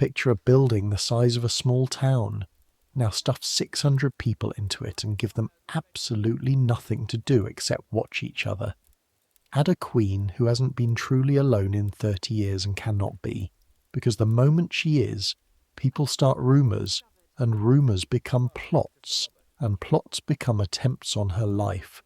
picture a building the size of a small town. Now stuff 600 people into it and give them absolutely nothing to do except watch each other. Add a queen who hasn't been truly alone in 30 years and cannot be, because the moment she is, people start rumours, and rumours become plots, and plots become attempts on her life,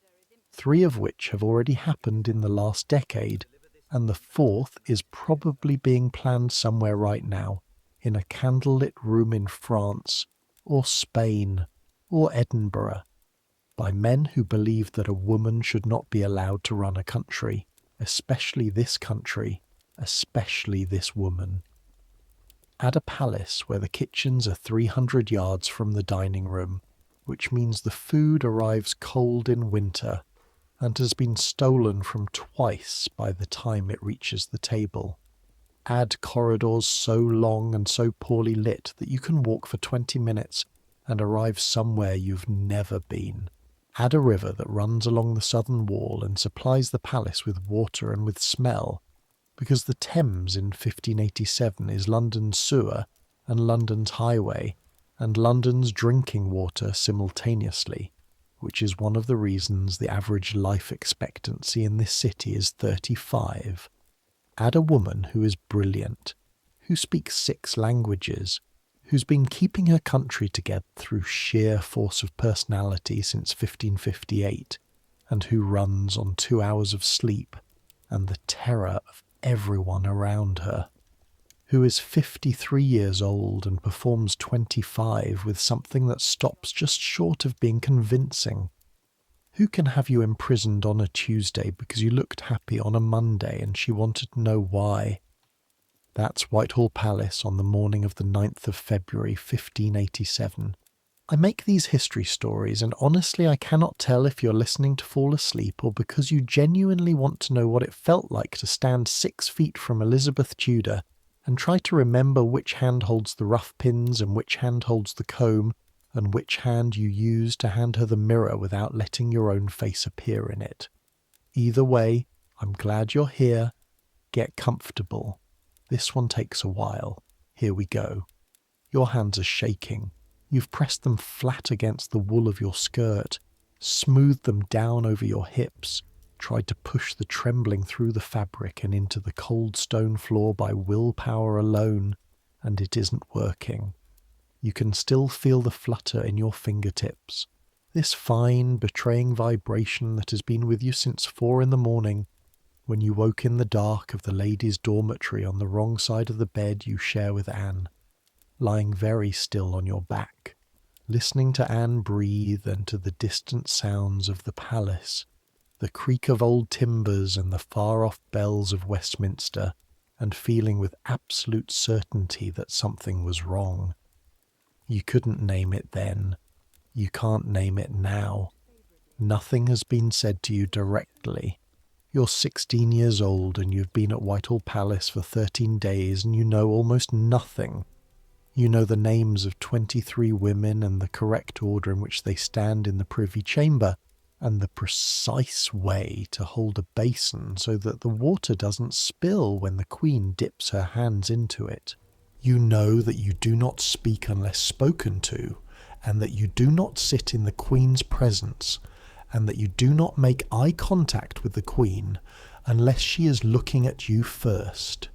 3 of which have already happened in the last decade, and the 4th is probably being planned somewhere right now, in a candlelit room in France, or Spain, or Edinburgh, by men who believe that a woman should not be allowed to run a country, especially this country, especially this woman. Add a palace where the kitchens are 300 yards from the dining room, which means the food arrives cold in winter and has been stolen from twice by the time it reaches the table. Add corridors so long and so poorly lit that you can walk for 20 minutes and arrive somewhere you've never been. Add a river that runs along the southern wall and supplies the palace with water and with smell, because the Thames in 1587 is London's sewer and London's highway and London's drinking water simultaneously, which is one of the reasons the average life expectancy in this city is 35. Add a woman who is brilliant, who speaks 6 languages, who's been keeping her country together through sheer force of personality since 1558, and who runs on 2 hours of sleep and the terror of everyone around her, who is 53 years old and performs 25 with something that stops just short of being convincing, who can have you imprisoned on a Tuesday because you looked happy on a Monday and she wanted to know why. That's Whitehall Palace on the morning of the 9th of February 1587. I make these history stories, and honestly I cannot tell if you're listening to fall asleep or because you genuinely want to know what it felt like to stand 6 feet from Elizabeth Tudor and try to remember which hand holds the ruff pins and which hand holds the comb and which hand you use to hand her the mirror without letting your own face appear in it. Either way, I'm glad you're here. Get comfortable. This one takes a while. Here we go. Your hands are shaking. You've pressed them flat against the wool of your skirt, smoothed them down over your hips, tried to push the trembling through the fabric and into the cold stone floor by willpower alone, and it isn't working. You can still feel the flutter in your fingertips, this fine, betraying vibration that has been with you since 4 in the morning, when you woke in the dark of the ladies' dormitory on the wrong side of the bed you share with Anne, lying very still on your back, listening to Anne breathe and to the distant sounds of the palace, the creak of old timbers and the far-off bells of Westminster, and feeling with absolute certainty that something was wrong. You couldn't name it then. You can't name it now. Nothing has been said to you directly. You're 16 years old and you've been at Whitehall Palace for 13 days and you know almost nothing. You know the names of 23 women and the correct order in which they stand in the Privy Chamber and the precise way to hold a basin so that the water doesn't spill when the Queen dips her hands into it. You know that you do not speak unless spoken to, and that you do not sit in the Queen's presence, and that you do not make eye contact with the Queen unless she is looking at you first,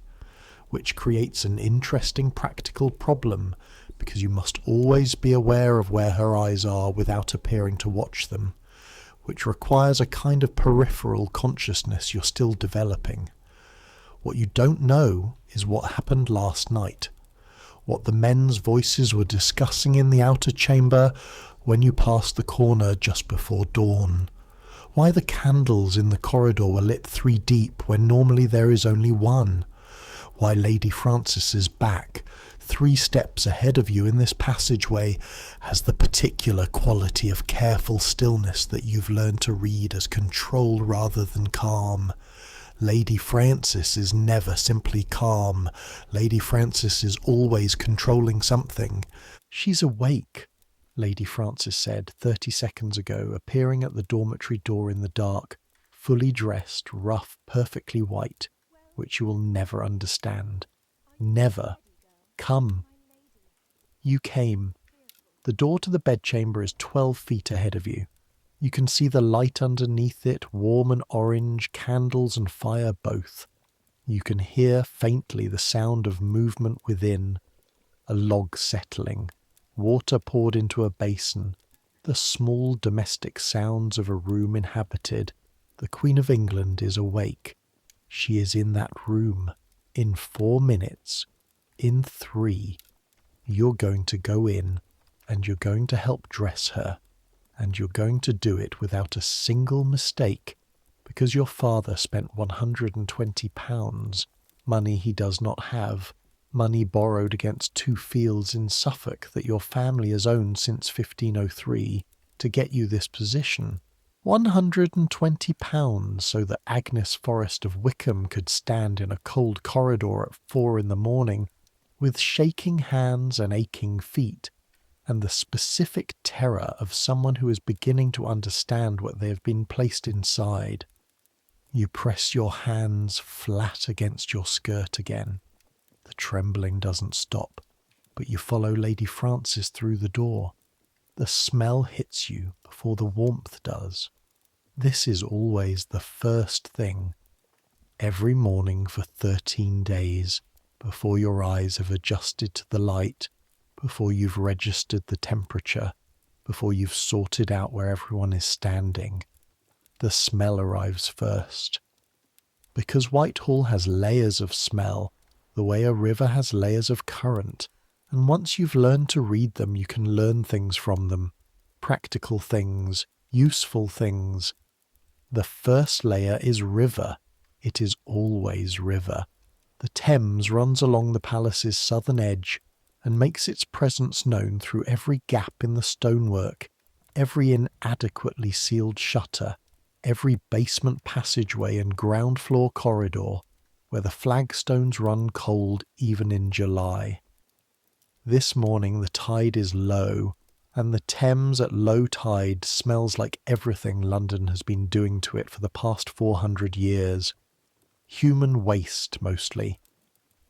which creates an interesting practical problem because you must always be aware of where her eyes are without appearing to watch them, which requires a kind of peripheral consciousness you're still developing. What you don't know is what happened last night, what the men's voices were discussing in the outer chamber when you passed the corner just before dawn, why the candles in the corridor were lit 3 deep when normally there is only 1, why Lady Frances's back, 3 steps ahead of you in this passageway, has the particular quality of careful stillness that you've learned to read as control rather than calm. Lady Frances is never simply calm. Lady Frances is always controlling something. She's awake, Lady Frances said 30 seconds ago, appearing at the dormitory door in the dark, fully dressed, rough, perfectly white, which you will never understand. Never. Come. You came. The door to the bedchamber is 12 feet ahead of you. You can see the light underneath it, warm and orange, candles and fire both. You can hear faintly the sound of movement within, a log settling, water poured into a basin, the small domestic sounds of a room inhabited. The Queen of England is awake. She is in that room. In 4 minutes, in 3, you're going to go in and you're going to help dress her, and you're going to do it without a single mistake, because your father spent £120, money he does not have, money borrowed against 2 fields in Suffolk that your family has owned since 1503, to get you this position. £120 so that Agnes Forrest of Wickham could stand in a cold corridor at 4 in the morning, with shaking hands and aching feet, and the specific terror of someone who is beginning to understand what they have been placed inside. You press your hands flat against your skirt again. The trembling doesn't stop, but you follow Lady Frances through the door. The smell hits you before the warmth does. This is always the first thing. Every morning for 13 days, before your eyes have adjusted to the light, before you've registered the temperature, before you've sorted out where everyone is standing, the smell arrives first. Because Whitehall has layers of smell, the way a river has layers of current, and once you've learned to read them, you can learn things from them. Practical things, useful things. The first layer is river. It is always river. The Thames runs along the palace's southern edge and makes its presence known through every gap in the stonework, every inadequately sealed shutter, every basement passageway and ground floor corridor, where the flagstones run cold even in July. This morning the tide is low, and the Thames at low tide smells like everything London has been doing to it for the past 400 years. Human waste, mostly.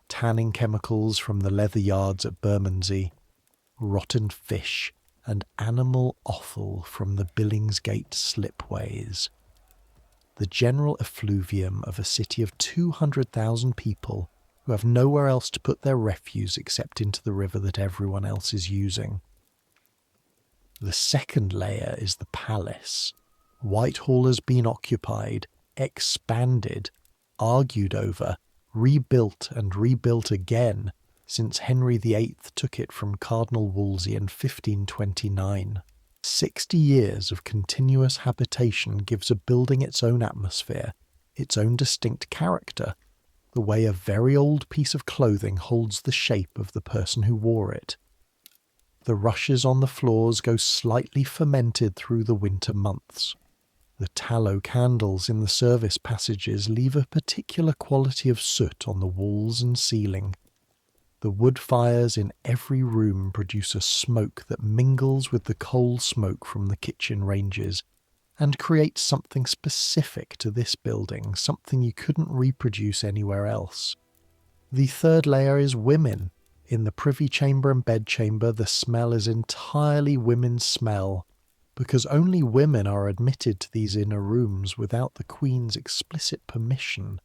Tanning chemicals from the leather yards at Bermondsey, rotten fish, and animal offal from the Billingsgate slipways. The general effluvium of a city of 200,000 people who have nowhere else to put their refuse except into the river that everyone else is using. The second layer is the palace. Whitehall has been occupied, expanded, argued over, rebuilt and rebuilt again since Henry VIII took it from Cardinal Wolsey in 1529. 60 years of continuous habitation gives a building its own atmosphere, its own distinct character, the way a very old piece of clothing holds the shape of the person who wore it. The rushes on the floors go slightly fermented through the winter months. The tallow candles in the service passages leave a particular quality of soot on the walls and ceiling. The wood fires in every room produce a smoke that mingles with the coal smoke from the kitchen ranges and creates something specific to this building, something you couldn't reproduce anywhere else. The third layer is women. In the Privy Chamber and Bedchamber, the smell is entirely women's smell, because only women are admitted to these inner rooms without the Queen's explicit permission,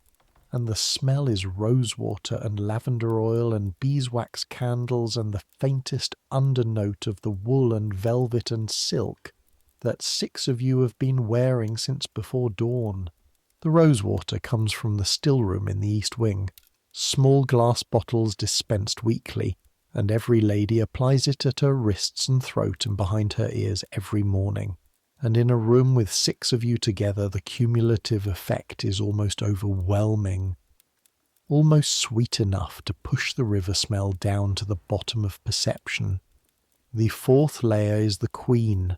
and the smell is rosewater and lavender oil and beeswax candles and the faintest undernote of the wool and velvet and silk that 6 of you have been wearing since before dawn. The rosewater comes from the still room in the east wing, small glass bottles dispensed weekly, and every lady applies it at her wrists and throat and behind her ears every morning. And in a room with 6 of you together, the cumulative effect is almost overwhelming, almost sweet enough to push the river smell down to the bottom of perception. The fourth layer is the Queen.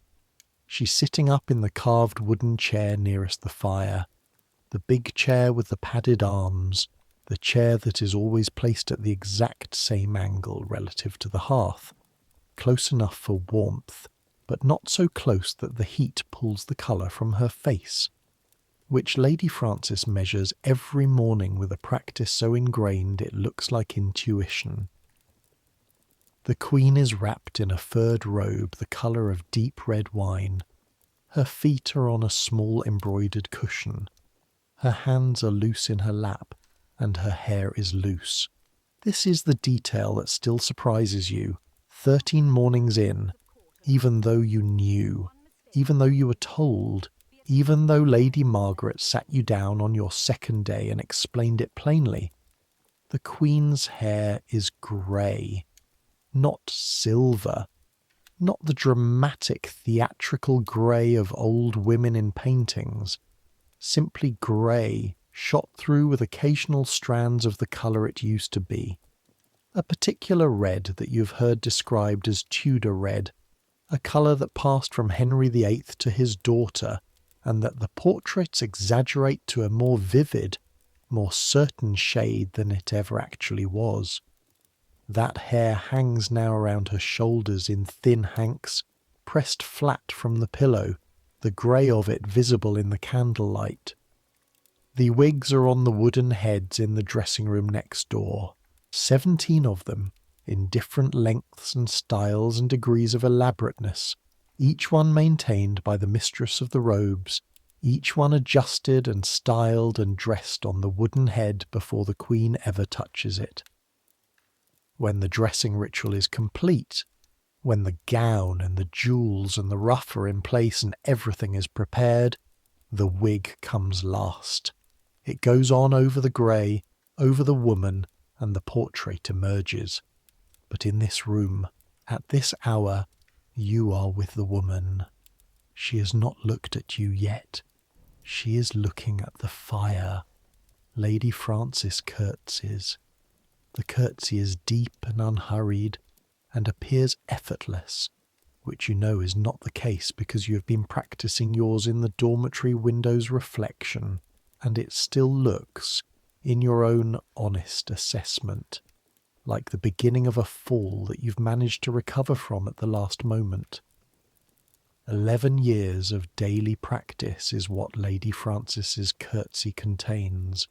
She's sitting up in the carved wooden chair nearest the fire, the big chair with the padded arms, the chair that is always placed at the exact same angle relative to the hearth, close enough for warmth, but not so close that the heat pulls the colour from her face, which Lady Frances measures every morning with a practice so ingrained it looks like intuition. The Queen is wrapped in a furred robe the colour of deep red wine. Her feet are on a small embroidered cushion. Her hands are loose in her lap, and her hair is loose. This is the detail that still surprises you, 13 mornings in, even though you knew, even though you were told, even though Lady Margaret sat you down on your second day and explained it plainly. The Queen's hair is grey, not silver, not the dramatic theatrical grey of old women in paintings, simply grey, shot through with occasional strands of the colour it used to be. A particular red that you've heard described as Tudor red, a colour that passed from Henry VIII to his daughter, and that the portraits exaggerate to a more vivid, more certain shade than it ever actually was. That hair hangs now around her shoulders in thin hanks, pressed flat from the pillow, the grey of it visible in the candlelight. The wigs are on the wooden heads in the dressing room next door, 17 of them, in different lengths and styles and degrees of elaborateness, each one maintained by the mistress of the robes, each one adjusted and styled and dressed on the wooden head before the Queen ever touches it. When the dressing ritual is complete, when the gown and the jewels and the ruff are in place and everything is prepared, the wig comes last. It goes on over the grey, over the woman, and the portrait emerges. But in this room, at this hour, you are with the woman. She has not looked at you yet. She is looking at the fire. Lady Frances curtsies. The curtsy is deep and unhurried, and appears effortless, which you know is not the case because you have been practising yours in the dormitory window's reflection, and it still looks, in your own honest assessment, like the beginning of a fall that you've managed to recover from at the last moment. 11 years of daily practice is what Lady Frances's curtsy contains.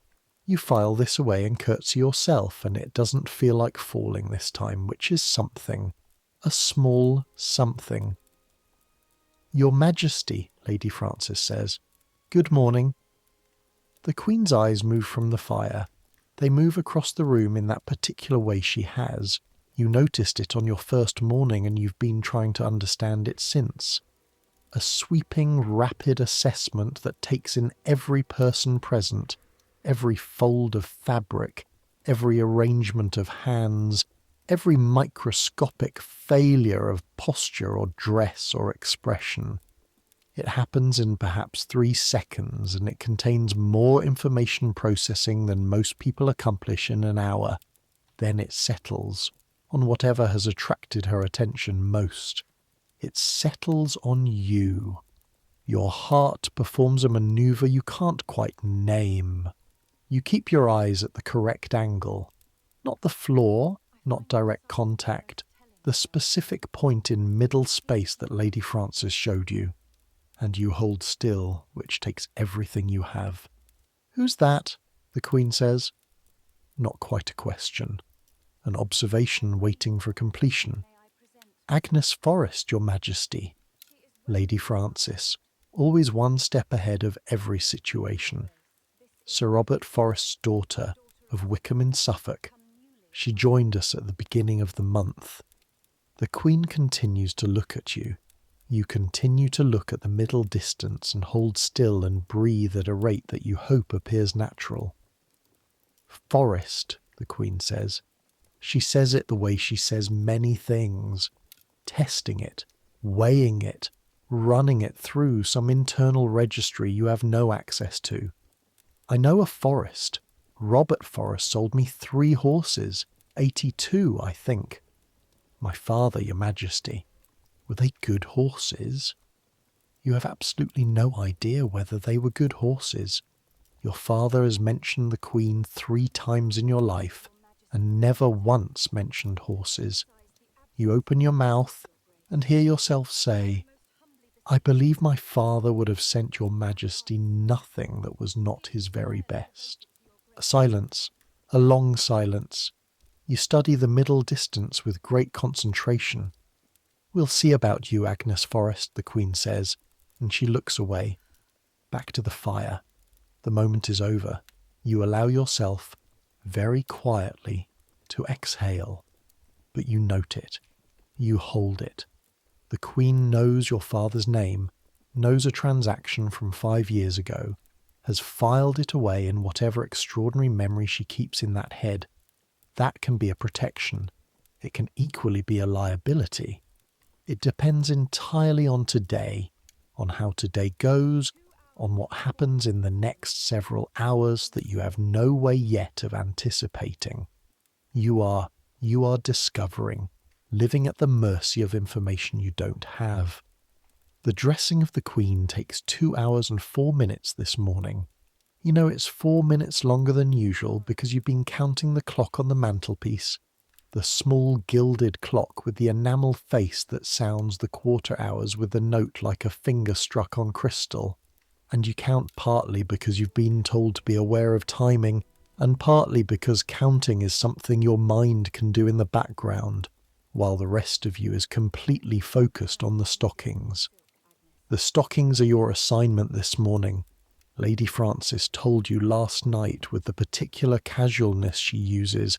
You file this away and curtsy yourself, and it doesn't feel like falling this time, which is something. A small something. "Your Majesty," Lady Frances says. "Good morning." The Queen's eyes move from the fire. They move across the room in that particular way she has. You noticed it on your first morning, and you've been trying to understand it since. A sweeping, rapid assessment that takes in every person present, every fold of fabric, every arrangement of hands, every microscopic failure of posture or dress or expression. It happens in perhaps 3 seconds, and it contains more information processing than most people accomplish in an hour. Then it settles on whatever has attracted her attention most. It settles on you. Your heart performs a maneuver you can't quite name. You keep your eyes at the correct angle. Not the floor, not direct contact, the specific point in middle space that Lady Frances showed you. And you hold still, which takes everything you have. "Who's that?" the Queen says. Not quite a question. An observation waiting for completion. "Agnes Forrest, Your Majesty." Lady Frances, always one step ahead of every situation. Sir Robert Forrest's daughter, of Wickham in Suffolk. She joined us at the beginning of the month. The Queen continues to look at you. You continue to look at the middle distance and hold still and breathe at a rate that you hope appears natural. "Forrest," the Queen says. She says it the way she says many things. Testing it, weighing it, running it through some internal registry you have no access to. "I know a Forrest. Robert Forrest sold me 3 horses, 82, I think." "My father, Your Majesty." "Were they good horses?" You have absolutely no idea whether they were good horses. Your father has mentioned the Queen 3 times in your life, and never once mentioned horses. You open your mouth and hear yourself say, "I believe my father would have sent Your Majesty nothing that was not his very best." A silence, a long silence. You study the middle distance with great concentration. "We'll see about you, Agnes Forrest," the Queen says, and she looks away. Back to the fire. The moment is over. You allow yourself, very quietly, to exhale. But you note it. You hold it. The Queen knows your father's name, knows a transaction from 5 years ago, has filed it away in whatever extraordinary memory she keeps in that head. That can be a protection. It can equally be a liability. It depends entirely on today, on how today goes, on what happens in the next several hours that you have no way yet of anticipating. You are discovering, living at the mercy of information you don't have. The dressing of the Queen takes 2 hours and 4 minutes this morning. You know it's 4 minutes longer than usual because you've been counting the clock on the mantelpiece, the small gilded clock with the enamel face that sounds the quarter hours with a note like a finger struck on crystal. And you count partly because you've been told to be aware of timing, and partly because counting is something your mind can do in the background, while the rest of you is completely focused on the stockings. The stockings are your assignment this morning. Lady Frances told you last night with the particular casualness she uses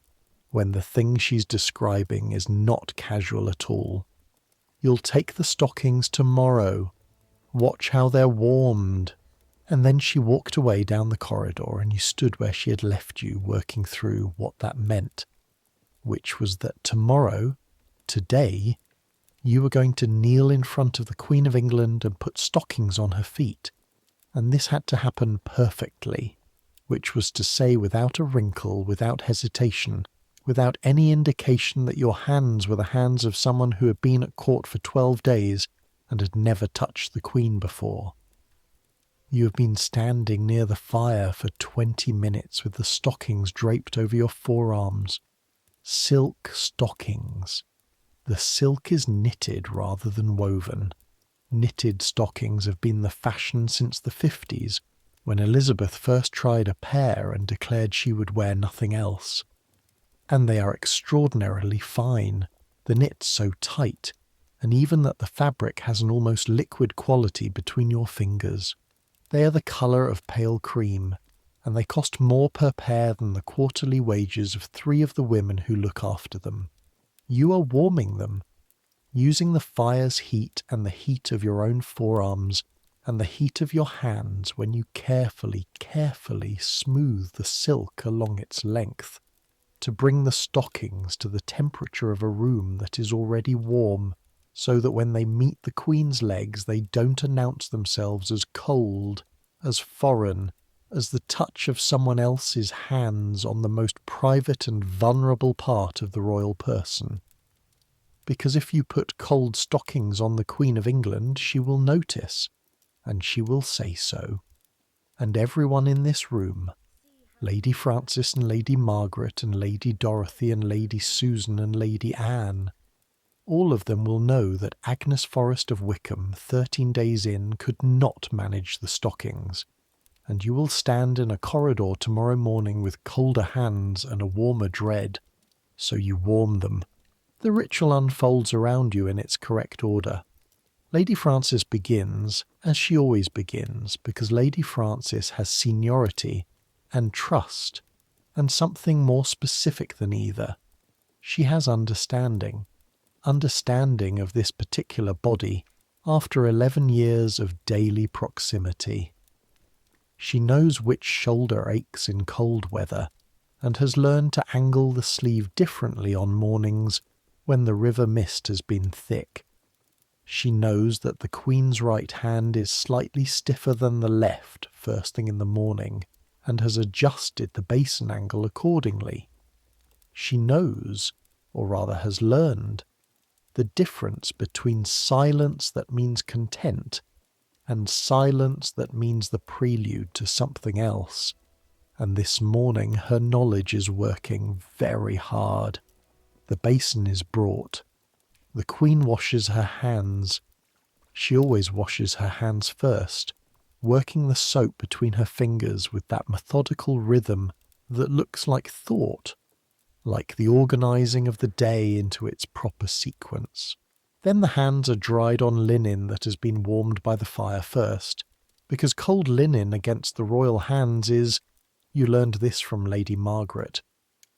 when the thing she's describing is not casual at all. You'll take the stockings tomorrow. Watch how they're warmed. And then she walked away down the corridor and you stood where she had left you, working through what that meant, which was that tomorrow, today, you were going to kneel in front of the Queen of England and put stockings on her feet. And this had to happen perfectly, which was to say without a wrinkle, without hesitation, without any indication that your hands were the hands of someone who had been at court for 12 days and had never touched the Queen before. You have been standing near the fire for 20 minutes with the stockings draped over your forearms. Silk stockings. The silk is knitted rather than woven. Knitted stockings have been the fashion since the 50s, when Elizabeth first tried a pair and declared she would wear nothing else. And they are extraordinarily fine, the knit so tight, and even that the fabric has an almost liquid quality between your fingers. They are the colour of pale cream, and they cost more per pair than the quarterly wages of 3 of the women who look after them. You are warming them, using the fire's heat and the heat of your own forearms and the heat of your hands when you carefully smooth the silk along its length, to bring the stockings to the temperature of a room that is already warm, so that when they meet the Queen's legs they don't announce themselves as cold, as foreign, as the touch of someone else's hands on the most private and vulnerable part of the royal person. Because if you put cold stockings on the Queen of England, she will notice, and she will say so. And everyone in this room, Lady Frances and Lady Margaret and Lady Dorothy and Lady Susan and Lady Anne, all of them will know that Agnes Forrest of Wickham, 13 days in, could not manage the stockings, and you will stand in a corridor tomorrow morning with colder hands and a warmer dread, so you warm them. The ritual unfolds around you in its correct order. Lady Frances begins, as she always begins, because Lady Frances has seniority and trust, and something more specific than either. She has understanding of this particular body after 11 years of daily proximity. She knows which shoulder aches in cold weather, and has learned to angle the sleeve differently on mornings when the river mist has been thick. She knows that the Queen's right hand is slightly stiffer than the left first thing in the morning, and has adjusted the basin angle accordingly. She knows, or rather has learned, the difference between silence that means content and silence that means the prelude to something else. And this morning her knowledge is working very hard. The basin is brought. The Queen washes her hands. She always washes her hands first, working the soap between her fingers with that methodical rhythm that looks like thought, like the organising of the day into its proper sequence. Then the hands are dried on linen that has been warmed by the fire first, because cold linen against the royal hands is, you learned this from Lady Margaret,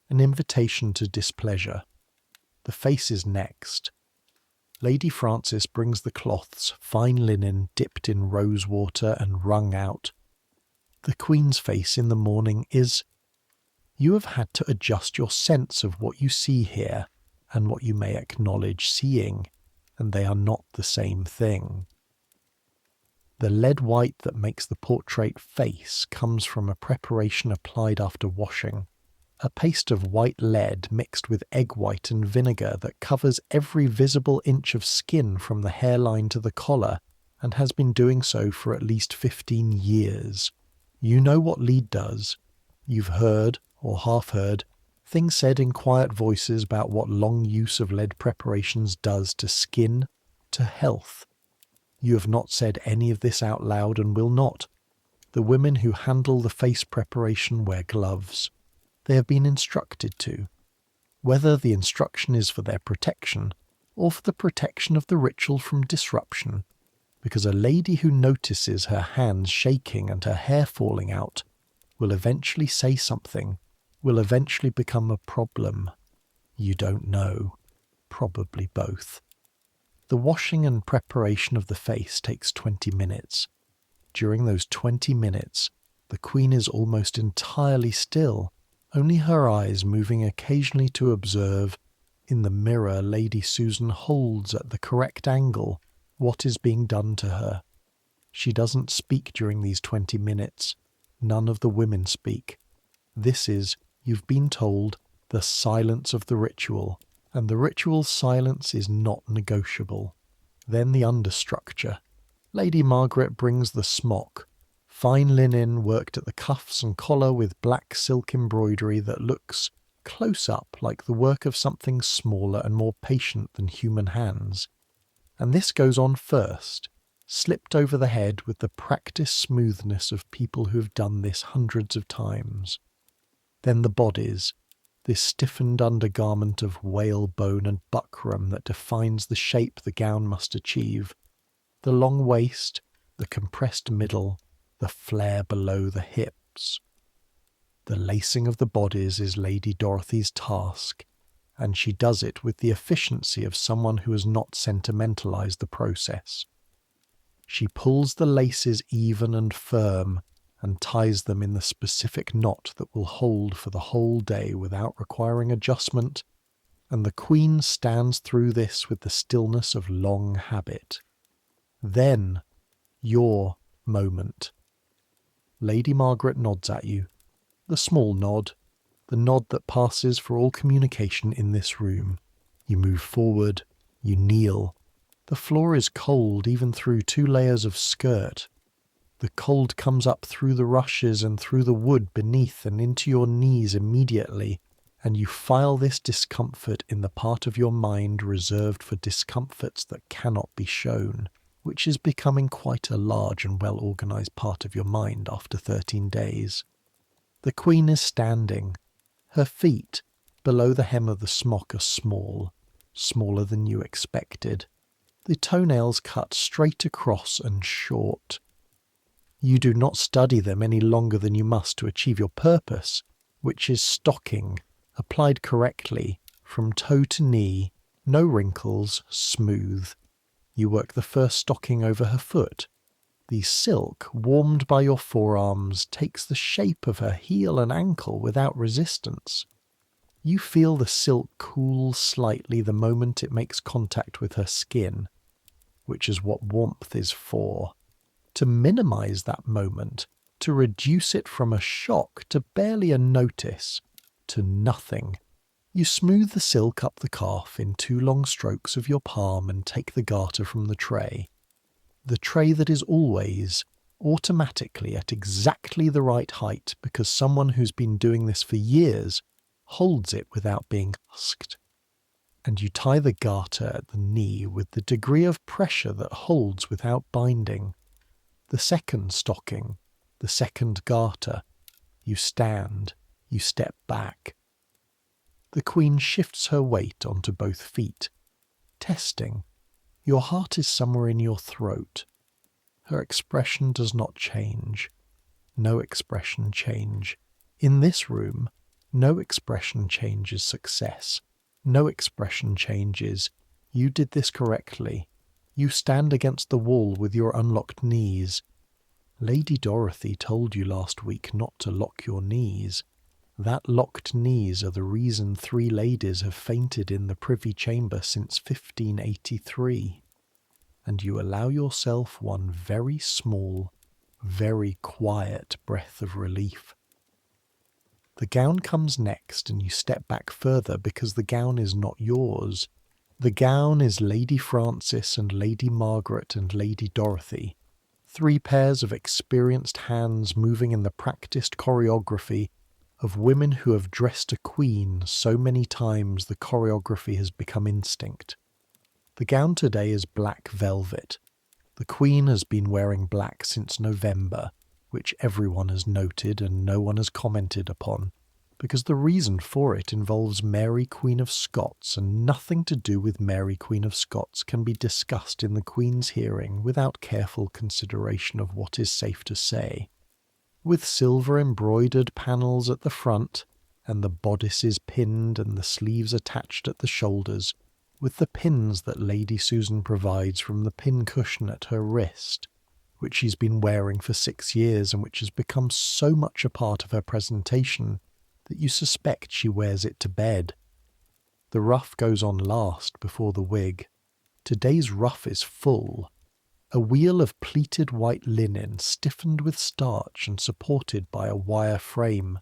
an invitation to displeasure. The face is next. Lady Frances brings the cloths, fine linen dipped in rose water and wrung out. The Queen's face in the morning is, you have had to adjust your sense of what you see here and what you may acknowledge seeing, and they are not the same thing. The lead white that makes the portrait face comes from a preparation applied after washing, a paste of white lead mixed with egg white and vinegar that covers every visible inch of skin from the hairline to the collar, and has been doing so for at least 15 years. You know what lead does. You've heard, or half heard, things said in quiet voices about what long use of lead preparations does to skin, to health. You have not said any of this out loud and will not. The women who handle the face preparation wear gloves. They have been instructed to. Whether the instruction is for their protection, or for the protection of the ritual from disruption, because a lady who notices her hands shaking and her hair falling out will eventually say something, will eventually become a problem. You don't know. Probably both. The washing and preparation of the face takes 20 minutes. During those 20 minutes, the Queen is almost entirely still, only her eyes moving occasionally to observe, in the mirror Lady Susan holds at the correct angle, what is being done to her. She doesn't speak during these 20 minutes. None of the women speak. This is, you've been told, the silence of the ritual, and the ritual's silence is not negotiable. Then the understructure. Lady Margaret brings the smock, fine linen worked at the cuffs and collar with black silk embroidery that looks, close up, like the work of something smaller and more patient than human hands. And this goes on first, slipped over the head with the practiced smoothness of people who have done this hundreds of times. Then the bodies, this stiffened undergarment of whalebone and buckram that defines the shape the gown must achieve, the long waist, the compressed middle, the flare below the hips. The lacing of the bodies is Lady Dorothy's task, and she does it with the efficiency of someone who has not sentimentalized the process. She pulls the laces even and firm, and ties them in the specific knot that will hold for the whole day without requiring adjustment, and the Queen stands through this with the stillness of long habit. Then, your moment. Lady Margaret nods at you, the small nod, the nod that passes for all communication in this room. You move forward, you kneel. The floor is cold even through 2 layers of skirt. The cold comes up through the rushes and through the wood beneath and into your knees immediately, and you file this discomfort in the part of your mind reserved for discomforts that cannot be shown, which is becoming quite a large and well-organised part of your mind after 13 days. The Queen is standing. Her feet, below the hem of the smock, are small, smaller than you expected. The toenails cut straight across and short. You do not study them any longer than you must to achieve your purpose, which is stocking, applied correctly, from toe to knee, no wrinkles, smooth. You work the first stocking over her foot. The silk, warmed by your forearms, takes the shape of her heel and ankle without resistance. You feel the silk cool slightly the moment it makes contact with her skin, which is what warmth is for. To minimize that moment, to reduce it from a shock to barely a notice, to nothing. You smooth the silk up the calf in 2 long strokes of your palm and take the garter from the tray. The tray that is always, automatically at exactly the right height because someone who's been doing this for years holds it without being asked. And you tie the garter at the knee with the degree of pressure that holds without binding. The second stocking, the second garter. You stand, you step back. The Queen shifts her weight onto both feet. Testing. Your heart is somewhere in your throat. Her expression does not change. No expression change. In this room, no expression changes success. No expression changes. You did this correctly. You stand against the wall with your unlocked knees. Lady Dorothy told you last week not to lock your knees. That locked knees are the reason 3 ladies have fainted in the Privy Chamber since 1583. And you allow yourself one very small, very quiet breath of relief. The gown comes next, and you step back further because the gown is not yours. The gown is Lady Frances and Lady Margaret and Lady Dorothy, 3 pairs of experienced hands moving in the practiced choreography of women who have dressed a queen so many times the choreography has become instinct. The gown today is black velvet. The Queen has been wearing black since November, which everyone has noted and no one has commented upon, because the reason for it involves Mary Queen of Scots, and nothing to do with Mary Queen of Scots can be discussed in the Queen's hearing without careful consideration of what is safe to say. With silver embroidered panels at the front, and the bodices pinned and the sleeves attached at the shoulders, with the pins that Lady Susan provides from the pin cushion at her wrist, which she's been wearing for 6 years and which has become so much a part of her presentation that you suspect she wears it to bed. The ruff goes on last before the wig. Today's ruff is full. A wheel of pleated white linen stiffened with starch and supported by a wire frame.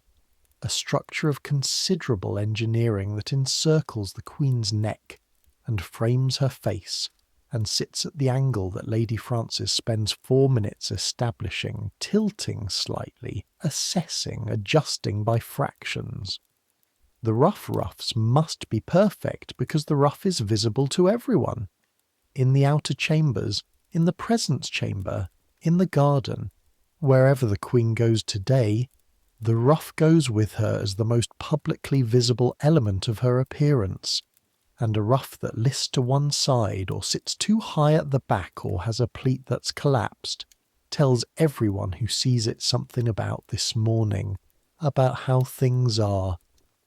A structure of considerable engineering that encircles the Queen's neck and frames her face, and sits at the angle that Lady Frances spends 4 minutes establishing, tilting slightly, assessing, adjusting by fractions. The ruffs must be perfect because the ruff is visible to everyone. In the outer chambers, in the presence chamber, in the garden, wherever the Queen goes today, the ruff goes with her as the most publicly visible element of her appearance. And a ruff that lists to one side or sits too high at the back or has a pleat that's collapsed tells everyone who sees it something about this morning, about how things are,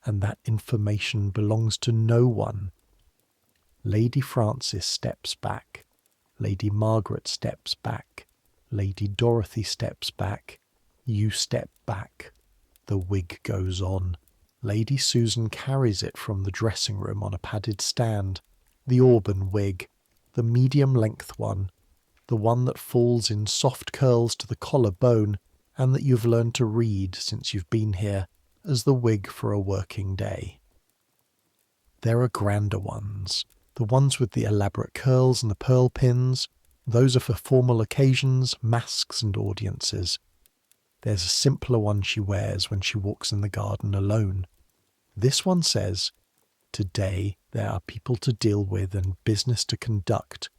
and that information belongs to no one. Lady Frances steps back. Lady Margaret steps back. Lady Dorothy steps back. You step back. The wig goes on. Lady Susan carries it from the dressing room on a padded stand. The auburn wig, the medium-length one, the one that falls in soft curls to the collarbone and that you've learned to read since you've been here as the wig for a working day. There are grander ones, the ones with the elaborate curls and the pearl pins. Those are for formal occasions, masks and audiences. There's a simpler one she wears when she walks in the garden alone. This one says, "Today there are people to deal with and business to conduct."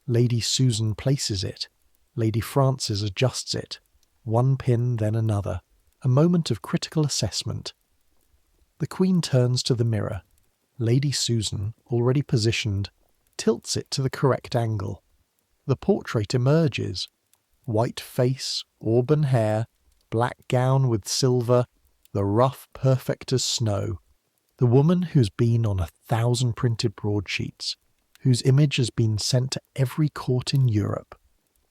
Lady Susan places it. Lady Frances adjusts it. One pin, then another. A moment of critical assessment. The Queen turns to the mirror. Lady Susan, already positioned, tilts it to the correct angle. The portrait emerges. White face, auburn hair, black gown with silver, the ruff perfect as snow. The woman who's been on 1,000 printed broadsheets, whose image has been sent to every court in Europe,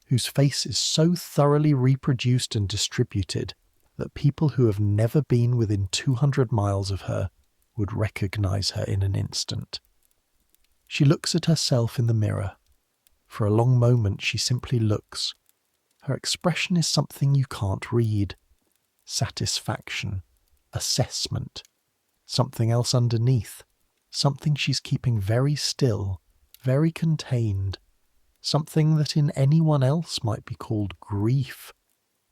whose face is so thoroughly reproduced and distributed that people who have never been within 200 miles of her would recognize her in an instant. She looks at herself in the mirror. For a long moment she simply looks. Her expression is something you can't read. Satisfaction. Assessment. Something else underneath. Something she's keeping very still, very contained. Something that in anyone else might be called grief,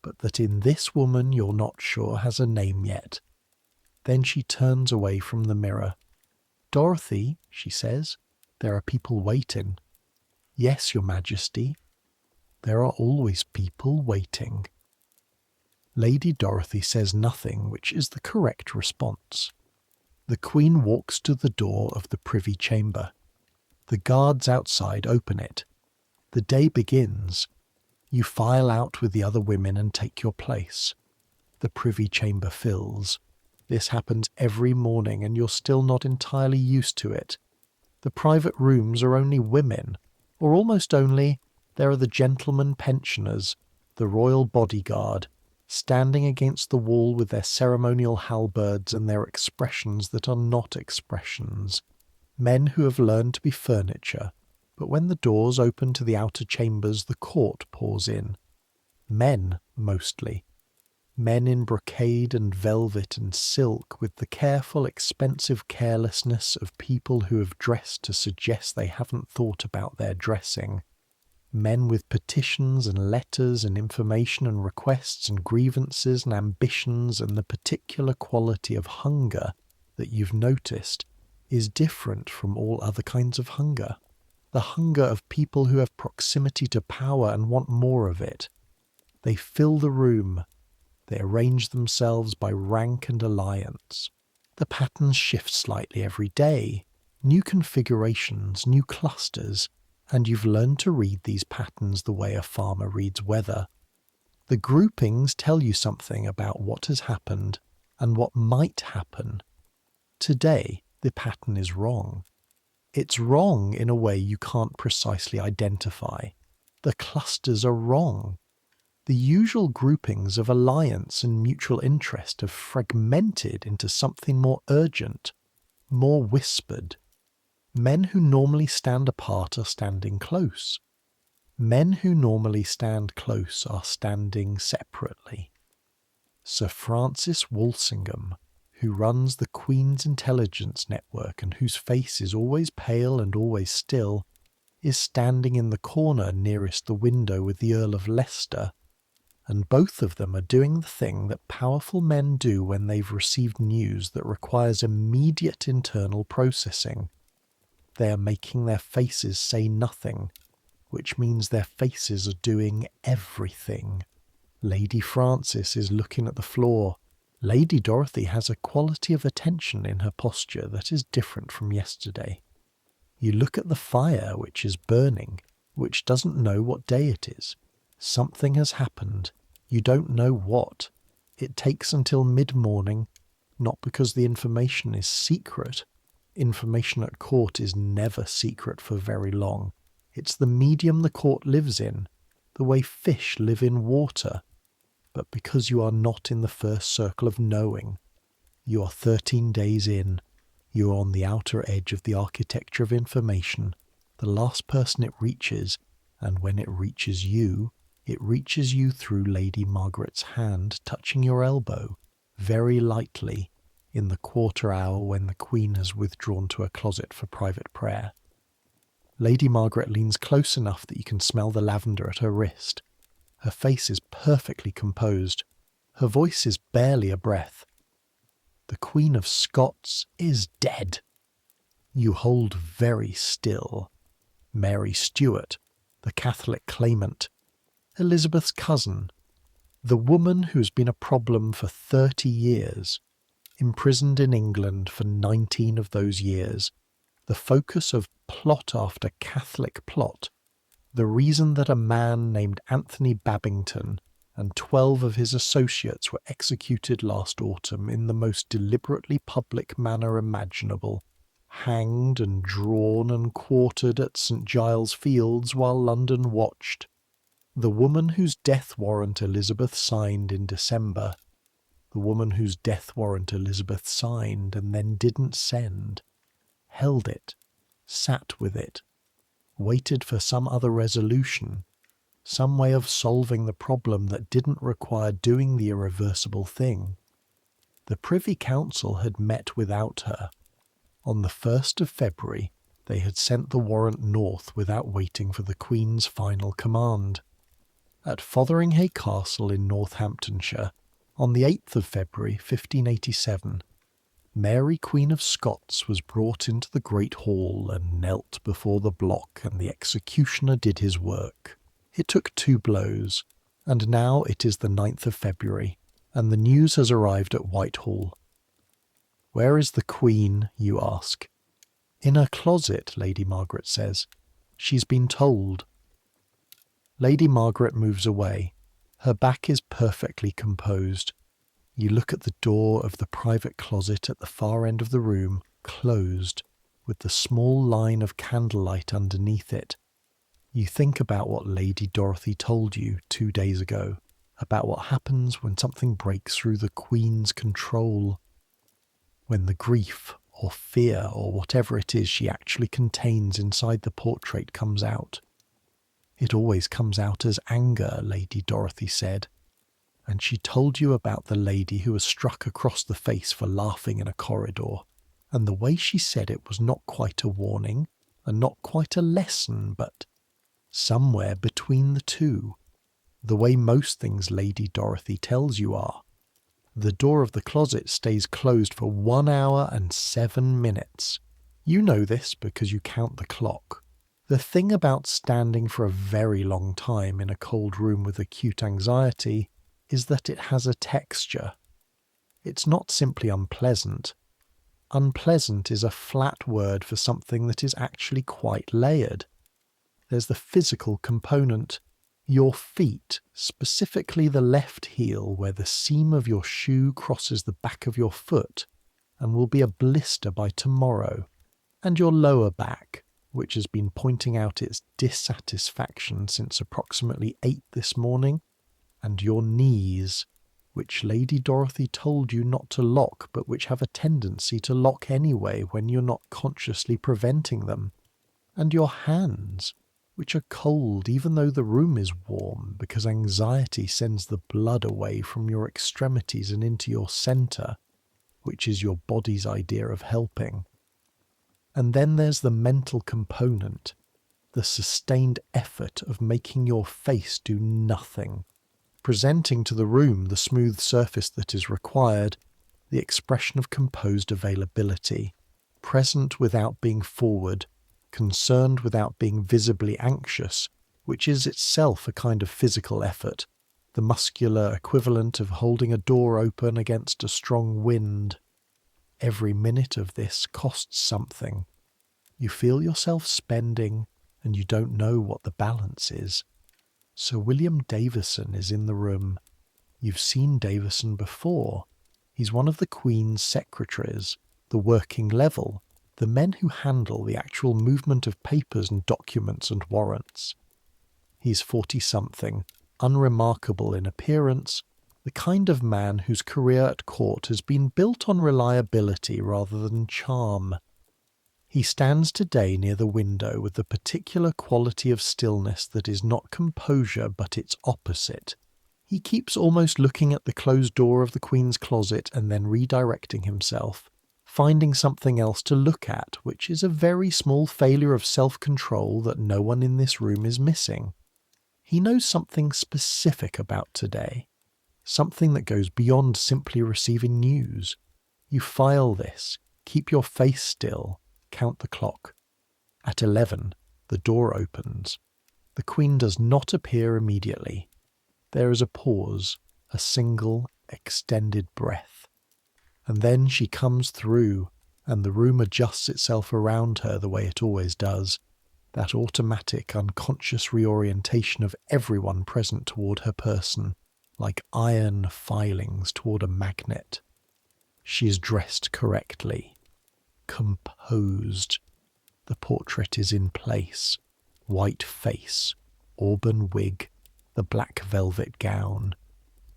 but that in this woman you're not sure has a name yet. Then she turns away from the mirror. "Dorothy," she says, "there are people waiting." "Yes, Your Majesty." "There are always people waiting." Lady Dorothy says nothing, which is the correct response. The Queen walks to the door of the Privy Chamber. The guards outside open it. The day begins. You file out with the other women and take your place. The Privy Chamber fills. This happens every morning and you're still not entirely used to it. The private rooms are only women, or almost only. There are the gentlemen pensioners, the royal bodyguard, standing against the wall with their ceremonial halberds and their expressions that are not expressions. Men who have learned to be furniture, but when the doors open to the outer chambers, the court pours in. Men, mostly. Men in brocade and velvet and silk, with the careful, expensive carelessness of people who have dressed to suggest they haven't thought about their dressing. Men with petitions and letters and information and requests and grievances and ambitions, and the particular quality of hunger that you've noticed is different from all other kinds of hunger. The hunger of people who have proximity to power and want more of it. They fill the room. They arrange themselves by rank and alliance. The patterns shift slightly every day. New configurations, new clusters, and you've learned to read these patterns the way a farmer reads weather. The groupings tell you something about what has happened and what might happen. Today, the pattern is wrong. It's wrong in a way you can't precisely identify. The clusters are wrong. The usual groupings of alliance and mutual interest have fragmented into something more urgent, more whispered. Men who normally stand apart are standing close. Men who normally stand close are standing separately. Sir Francis Walsingham, who runs the Queen's Intelligence Network and whose face is always pale and always still, is standing in the corner nearest the window with the Earl of Leicester, and both of them are doing the thing that powerful men do when they've received news that requires immediate internal processing. They are making their faces say nothing, which means their faces are doing everything. Lady Frances is looking at the floor. Lady Dorothy has a quality of attention in her posture that is different from yesterday. You look at the fire which is burning, which doesn't know what day it is. Something has happened. You don't know what. It takes until mid-morning, not because the information is secret. Information at court is never secret for very long. It's the medium the court lives in, the way fish live in water. But because you are not in the first circle of knowing, you are 13 days in, you are on the outer edge of the architecture of information, the last person it reaches, and when it reaches you through Lady Margaret's hand touching your elbow, very lightly, in the quarter hour when the Queen has withdrawn to a closet for private prayer. Lady Margaret leans close enough that you can smell the lavender at her wrist. Her face is perfectly composed. Her voice is barely a breath. The Queen of Scots is dead. You hold very still. Mary Stuart, the Catholic claimant, Elizabeth's cousin, the woman who's been a problem for 30 years, imprisoned in England for 19 of those years, the focus of plot after Catholic plot, the reason that a man named Anthony Babington and 12 of his associates were executed last autumn in the most deliberately public manner imaginable, hanged and drawn and quartered at St. Giles Fields while London watched. The woman whose death warrant Elizabeth signed in December. The woman whose death warrant Elizabeth signed and then didn't send. Held it. Sat with it. Waited for some other resolution. Some way of solving the problem that didn't require doing the irreversible thing. The Privy Council had met without her. On the 1st of February, they had sent the warrant north without waiting for the Queen's final command. At Fotheringhay Castle in Northamptonshire, on the 8th of February 1587, Mary Queen of Scots was brought into the great hall and knelt before the block, and the executioner did his work. It took 2 blows, and now it is the 9th of February, and the news has arrived at Whitehall. "Where is the Queen?" you ask. "In her closet," Lady Margaret says. "She's been told." Lady Margaret moves away. Her back is perfectly composed. You look at the door of the private closet at the far end of the room, closed, with the small line of candlelight underneath it. You think about what Lady Dorothy told you 2 days ago, about what happens when something breaks through the Queen's control, when the grief or fear or whatever it is she actually contains inside the portrait comes out. It always comes out as anger, Lady Dorothy said. And she told you about the lady who was struck across the face for laughing in a corridor, and the way she said it was not quite a warning, and not quite a lesson, but somewhere between the two, the way most things Lady Dorothy tells you are. The door of the closet stays closed for 1 hour and 7 minutes. You know this because you count the clock. The thing about standing for a very long time in a cold room with acute anxiety is that it has a texture. It's not simply unpleasant. Unpleasant is a flat word for something that is actually quite layered. There's the physical component. Your feet, specifically the left heel where the seam of your shoe crosses the back of your foot and will be a blister by tomorrow, and your lower back, which has been pointing out its dissatisfaction since approximately 8 this morning, and your knees, which Lady Dorothy told you not to lock, but which have a tendency to lock anyway when you're not consciously preventing them, and your hands, which are cold even though the room is warm, because anxiety sends the blood away from your extremities and into your centre, which is your body's idea of helping. And then there's the mental component, the sustained effort of making your face do nothing, presenting to the room the smooth surface that is required, the expression of composed availability, present without being forward, concerned without being visibly anxious, which is itself a kind of physical effort, the muscular equivalent of holding a door open against a strong wind. Every minute of this costs something. You feel yourself spending, and you don't know what the balance is. Sir William Davison is in the room. You've seen Davison before. He's one of the Queen's secretaries, the working level, the men who handle the actual movement of papers and documents and warrants. He's 40-something, unremarkable in appearance, the kind of man whose career at court has been built on reliability rather than charm. He stands today near the window with the particular quality of stillness that is not composure but its opposite. He keeps almost looking at the closed door of the Queen's closet and then redirecting himself, finding something else to look at, which is a very small failure of self-control that no one in this room is missing. He knows something specific about today, something that goes beyond simply receiving news. You file this, keep your face still, count the clock. At 11, the door opens. The Queen does not appear immediately. There is a pause, a single, extended breath. And then she comes through, and the room adjusts itself around her the way it always does, that automatic, unconscious reorientation of everyone present toward her person, like iron filings toward a magnet. She is dressed correctly, composed. The portrait is in place. White face, auburn wig, the black velvet gown.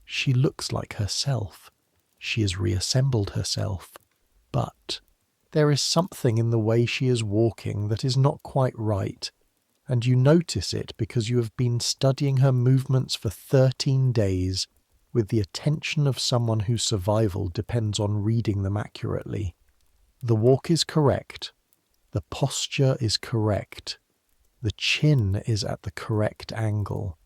She looks like herself. She has reassembled herself. But there is something in the way she is walking that is not quite right, and you notice it because you have been studying her movements for 13 days with the attention of someone whose survival depends on reading them accurately. The walk is correct. The posture is correct. The chin is at the correct angle.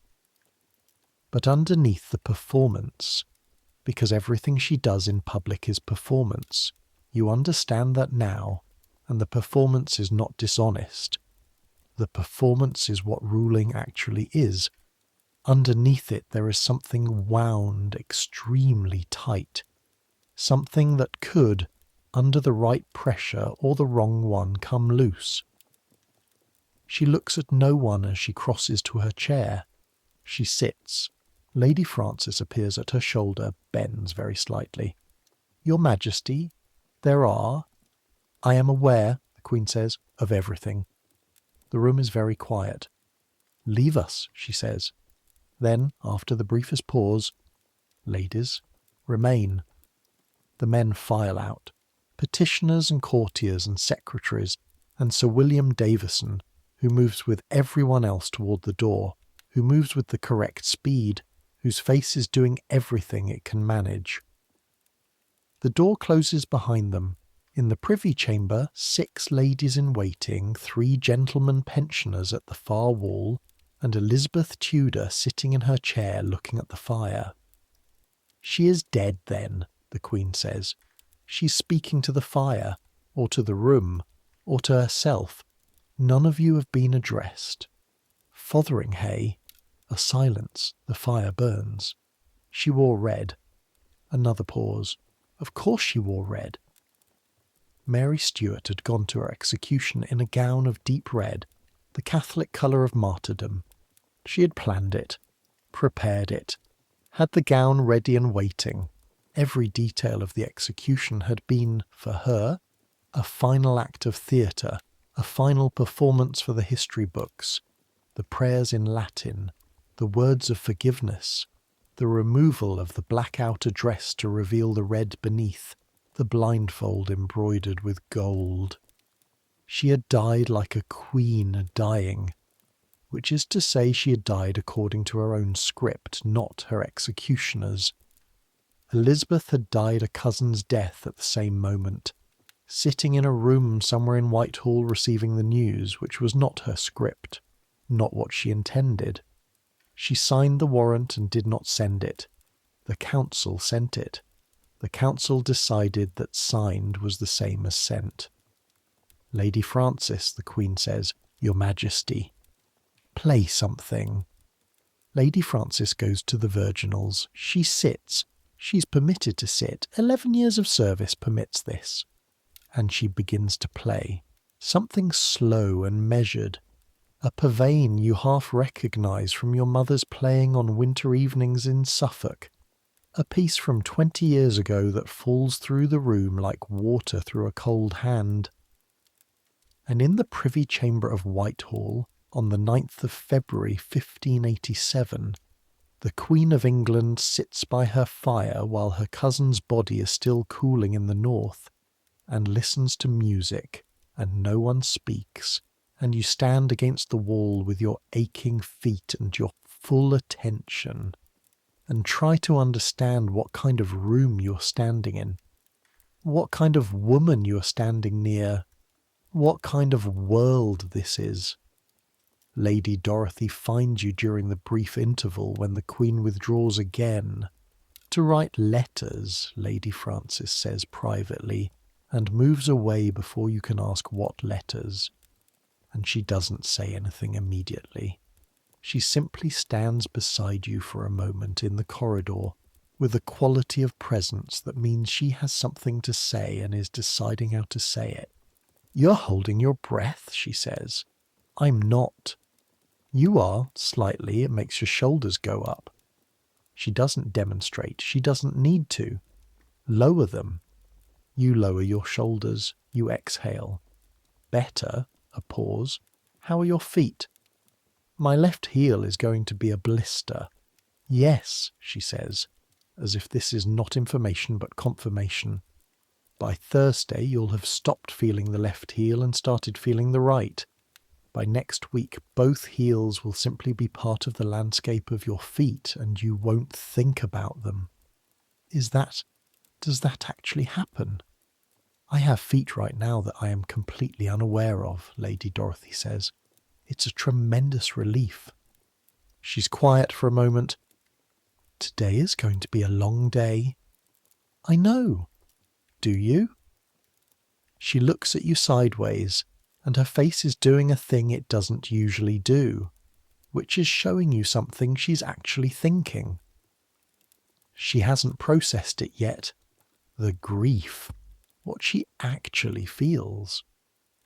But underneath the performance, because everything she does in public is performance, you understand that now, and the performance is not dishonest. The performance is what ruling actually is. Underneath it there is something wound extremely tight, something that could, under the right pressure or the wrong one, come loose. She looks at no one as she crosses to her chair. She sits. Lady Frances appears at her shoulder, bends very slightly. "Your Majesty, there are—" "I am aware," the Queen says, "of everything." The room is very quiet. "Leave us," she says. Then, after the briefest pause, "Ladies, remain." The men file out. Petitioners and courtiers and secretaries, and Sir William Davison, who moves with everyone else toward the door, who moves with the correct speed, whose face is doing everything it can manage. The door closes behind them. In the Privy Chamber, 6 ladies in waiting, 3 gentlemen pensioners at the far wall, and Elizabeth Tudor sitting in her chair looking at the fire. "She is dead then," the Queen says. "She's speaking to the fire, or to the room, or to herself. None of you have been addressed." "Fotheringhay." A silence. The fire burns. "She wore red." Another pause. "Of course she wore red." Mary Stuart had gone to her execution in a gown of deep red, the Catholic colour of martyrdom. She had planned it, prepared it, had the gown ready and waiting. Every detail of the execution had been, for her, a final act of theatre, a final performance for the history books, the prayers in Latin, the words of forgiveness, the removal of the black outer dress to reveal the red beneath, the blindfold embroidered with gold. She had died like a queen dying, which is to say she had died according to her own script, not her executioner's. Elizabeth had died a cousin's death at the same moment, sitting in a room somewhere in Whitehall receiving the news, which was not her script, not what she intended. She signed the warrant and did not send it. The council sent it. The council decided that signed was the same as sent. "Lady Frances," the Queen says, "Your Majesty." "Play something." Lady Frances goes to the virginals. She sits. She's permitted to sit. 11 years of service permits this. And she begins to play. Something slow and measured. A pavane you half recognise from your mother's playing on winter evenings in Suffolk. A piece from 20 years ago that falls through the room like water through a cold hand. And in the Privy Chamber of Whitehall, on the 9th of February 1587, the Queen of England sits by her fire while her cousin's body is still cooling in the north, and listens to music, and no one speaks, and you stand against the wall with your aching feet and your full attention, and try to understand what kind of room you're standing in, what kind of woman you're standing near, what kind of world this is. Lady Dorothy finds you during the brief interval when the Queen withdraws again. "To write letters," Lady Frances says privately, and moves away before you can ask what letters. And she doesn't say anything immediately. She simply stands beside you for a moment in the corridor, with a quality of presence that means she has something to say and is deciding how to say it. "You're holding your breath," she says. "I'm not." "You are, slightly. It makes your shoulders go up." She doesn't demonstrate. She doesn't need to. Lower them. You lower your shoulders. You exhale. "Better." A pause. "How are your feet?" "My left heel is going to be a blister." "Yes," she says, as if this is not information but confirmation. "By Thursday you'll have stopped feeling the left heel and started feeling the right. By next week both heels will simply be part of the landscape of your feet and you won't think about them." Does that actually happen? "I have feet right now that I am completely unaware of," Lady Dorothy says. "It's a tremendous relief." She's quiet for a moment. "Today is going to be a long day." "I know. Do you?" She looks at you sideways, and her face is doing a thing it doesn't usually do, which is showing you something she's actually thinking. She hasn't processed it yet. The grief. what she actually feels.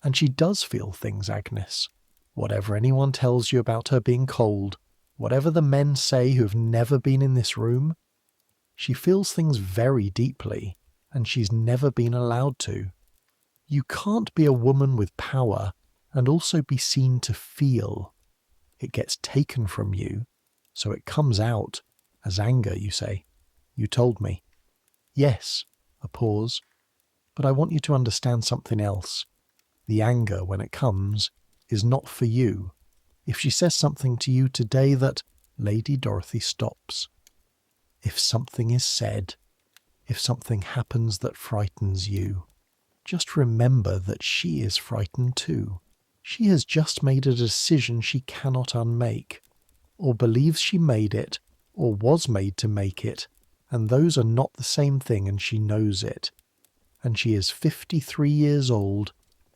And she does feel things, Agnes. Whatever anyone tells you about her being cold, whatever the men say who've never been in this room, she feels things very deeply, and she's never been allowed to. You can't be a woman with power and also be seen to feel. It gets taken from you, so it comes out as anger, you say. You told me. Yes, a pause. But I want you to understand something else. The anger, when it comes, is not for you. If she says something to you today that Lady Dorothy stops. If something is said, if something happens that frightens you, just remember that she is frightened too. She has just made a decision she cannot unmake, or believes she made it, or was made to make it, and those are not the same thing, and she knows it. And she is 53 years old,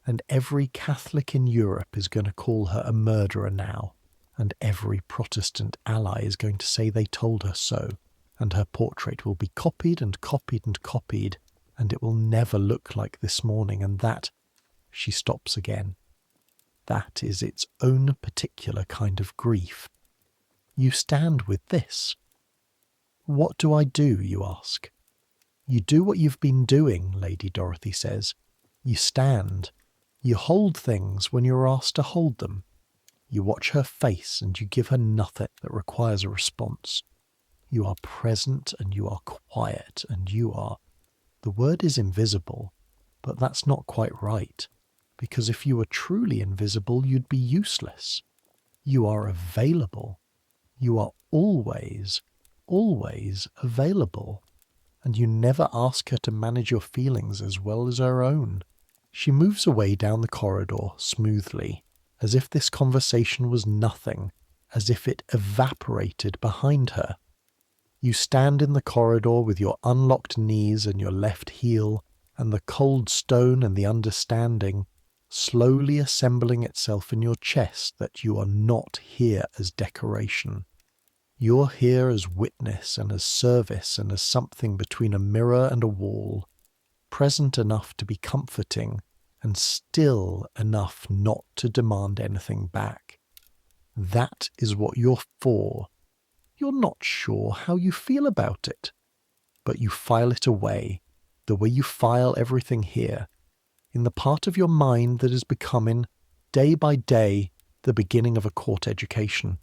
and every Catholic in Europe is going to call her a murderer now, and every Protestant ally is going to say they told her so, and her portrait will be copied and copied and copied, and it will never look like this morning, and that, she stops again. That is its own particular kind of grief. You stand with this. What do I do, you ask? You do what you've been doing, Lady Dorothy says. You stand. You hold things when you're asked to hold them. You watch her face and you give her nothing that requires a response. You are present and you are quiet and you are... The word is invisible, but that's not quite right, because if you were truly invisible, you'd be useless. You are available. You are always, always available. And you never ask her to manage your feelings as well as her own. She moves away down the corridor smoothly, as if this conversation was nothing, as if it evaporated behind her. You stand in the corridor with your unlocked knees and your left heel, and the cold stone and the understanding slowly assembling itself in your chest that you are not here as decoration. You're here as witness and as service and as something between a mirror and a wall, present enough to be comforting and still enough not to demand anything back. That is what you're for. You're not sure how you feel about it, but you file it away, the way you file everything here, in the part of your mind that is becoming, day by day, the beginning of a court education.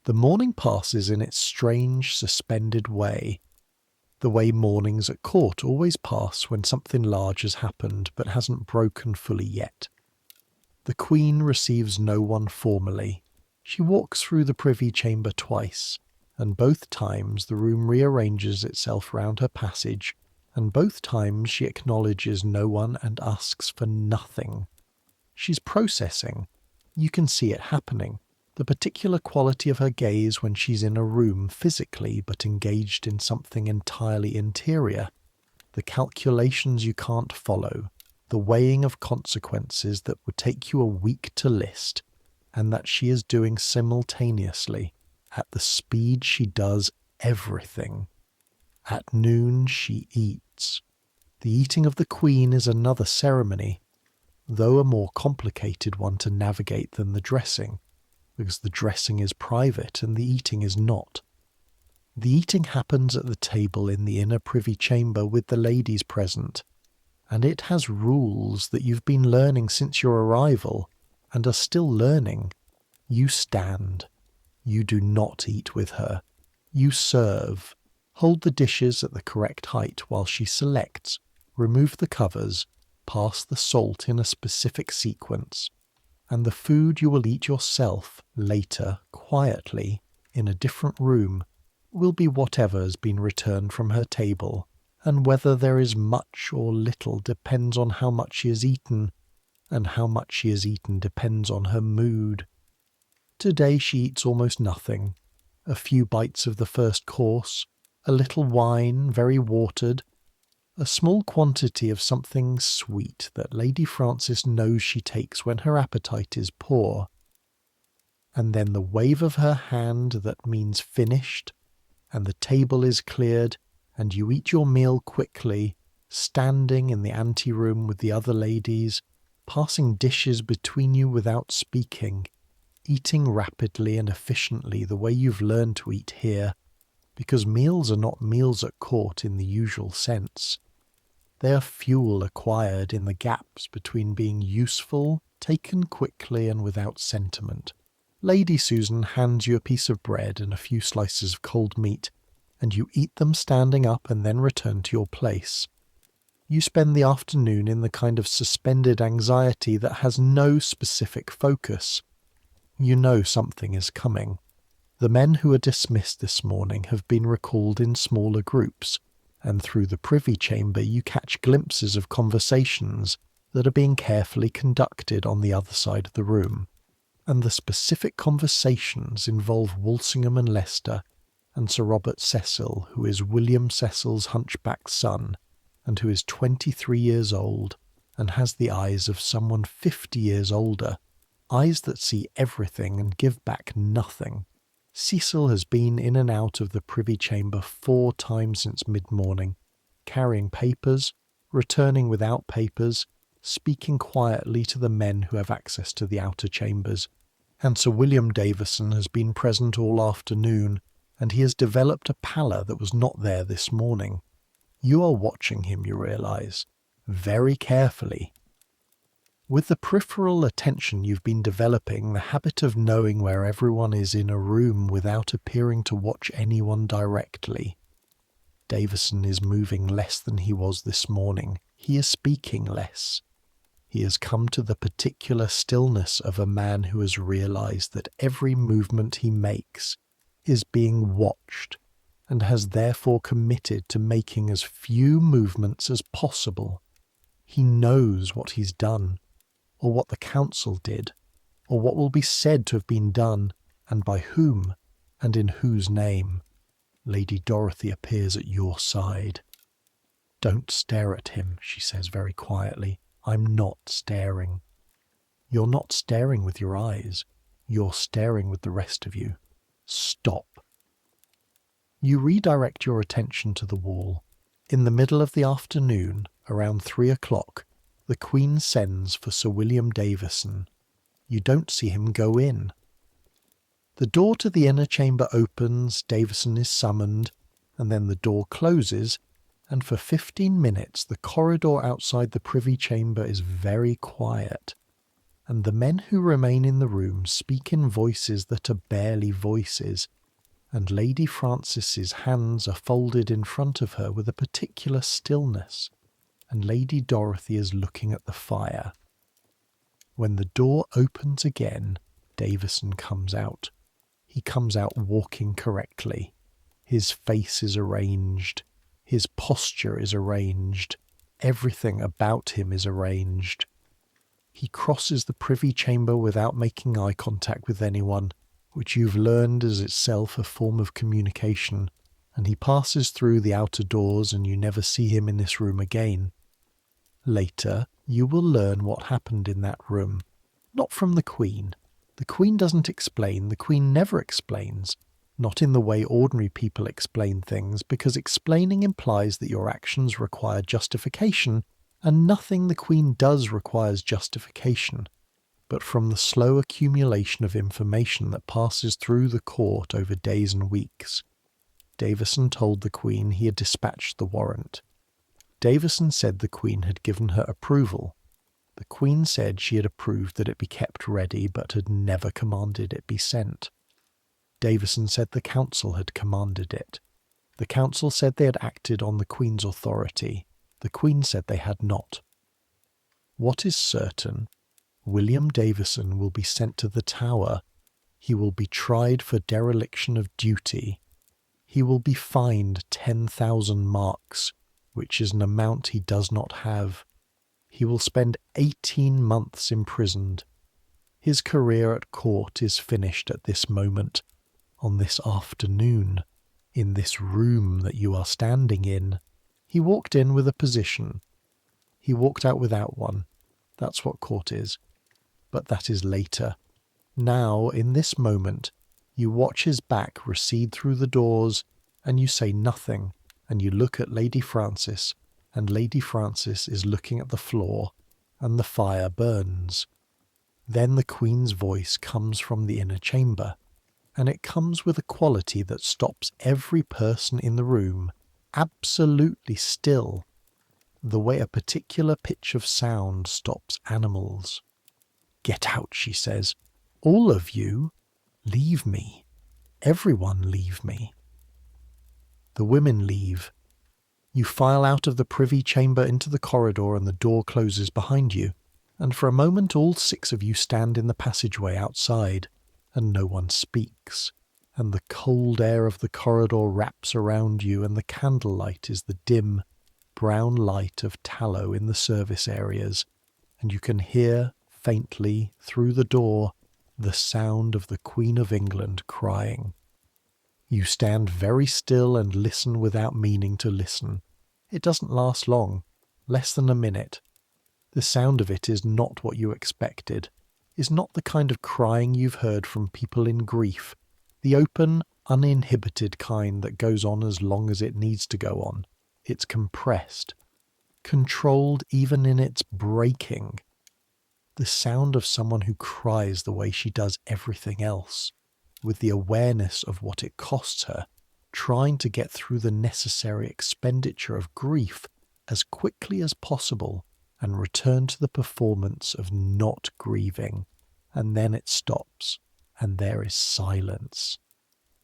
The morning passes in its strange, suspended way, the way mornings at court always pass when something large has happened but hasn't broken fully yet. The Queen receives no one formally. She walks through the Privy Chamber twice, and both times the room rearranges itself round her passage, and both times she acknowledges no one and asks for nothing. She's processing. You can see it happening. The particular quality of her gaze when she's in a room physically but engaged in something entirely interior. The calculations you can't follow. The weighing of consequences that would take you a week to list, and that she is doing simultaneously, at the speed she does everything. At noon she eats. The eating of the Queen is another ceremony, though a more complicated one to navigate than the dressing, because the dressing is private and the eating is not. The eating happens at the table in the inner Privy Chamber with the ladies present, and it has rules that you've been learning since your arrival, and are still learning. You stand. You do not eat with her. You serve. Hold the dishes at the correct height while she selects. Remove the covers. Pass the salt in a specific sequence. And the food you will eat yourself later, quietly, in a different room, will be whatever has been returned from her table, and whether there is much or little depends on how much she has eaten, and how much she has eaten depends on her mood. Today she eats almost nothing. A few bites of the first course, a little wine, very watered, a small quantity of something sweet that Lady Frances knows she takes when her appetite is poor. And then the wave of her hand that means finished, and the table is cleared, and you eat your meal quickly, standing in the anteroom with the other ladies, passing dishes between you without speaking, eating rapidly and efficiently the way you've learned to eat here, because meals are not meals at court in the usual sense. They are fuel acquired in the gaps between being useful, taken quickly and without sentiment. Lady Susan hands you a piece of bread and a few slices of cold meat, and you eat them standing up and then return to your place. You spend the afternoon in the kind of suspended anxiety that has no specific focus. You know something is coming. The men who are dismissed this morning have been recalled in smaller groups, and through the Privy Chamber you catch glimpses of conversations that are being carefully conducted on the other side of the room. And the specific conversations involve Walsingham and Leicester, and Sir Robert Cecil, who is William Cecil's hunchback son, and who is 23 years old, and has the eyes of someone 50 years older, eyes that see everything and give back nothing. Cecil has been in and out of the Privy Chamber 4 times since mid-morning, carrying papers, returning without papers, speaking quietly to the men who have access to the outer chambers. And Sir William Davison has been present all afternoon, and he has developed a pallor that was not there this morning. You are watching him, you realise, very carefully. With the peripheral attention you've been developing, the habit of knowing where everyone is in a room without appearing to watch anyone directly. Davison is moving less than he was this morning. He is speaking less. He has come to the particular stillness of a man who has realised that every movement he makes is being watched, and has therefore committed to making as few movements as possible. He knows what he's done, or what the council did, or what will be said to have been done, and by whom, and in whose name. Lady Dorothy appears at your side. "Don't stare at him," she says very quietly. "I'm not staring." "You're not staring with your eyes. You're staring with the rest of you. Stop." You redirect your attention to the wall. In the middle of the afternoon, around 3 o'clock, the Queen sends for Sir William Davison. You don't see him go in. The door to the inner chamber opens, Davison is summoned, and then the door closes, and for 15 minutes the corridor outside the Privy Chamber is very quiet, and the men who remain in the room speak in voices that are barely voices, and Lady Frances's hands are folded in front of her with a particular stillness, and Lady Dorothy is looking at the fire. When the door opens again, Davison comes out. He comes out walking correctly. His face is arranged. His posture is arranged. Everything about him is arranged. He crosses the Privy Chamber without making eye contact with anyone, which you've learned is itself a form of communication, and he passes through the outer doors and you never see him in this room again. Later, you will learn what happened in that room. Not from the Queen. The Queen doesn't explain. The Queen never explains. Not in the way ordinary people explain things, because explaining implies that your actions require justification, and nothing the Queen does requires justification, but from the slow accumulation of information that passes through the court over days and weeks. Davison told the Queen he had dispatched the warrant. Davison said the Queen had given her approval. The Queen said she had approved that it be kept ready, but had never commanded it be sent. Davison said the Council had commanded it. The Council said they had acted on the Queen's authority. The Queen said they had not. What is certain, William Davison will be sent to the Tower. He will be tried for dereliction of duty. He will be fined 10,000 marks, which is an amount he does not have. He will spend 18 months imprisoned. His career at court is finished at this moment, on this afternoon, in this room that you are standing in. He walked in with a position. He walked out without one. That's what court is. But that is later. Now, in this moment, you watch his back recede through the doors, and you say nothing, and you look at Lady Frances, and Lady Frances is looking at the floor, and the fire burns. Then the Queen's voice comes from the inner chamber, and it comes with a quality that stops every person in the room absolutely still, the way a particular pitch of sound stops animals. "Get out," she says. "All of you. Leave me. Everyone leave me." The women leave. You file out of the Privy Chamber into the corridor, and the door closes behind you, and for a moment all 6 of you stand in the passageway outside, and no one speaks, and the cold air of the corridor wraps around you, and the candlelight is the dim, brown light of tallow in the service areas, and you can hear, faintly, through the door, the sound of the Queen of England crying. You stand very still and listen without meaning to listen. It doesn't last long, less than a minute. The sound of it is not what you expected, is not the kind of crying you've heard from people in grief, the open, uninhibited kind that goes on as long as it needs to go on. It's compressed, controlled even in its breaking. The sound of someone who cries the way she does everything else, with the awareness of what it costs her, trying to get through the necessary expenditure of grief as quickly as possible and return to the performance of not grieving. And then it stops, and there is silence.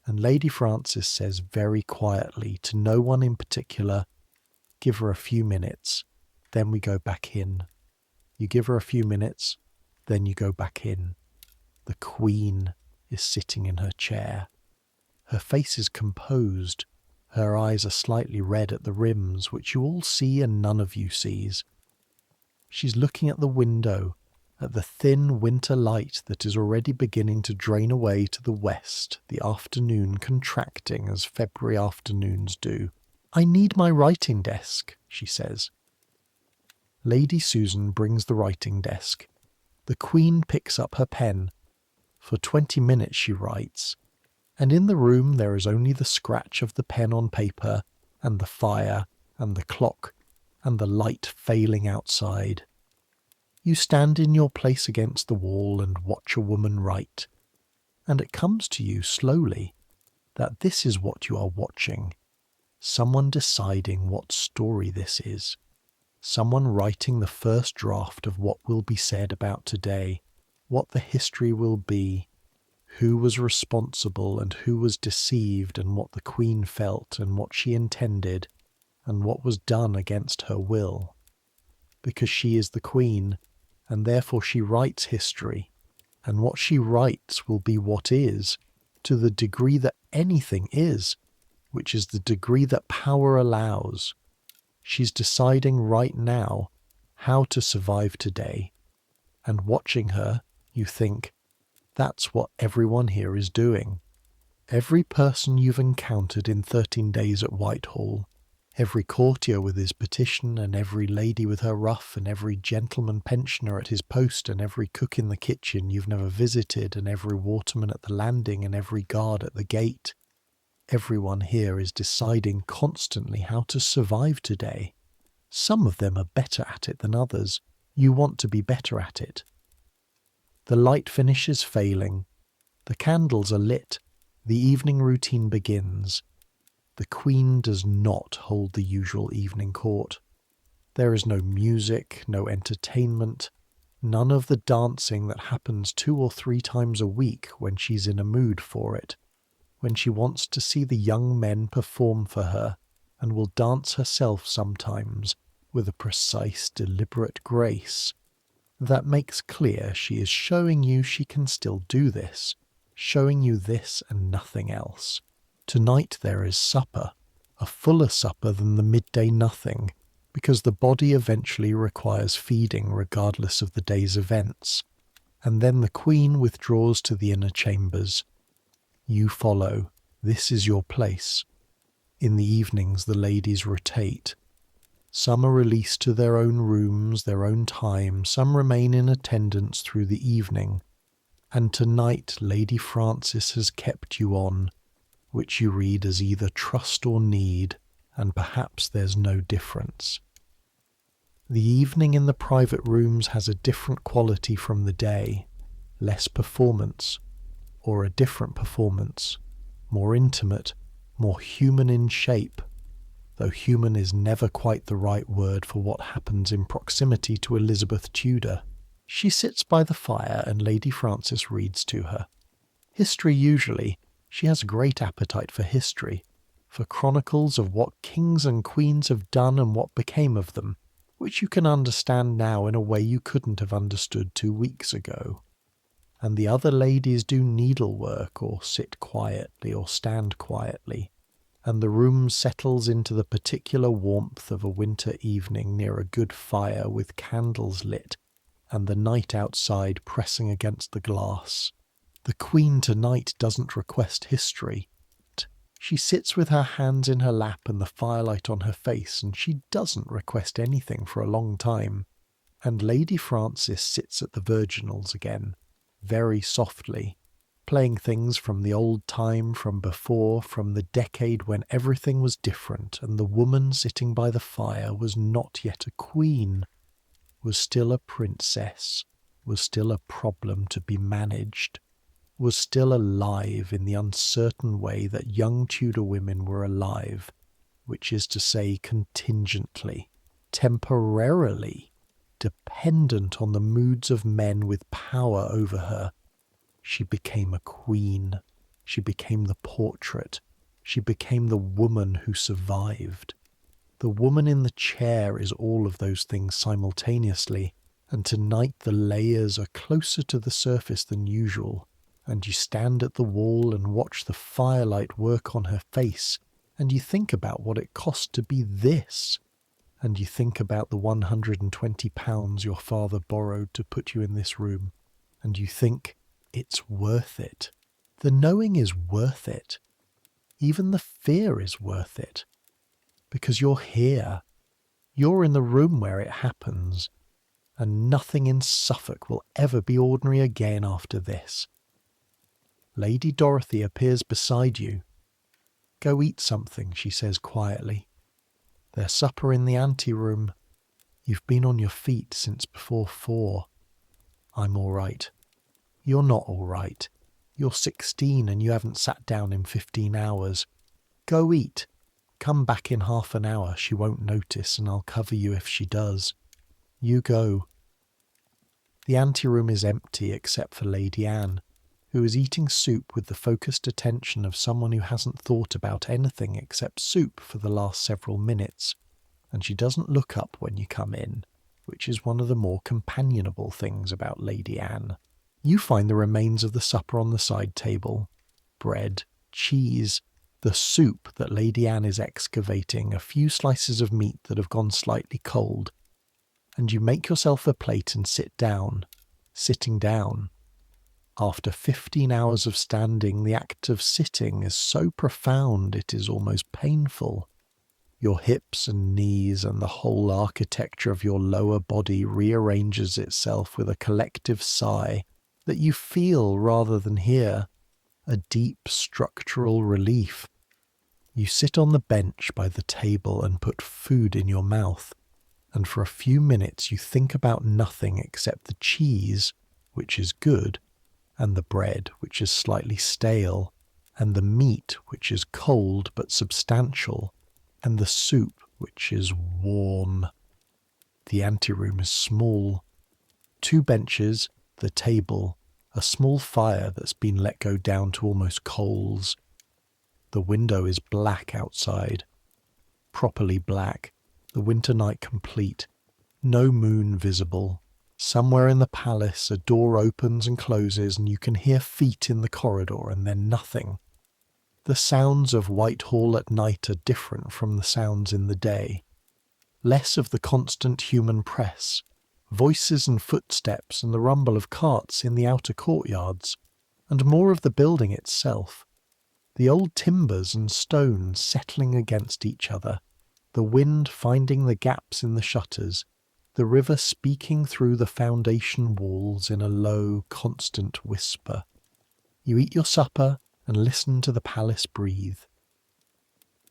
And Lady Frances says very quietly to no one in particular, "Give her a few minutes, then we go back in." You give her a few minutes, then you go back in. The Queen is sitting in her chair. Her face is composed. Her eyes are slightly red at the rims, which you all see and none of you sees. She's looking at the window, at the thin winter light that is already beginning to drain away to the west, the afternoon contracting as February afternoons do. "I need my writing desk," she says. Lady Susan brings the writing desk. The Queen picks up her pen. For 20 minutes she writes, and in the room there is only the scratch of the pen on paper, and the fire, and the clock, and the light failing outside. You stand in your place against the wall and watch a woman write, and it comes to you slowly that this is what you are watching. Someone deciding what story this is. Someone writing the first draft of what will be said about today, what the history will be, who was responsible and who was deceived, and what the Queen felt and what she intended, and what was done against her will. Because she is the Queen, and therefore she writes history, and what she writes will be what is, to the degree that anything is, which is the degree that power allows. She's deciding right now how to survive today, and watching her, you think, that's what everyone here is doing. Every person you've encountered in 13 days at Whitehall, every courtier with his petition, and every lady with her ruff, and every gentleman pensioner at his post, and every cook in the kitchen you've never visited, and every waterman at the landing, and every guard at the gate. Everyone here is deciding constantly how to survive today. Some of them are better at it than others. You want to be better at it. The light finishes failing. The candles are lit. The evening routine begins. The Queen does not hold the usual evening court. There is no music, no entertainment, none of the dancing that happens 2 or 3 times a week when she's in a mood for it, when she wants to see the young men perform for her, and will dance herself sometimes with a precise, deliberate grace that makes clear she is showing you she can still do this, showing you this and nothing else. Tonight there is supper, a fuller supper than the midday nothing, because the body eventually requires feeding regardless of the day's events, and then the Queen withdraws to the inner chambers. You follow. This is your place. In the evenings the ladies rotate. Some are released to their own rooms, their own time, some remain in attendance through the evening, and tonight Lady Frances has kept you on, which you read as either trust or need, and perhaps there's no difference. The evening in the private rooms has a different quality from the day, less performance, or a different performance, more intimate, more human in shape, though human is never quite the right word for what happens in proximity to Elizabeth Tudor. She sits by the fire and Lady Frances reads to her. History usually. She has a great appetite for history, for chronicles of what kings and queens have done and what became of them, which you can understand now in a way you couldn't have understood 2 weeks ago. And the other ladies do needlework or sit quietly or stand quietly, and the room settles into the particular warmth of a winter evening near a good fire with candles lit and the night outside pressing against the glass. The Queen tonight doesn't request history. She sits with her hands in her lap and the firelight on her face, and she doesn't request anything for a long time. And Lady Frances sits at the virginals again, very softly, playing things from the old time, from before, from the decade when everything was different and the woman sitting by the fire was not yet a queen, was still a princess, was still a problem to be managed, was still alive in the uncertain way that young Tudor women were alive, which is to say contingently, temporarily, dependent on the moods of men with power over her. She became a queen. She became the portrait. She became the woman who survived. The woman in the chair is all of those things simultaneously, and tonight the layers are closer to the surface than usual, and you stand at the wall and watch the firelight work on her face, and you think about what it cost to be this, and you think about the £120 your father borrowed to put you in this room, and you think, it's worth it. The knowing is worth it. Even the fear is worth it. Because you're here. You're in the room where it happens, and nothing in Suffolk will ever be ordinary again after this. Lady Dorothy appears beside you. Go eat something, she says quietly. There's supper in the anteroom. You've been on your feet since before 4. I'm all right. You're not all right. You're 16 and you haven't sat down in 15 hours. Go eat. Come back in half an hour. She won't notice and I'll cover you if she does. You go. The anteroom is empty except for Lady Anne, who is eating soup with the focused attention of someone who hasn't thought about anything except soup for the last several minutes, and she doesn't look up when you come in, which is one of the more companionable things about Lady Anne. You find the remains of the supper on the side table. Bread, cheese, the soup that Lady Anne is excavating, a few slices of meat that have gone slightly cold, and you make yourself a plate and sit down, sitting down. After 15 hours of standing, the act of sitting is so profound it is almost painful. Your hips and knees and the whole architecture of your lower body rearranges itself with a collective sigh that you feel rather than hear, a deep structural relief. You sit on the bench by the table and put food in your mouth, and for a few minutes you think about nothing except the cheese, which is good, and the bread, which is slightly stale, and the meat, which is cold but substantial, and the soup, which is warm. The anteroom is small. 2 benches, the table, a small fire that's been let go down to almost coals. The window is black outside. Properly black, the winter night complete. No moon visible. Somewhere in the palace a door opens and closes and you can hear feet in the corridor and then nothing. The sounds of Whitehall at night are different from the sounds in the day. Less of the constant human press, voices and footsteps and the rumble of carts in the outer courtyards, and more of the building itself. The old timbers and stones settling against each other, the wind finding the gaps in the shutters, the river speaking through the foundation walls in a low, constant whisper. You eat your supper and listen to the palace breathe.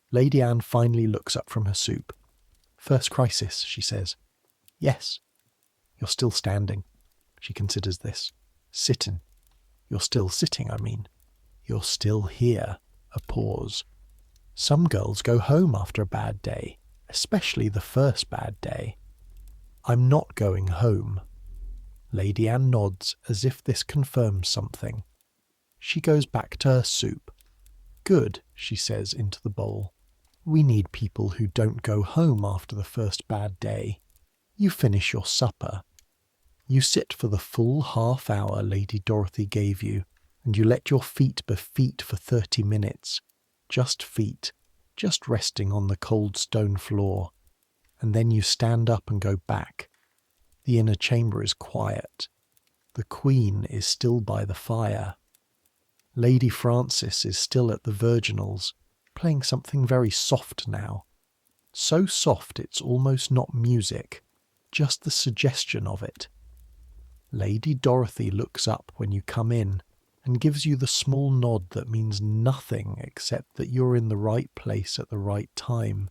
Lady Anne finally looks up from her soup. First crisis, she says. Yes. You're still standing. She considers this. Sitting. You're still sitting, I mean. You're still here. A pause. Some girls go home after a bad day, especially the first bad day. I'm not going home. Lady Anne nods as if this confirms something. She goes back to her soup. Good, she says into the bowl. We need people who don't go home after the first bad day. You finish your supper. You sit for the full half hour Lady Dorothy gave you, and you let your feet be feet for 30 minutes. Just feet, just resting on the cold stone floor. And then you stand up and go back. The inner chamber is quiet. The Queen is still by the fire. Lady Frances is still at the virginals, playing something very soft now. So soft it's almost not music, just the suggestion of it. Lady Dorothy looks up when you come in and gives you the small nod that means nothing except that you're in the right place at the right time.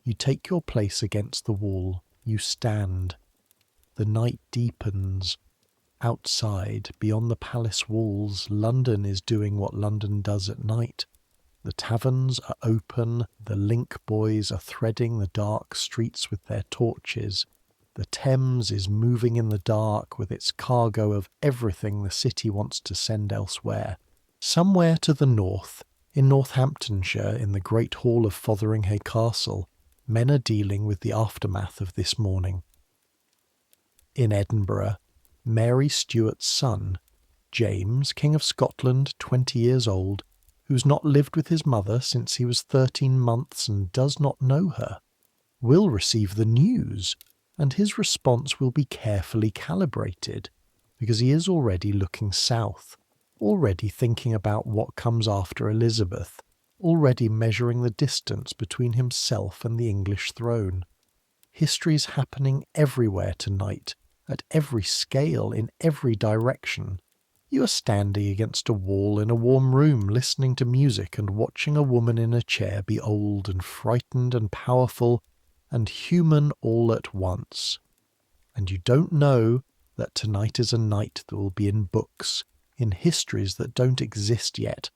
You take your place against the wall. You stand. The night deepens. Outside, beyond the palace walls, London is doing what London does at night. The taverns are open, the link boys are threading the dark streets with their torches. The Thames is moving in the dark with its cargo of everything the city wants to send elsewhere. Somewhere to the north, in Northamptonshire, in the great hall of Fotheringhay Castle, men are dealing with the aftermath of this morning. In Edinburgh, Mary Stuart's son, James, King of Scotland, 20 years old, who's not lived with his mother since he was 13 months and does not know her, will receive the news, and his response will be carefully calibrated, because he is already looking south, already thinking about what comes after Elizabeth, already measuring the distance between himself and the English throne. History's happening everywhere tonight, at every scale, in every direction. You are standing against a wall in a warm room, listening to music and watching a woman in a chair be old and frightened and powerful and human all at once. And you don't know that tonight is a night that will be in books, in histories that don't exist yet,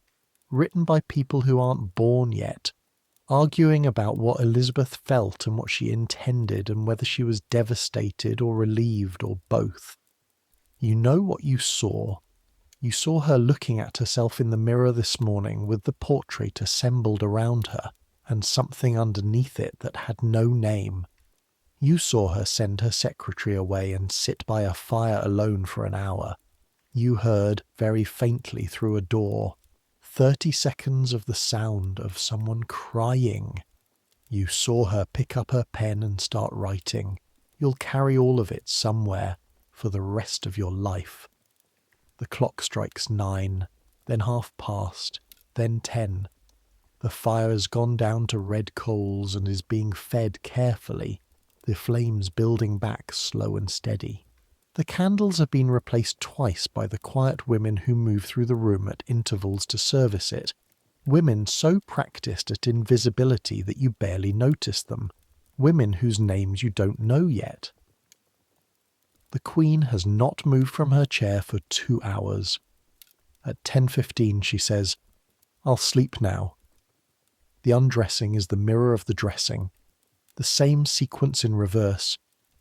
written by people who aren't born yet, arguing about what Elizabeth felt and what she intended and whether she was devastated or relieved or both. You know what you saw. You saw her looking at herself in the mirror this morning with the portrait assembled around her and something underneath it that had no name. You saw her send her secretary away and sit by a fire alone for an hour. You heard, very faintly through a door, 30 seconds of the sound of someone crying. You saw her pick up her pen and start writing. You'll carry all of it somewhere for the rest of your life. The clock strikes 9, then past, then 10. The fire has gone down to red coals and is being fed carefully, the flames building back slow and steady. The candles have been replaced twice by the quiet women who move through the room at intervals to service it, women so practised at invisibility that you barely notice them, women whose names you don't know yet. The Queen has not moved from her chair for 2 hours. At 10:15 she says, "I'll sleep now." The undressing is the mirror of the dressing, the same sequence in reverse,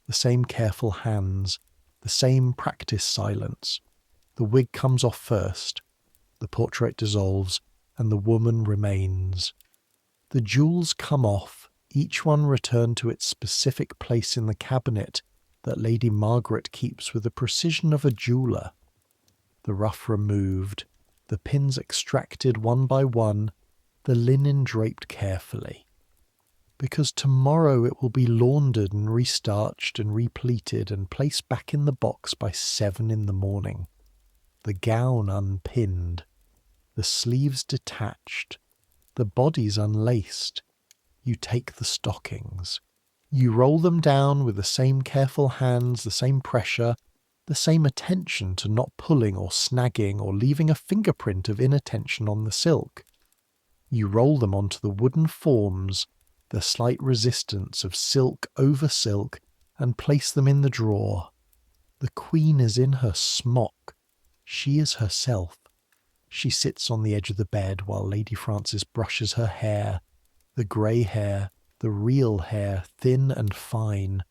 the same careful hands, the same practiced silence. The wig comes off first, the portrait dissolves, and the woman remains. The jewels come off, each one returned to its specific place in the cabinet that Lady Margaret keeps with the precision of a jeweller. The ruff removed, the pins extracted one by one, the linen draped carefully. Because tomorrow it will be laundered and restarched and repleated and placed back in the box by 7 in the morning. The gown unpinned, the sleeves detached, the bodies unlaced. You take the stockings. You roll them down with the same careful hands, the same pressure, the same attention to not pulling or snagging or leaving a fingerprint of inattention on the silk. You roll them onto the wooden forms, the slight resistance of silk over silk and place them in the drawer. The Queen is in her smock. She is herself. She sits on the edge of the bed while Lady Frances brushes her hair, the grey hair, the real hair, thin and fine,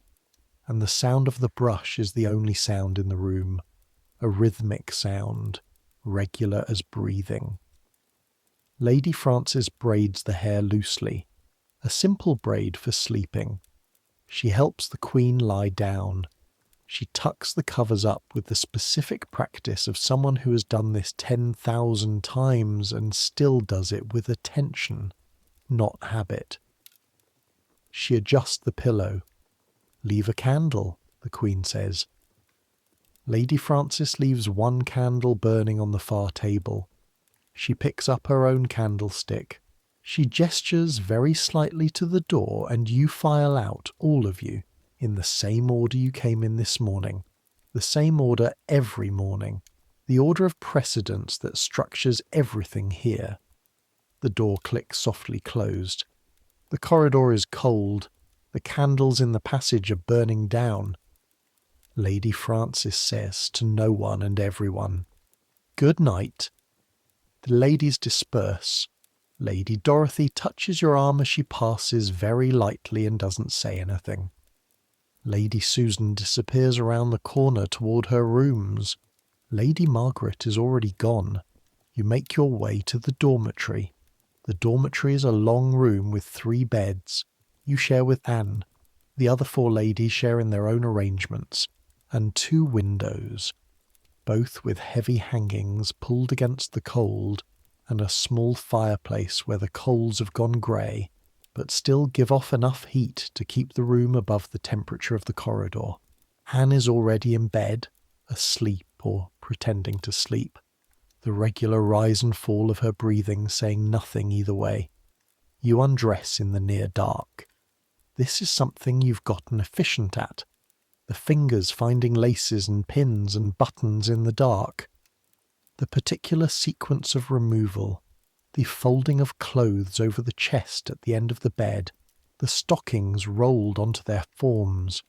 and the sound of the brush is the only sound in the room, a rhythmic sound, regular as breathing. Lady Frances braids the hair loosely, a simple braid for sleeping. She helps the Queen lie down. She tucks the covers up with the specific practice of someone who has done this 10,000 times and still does it with attention, not habit. She adjusts the pillow. "Leave a candle," the Queen says. Lady Frances leaves one candle burning on the far table. She picks up her own candlestick. She gestures very slightly to the door, and you file out, all of you, in the same order you came in this morning, the same order every morning, the order of precedence that structures everything here. The door clicks softly closed. The corridor is cold. The candles in the passage are burning down. Lady Frances says to no one and everyone, "Good night." The ladies disperse. Lady Dorothy touches your arm as she passes very lightly and doesn't say anything. Lady Susan disappears around the corner toward her rooms. Lady Margaret is already gone. You make your way to the dormitory. The dormitory is a long room with 3 beds. You share with Anne. The other 4 ladies share in their own arrangements, and 2 windows, both with heavy hangings pulled against the cold, and a small fireplace where the coals have gone grey, but still give off enough heat to keep the room above the temperature of the corridor. Anne is already in bed, asleep or pretending to sleep, the regular rise and fall of her breathing saying nothing either way. You undress in the near dark. This is something you've gotten efficient at, the fingers finding laces and pins and buttons in the dark. The particular sequence of removal, the folding of clothes over the chest at the end of the bed, the stockings rolled onto their forms.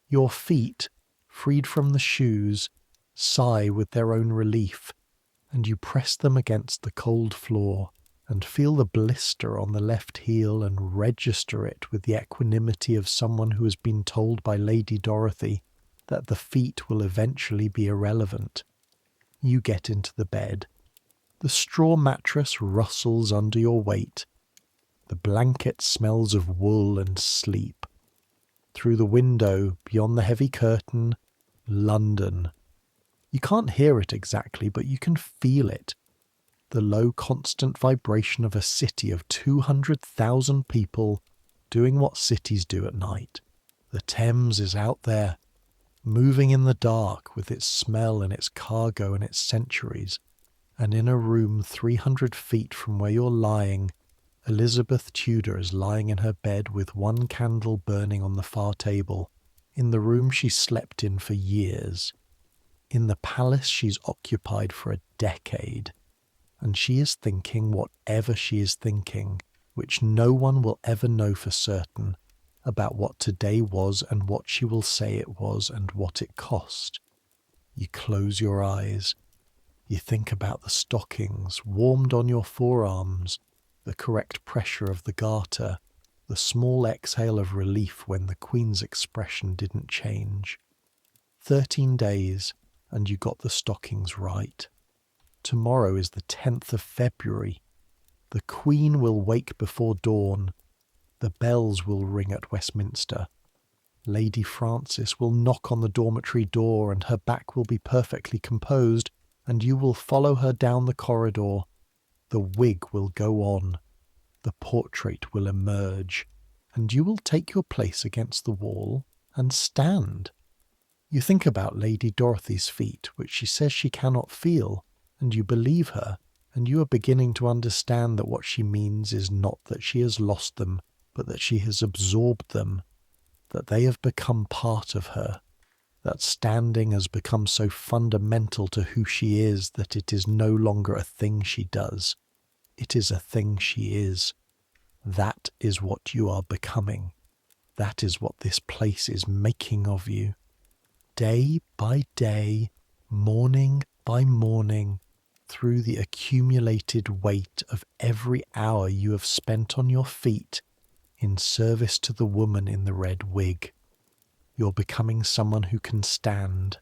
Your feet, freed from the shoes, sigh with their own relief, and you press them against the cold floor and feel the blister on the left heel and register it with the equanimity of someone who has been told by Lady Dorothy that the feet will eventually be irrelevant. You get into the bed. The straw mattress rustles under your weight. The blanket smells of wool and sleep. Through the window, beyond the heavy curtain, London. You can't hear it exactly, but you can feel it. The low, constant vibration of a city of 200,000 people doing what cities do at night. The Thames is out there, moving in the dark with its smell and its cargo and its centuries. And in a room 300 feet from where you're lying, Elizabeth Tudor is lying in her bed with one candle burning on the far table, in the room she slept in for years, in the palace she's occupied for a decade. And she is thinking whatever she is thinking, which no one will ever know for certain, about what today was and what she will say it was and what it cost. You close your eyes. You think about the stockings warmed on your forearms, the correct pressure of the garter, the small exhale of relief when the Queen's expression didn't change. 13 days, and you got the stockings right. Tomorrow is the 10th of February. The Queen will wake before dawn. The bells will ring at Westminster. Lady Frances will knock on the dormitory door, and her back will be perfectly composed, and you will follow her down the corridor. The wig will go on. The portrait will emerge, and you will take your place against the wall and stand. You think about Lady Dorothy's feet, which she says she cannot feel, and you believe her, and you are beginning to understand that what she means is not that she has lost them, but that she has absorbed them, that they have become part of her, that standing has become so fundamental to who she is that it is no longer a thing she does. It is a thing she is. That is what you are becoming. That is what this place is making of you. Day by day, morning by morning, through the accumulated weight of every hour you have spent on your feet in service to the woman in the red wig, you're becoming someone who can stand.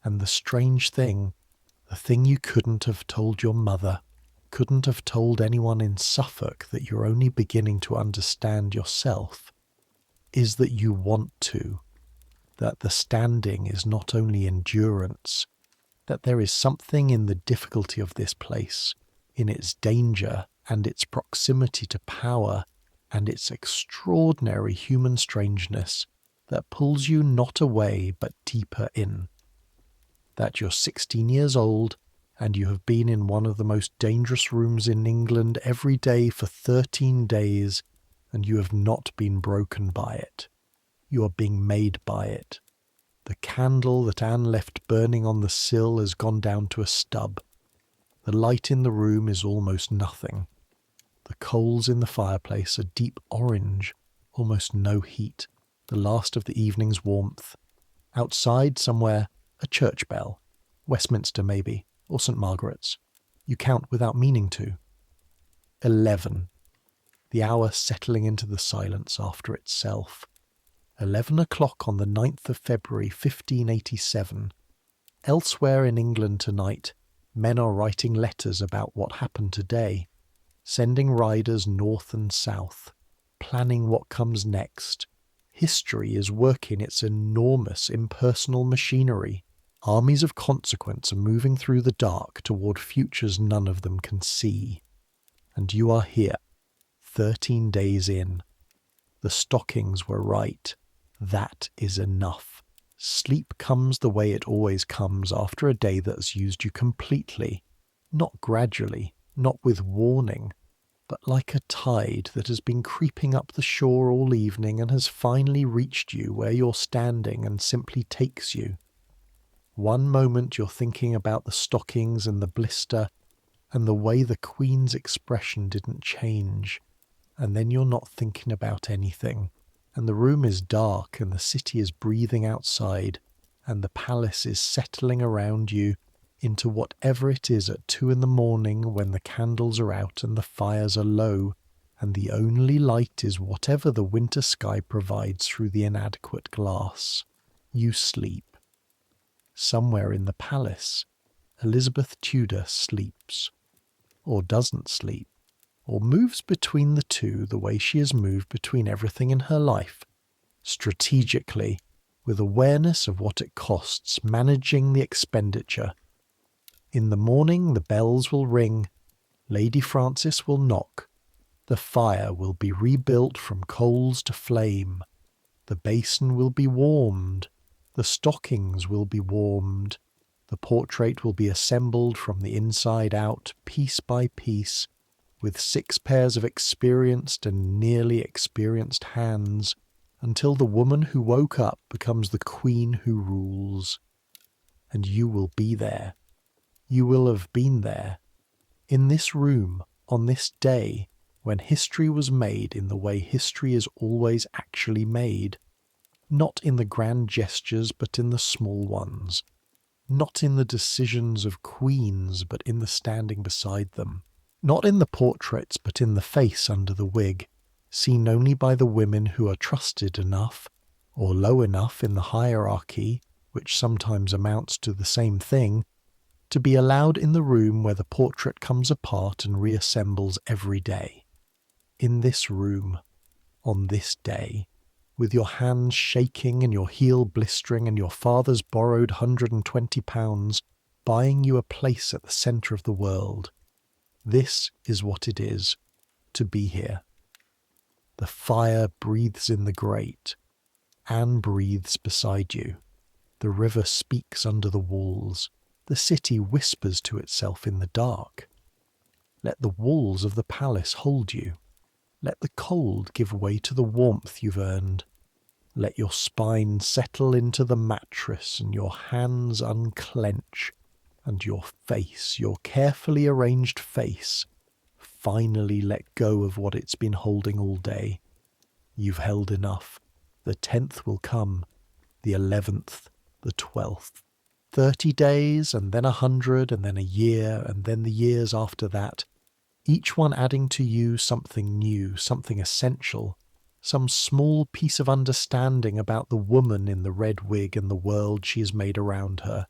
And the strange thing, the thing you couldn't have told your mother, couldn't have told anyone in Suffolk that you're only beginning to understand yourself, is that you want to, that the standing is not only endurance, that there is something in the difficulty of this place, in its danger and its proximity to power and its extraordinary human strangeness, that pulls you not away but deeper in. That you're 16 years old and you have been in one of the most dangerous rooms in England every day for 13 days and you have not been broken by it. You are being made by it. The candle that Anne left burning on the sill has gone down to a stub. The light in the room is almost nothing. The coals in the fireplace are deep orange, almost no heat, the last of the evening's warmth. Outside somewhere, a church bell. Westminster maybe, or St. Margaret's. You count without meaning to. 11. The hour settling into the silence after itself. 11 o'clock on the 9th of February 1587. Elsewhere in England tonight, men are writing letters about what happened today, sending riders north and south, planning what comes next. History is working its enormous impersonal machinery. Armies of consequence are moving through the dark toward futures none of them can see. And you are here, 13 days in. The stockings were right. That is enough. Sleep comes the way it always comes after a day that has used you completely, not gradually, not with warning, but like a tide that has been creeping up the shore all evening and has finally reached you where you're standing and simply takes you. One moment you're thinking about the stockings and the blister and the way the Queen's expression didn't change, and then you're not thinking about anything. And the room is dark and the city is breathing outside and the palace is settling around you into whatever it is at 2 a.m. when the candles are out and the fires are low and the only light is whatever the winter sky provides through the inadequate glass. You sleep. Somewhere in the palace, Elizabeth Tudor sleeps, or doesn't sleep, or moves between the two the way she has moved between everything in her life, strategically, with awareness of what it costs, managing the expenditure. In the morning the bells will ring, Lady Frances will knock, the fire will be rebuilt from coals to flame, the basin will be warmed, the stockings will be warmed, the portrait will be assembled from the inside out, piece by piece, with 6 pairs of experienced and nearly experienced hands, until the woman who woke up becomes the queen who rules. And you will be there. You will have been there. In this room, on this day, when history was made in the way history is always actually made. Not in the grand gestures, but in the small ones. Not in the decisions of queens, but in the standing beside them. Not in the portraits, but in the face under the wig, seen only by the women who are trusted enough, or low enough in the hierarchy, which sometimes amounts to the same thing, to be allowed in the room where the portrait comes apart and reassembles every day. In this room, on this day, with your hands shaking and your heel blistering and your father's borrowed £120 buying you a place at the centre of the world. This is what it is to be here. The fire breathes in the grate. Anne breathes beside you. The river speaks under the walls. The city whispers to itself in the dark. Let the walls of the palace hold you. Let the cold give way to the warmth you've earned. Let your spine settle into the mattress and your hands unclench, and your face, your carefully arranged face, finally let go of what it's been holding all day. You've held enough. The 10th will come, the 11th, the 12th. 30 days, and then 100, and then a year, and then the years after that, each one adding to you something new, something essential, some small piece of understanding about the woman in the red wig and the world she has made around her,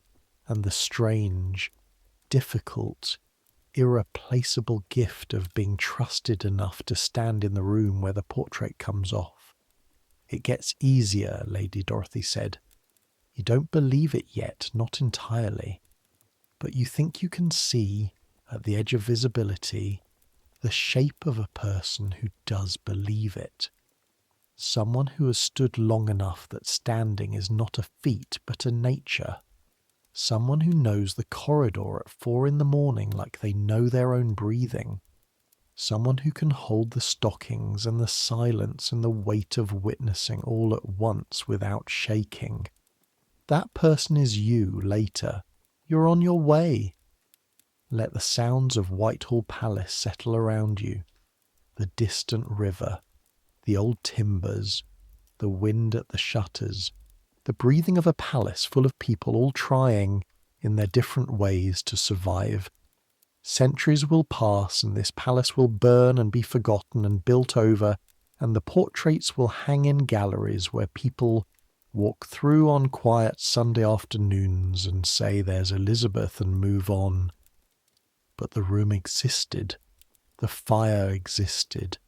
and the strange, difficult, irreplaceable gift of being trusted enough to stand in the room where the portrait comes off. It gets easier, Lady Dorothy said. You don't believe it yet, not entirely, but you think you can see, at the edge of visibility, the shape of a person who does believe it. Someone who has stood long enough that standing is not a feat but a nature. Someone who knows the corridor at 4 a.m. like they know their own breathing. Someone who can hold the stockings and the silence and the weight of witnessing all at once without shaking. That person is you later. You're on your way. Let the sounds of Whitehall Palace settle around you. The distant river, the old timbers, the wind at the shutters, the breathing of a palace full of people all trying, in their different ways, to survive. Centuries will pass and this palace will burn and be forgotten and built over, and the portraits will hang in galleries where people walk through on quiet Sunday afternoons and say there's Elizabeth and move on. But the room existed. The fire existed.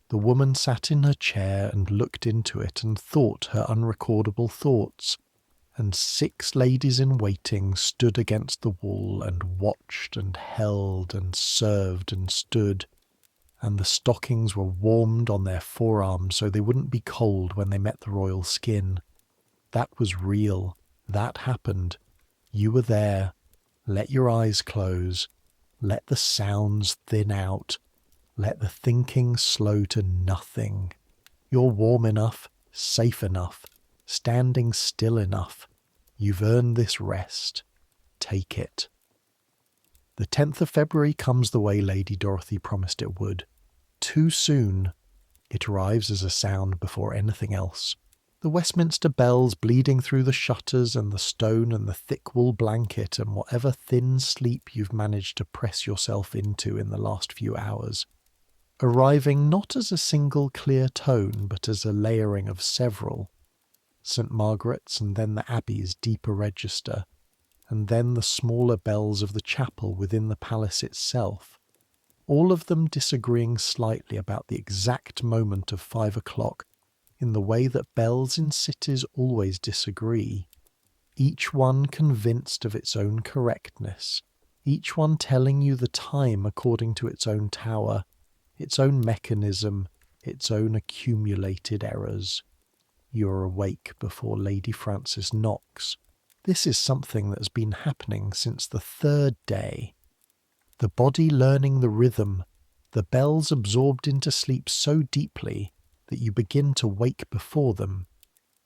The woman sat in her chair and looked into it and thought her unrecordable thoughts, and 6 ladies in waiting stood against the wall and watched and held and served and stood, and the stockings were warmed on their forearms so they wouldn't be cold when they met the royal skin. That was real. That happened. You were there. Let your eyes close. Let the sounds thin out. Let the thinking slow to nothing. You're warm enough, safe enough, standing still enough. You've earned this rest. Take it. The 10th of February comes the way Lady Dorothy promised it would. Too soon. It arrives as a sound before anything else. The Westminster bells bleeding through the shutters and the stone and the thick wool blanket and whatever thin sleep you've managed to press yourself into in the last few hours. Arriving not as a single clear tone, but as a layering of several. St. Margaret's and then the Abbey's deeper register, and then the smaller bells of the chapel within the palace itself, all of them disagreeing slightly about the exact moment of 5 o'clock, in the way that bells in cities always disagree, each one convinced of its own correctness, each one telling you the time according to its own tower, its own mechanism, its own accumulated errors. You're awake before Lady Frances knocks. This is something that has been happening since the 3rd day. The body learning the rhythm, the bells absorbed into sleep so deeply that you begin to wake before them,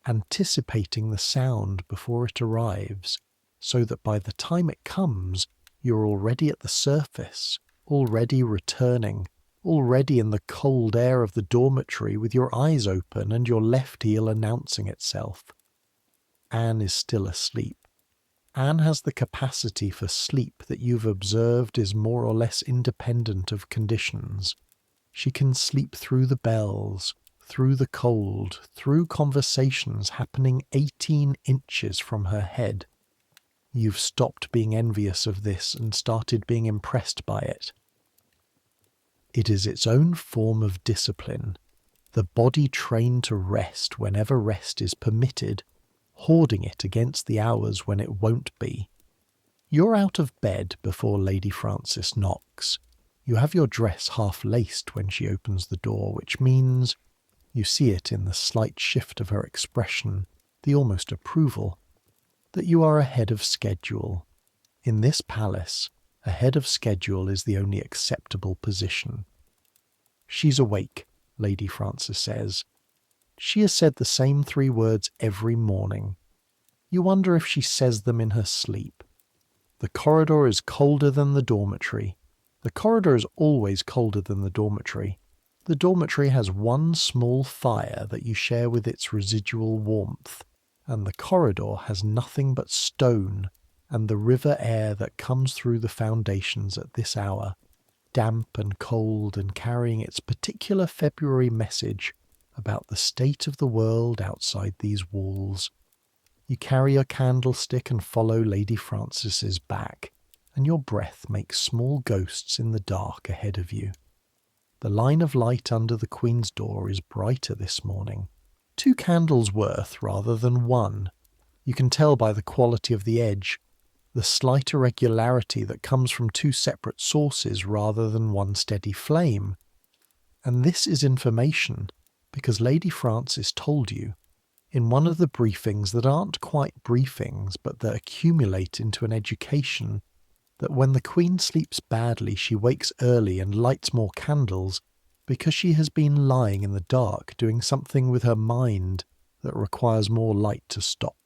anticipating the sound before it arrives, so that by the time it comes, you're already at the surface, already returning, already in the cold air of the dormitory with your eyes open and your left heel announcing itself. Anne is still asleep. Anne has the capacity for sleep that you've observed is more or less independent of conditions. She can sleep through the bells, through the cold, through conversations happening 18 inches from her head. You've stopped being envious of this and started being impressed by it. It is its own form of discipline, the body trained to rest whenever rest is permitted, hoarding it against the hours when it won't be. You're out of bed before Lady Frances knocks. You have your dress half laced when she opens the door, which means, you see it in the slight shift of her expression, the almost approval, that you are ahead of schedule. In this palace, ahead of schedule is the only acceptable position. She's awake, Lady Frances says. She has said the same 3 words every morning. You wonder if she says them in her sleep. The corridor is colder than the dormitory. The corridor is always colder than the dormitory. The dormitory has one small fire that you share with its residual warmth, and the corridor has nothing but stone and the river air that comes through the foundations at this hour, damp and cold and carrying its particular February message about the state of the world outside these walls. You carry your candlestick and follow Lady Frances's back, and your breath makes small ghosts in the dark ahead of you. The line of light under the Queen's door is brighter this morning. 2 candles' worth rather than 1. You can tell by the quality of the edge, the slight irregularity that comes from 2 separate sources rather than one steady flame. And this is information, because Lady Frances told you, in one of the briefings that aren't quite briefings but that accumulate into an education, that when the Queen sleeps badly she wakes early and lights more candles because she has been lying in the dark doing something with her mind that requires more light to stop.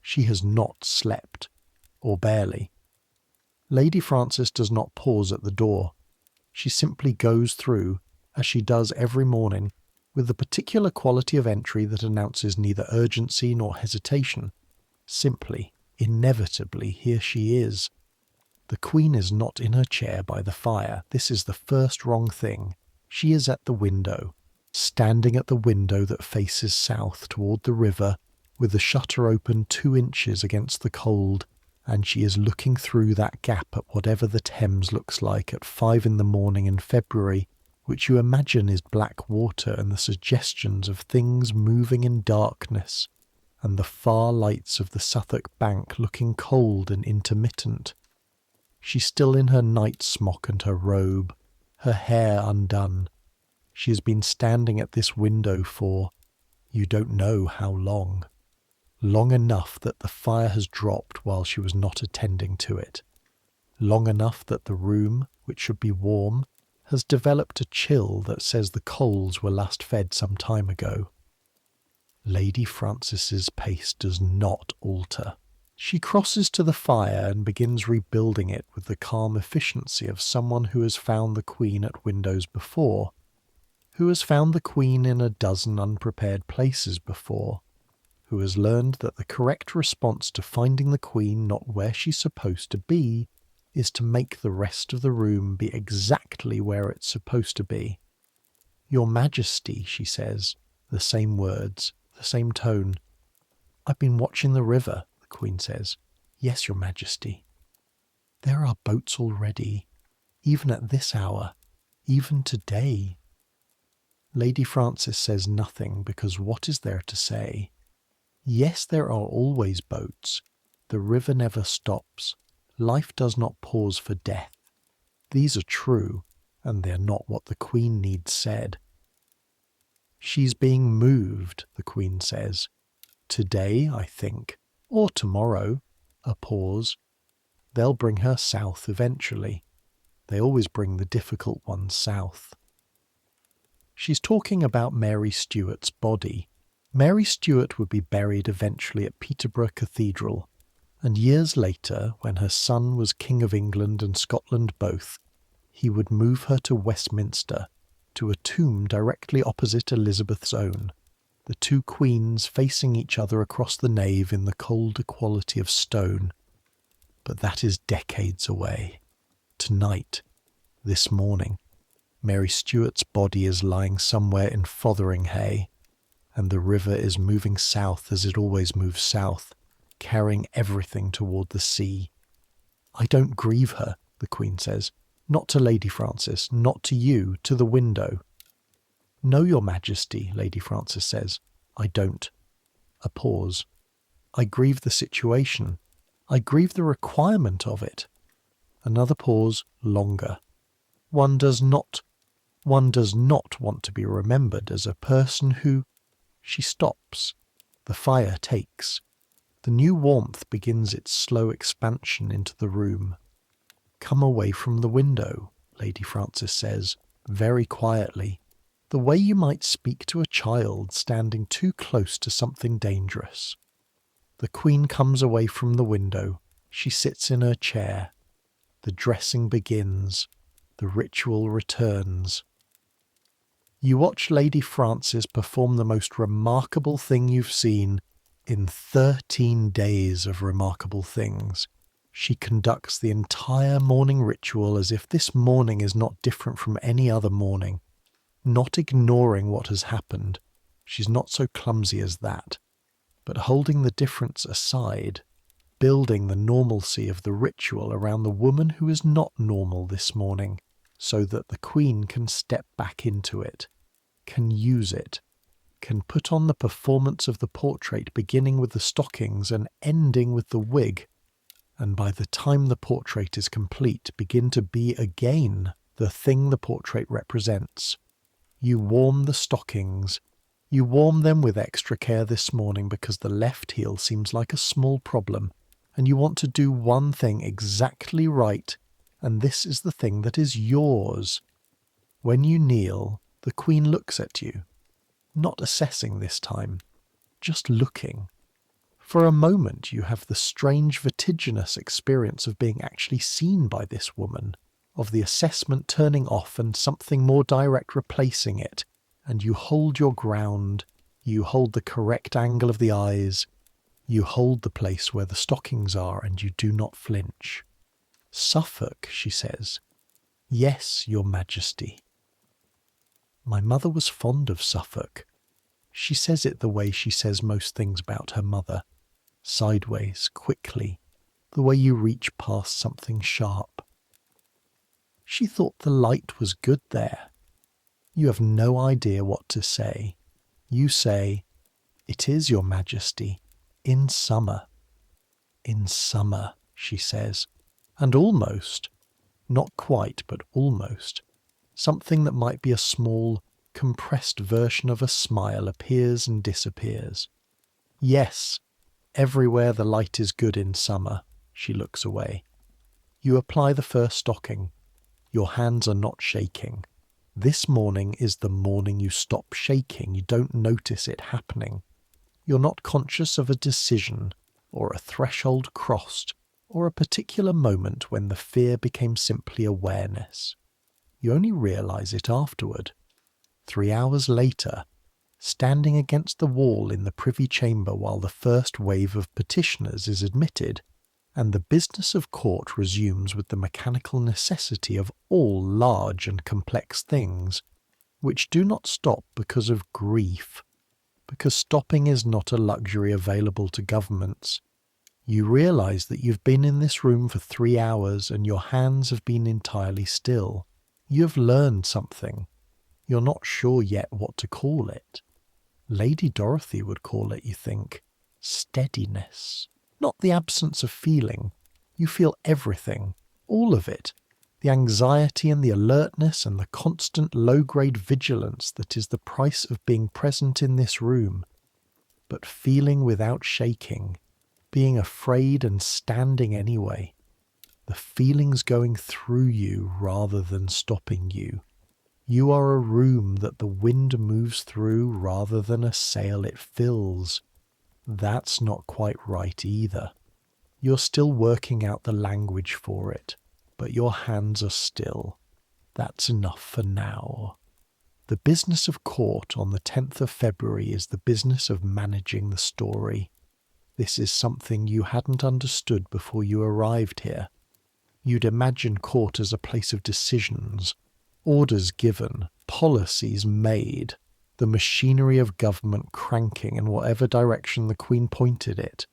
She has not slept, or barely. Lady Frances does not pause at the door. She simply goes through, as she does every morning, with the particular quality of entry that announces neither urgency nor hesitation. Simply, inevitably, here she is. The Queen is not in her chair by the fire. This is the first wrong thing. She is at the window, standing at the window that faces south toward the river, with the shutter open 2 inches against the cold, and she is looking through that gap at whatever the Thames looks like at 5 in the morning in February, which you imagine is black water and the suggestions of things moving in darkness, and the far lights of the Suffolk bank looking cold and intermittent. She's still in her night smock and her robe, her hair undone. She has been standing at this window for, you don't know how long. Long enough that the fire has dropped while she was not attending to it. Long enough that the room, which should be warm, has developed a chill that says the coals were last fed some time ago. Lady Frances's pace does not alter. She crosses to the fire and begins rebuilding it with the calm efficiency of someone who has found the Queen at windows before, who has found the Queen in a dozen unprepared places before, who has learned that the correct response to finding the Queen not where she's supposed to be is to make the rest of the room be exactly where it's supposed to be. Your Majesty, she says, the same words, the same tone. I've been watching the river, the Queen says. Yes, Your Majesty. There are boats already, even at this hour, even today. Lady Frances says nothing because what is there to say? Yes, there are always boats. The river never stops. Life does not pause for death. These are true, and they're not what the Queen needs said. She's being moved, the Queen says. Today, I think, or tomorrow. A pause. They'll bring her south eventually. They always bring the difficult ones south. She's talking about Mary Stuart's body. Mary Stuart would be buried eventually at Peterborough Cathedral, and years later, when her son was King of England and Scotland both, he would move her to Westminster, to a tomb directly opposite Elizabeth's own, the 2 queens facing each other across the nave in the cold equality of stone. But that is decades away. Tonight, this morning, Mary Stuart's body is lying somewhere in Fotheringhay, and the river is moving south as it always moves south, carrying everything toward the sea. I don't grieve her, the Queen says. Not to Lady Frances, not to you, to the window. No, Your Majesty, Lady Frances says. I don't. A pause. I grieve the situation. I grieve the requirement of it. Another pause, longer. One does not want to be remembered as a person who... She stops. The fire takes. The new warmth begins its slow expansion into the room. Come away from the window, Lady Frances says, very quietly, the way you might speak to a child standing too close to something dangerous. The Queen comes away from the window. She sits in her chair. The dressing begins. The ritual returns. You watch Lady Frances perform the most remarkable thing you've seen in 13 days of remarkable things. She conducts the entire morning ritual as if this morning is not different from any other morning, not ignoring what has happened. She's not so clumsy as that, but holding the difference aside, building the normalcy of the ritual around the woman who is not normal this morning, so that the Queen can step back into it, can use it, can put on the performance of the portrait beginning with the stockings and ending with the wig, and by the time the portrait is complete, begin to be again the thing the portrait represents. You warm the stockings. You warm them with extra care this morning because the left heel seems like a small problem, and you want to do one thing exactly right, and this is the thing that is yours. When you kneel, the Queen looks at you, not assessing this time, just looking. For a moment you have the strange vertiginous experience of being actually seen by this woman, of the assessment turning off and something more direct replacing it, and you hold your ground, you hold the correct angle of the eyes, you hold the place where the stockings are, and you do not flinch. "Suffolk," she says. "Yes, Your Majesty." My mother was fond of Suffolk. She says it the way she says most things about her mother. Sideways, quickly, the way you reach past something sharp. She thought the light was good there. You have no idea what to say. You say, "It is, Your Majesty, in summer." "In summer," she says, and almost, not quite, but almost, something that might be a small, compressed version of a smile appears and disappears. "Yes, everywhere the light is good in summer." She looks away. You apply the first stocking. Your hands are not shaking. This morning is the morning you stop shaking. You don't notice it happening. You're not conscious of a decision, or a threshold crossed, or a particular moment when the fear became simply awareness. You only realize it afterward. 3 hours later, standing against the wall in the Privy Chamber while the first wave of petitioners is admitted, and the business of court resumes with the mechanical necessity of all large and complex things, which do not stop because of grief, because stopping is not a luxury available to governments. You realize that you've been in this room for 3 hours and your hands have been entirely still. You have learned something. You're not sure yet what to call it. Lady Dorothy would call it, you think, steadiness. Not the absence of feeling. You feel everything, all of it. The anxiety and the alertness and the constant low-grade vigilance that is the price of being present in this room. But feeling without shaking, being afraid and standing anyway. The feelings going through you rather than stopping you. You are a room that the wind moves through rather than a sail it fills. That's not quite right either. You're still working out the language for it, but your hands are still. That's enough for now. The business of court on the 10th of February is the business of managing the story. This is something you hadn't understood before you arrived here. You'd imagine court as a place of decisions, orders given, policies made, the machinery of government cranking in whatever direction the Queen pointed it.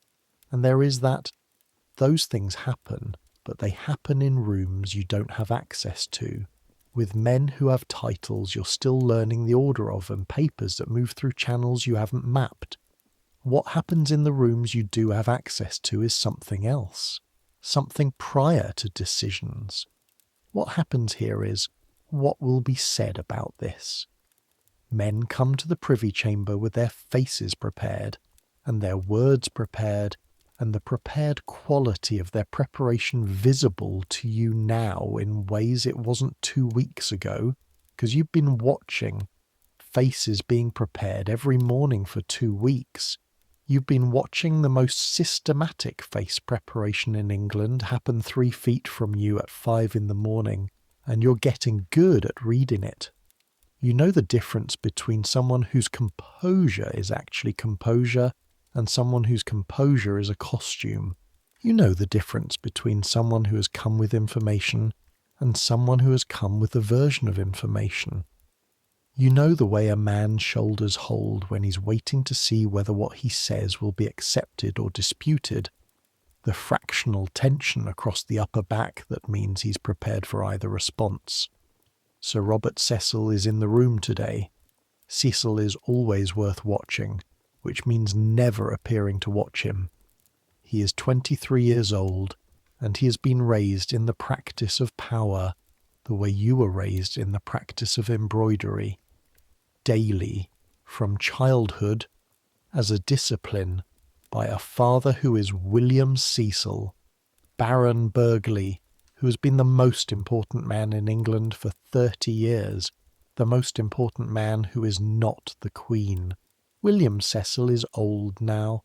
And there is that. Those things happen, but they happen in rooms you don't have access to, with men who have titles you're still learning the order of and papers that move through channels you haven't mapped. What happens in the rooms you do have access to is something else, something prior to decisions. What happens here is, what will be said about this? Men come to the Privy Chamber with their faces prepared, and their words prepared, and the prepared quality of their preparation visible to you now in ways it wasn't 2 weeks ago, because you've been watching faces being prepared every morning for 2 weeks. You've been watching the most systematic face preparation in England happen 3 feet from you at 5 in the morning, and you're getting good at reading it. You know the difference between someone whose composure is actually composure and someone whose composure is a costume. You know the difference between someone who has come with information and someone who has come with a version of information. You know the way a man's shoulders hold when he's waiting to see whether what he says will be accepted or disputed, the fractional tension across the upper back that means he's prepared for either response. Sir Robert Cecil is in the room today. Cecil is always worth watching, which means never appearing to watch him. He is 23 years old, and he has been raised in the practice of power, the way you were raised in the practice of embroidery. Daily, from childhood, as a discipline, by a father who is William Cecil, Baron Burghley, who has been the most important man in England for 30 years, the most important man who is not the Queen. William Cecil is old now,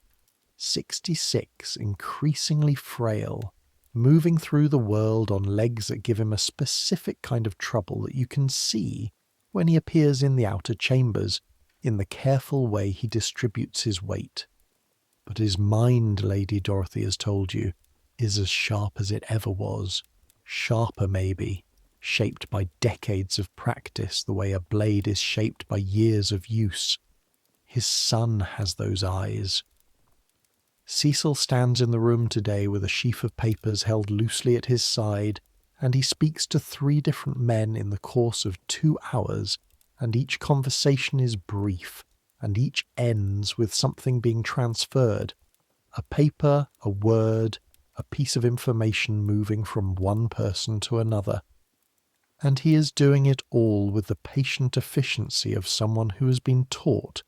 66, increasingly frail, moving through the world on legs that give him a specific kind of trouble that you can see when he appears in the outer chambers, in the careful way he distributes his weight. But his mind, Lady Dorothy has told you, is as sharp as it ever was. Sharper, maybe, shaped by decades of practice the way a blade is shaped by years of use. His son has those eyes. Cecil stands in the room today with a sheaf of papers held loosely at his side, and he speaks to 3 different men in the course of 2 hours, and each conversation is brief, and each ends with something being transferred. A paper, a word, a piece of information moving from one person to another. And he is doing it all with the patient efficiency of someone who has been taught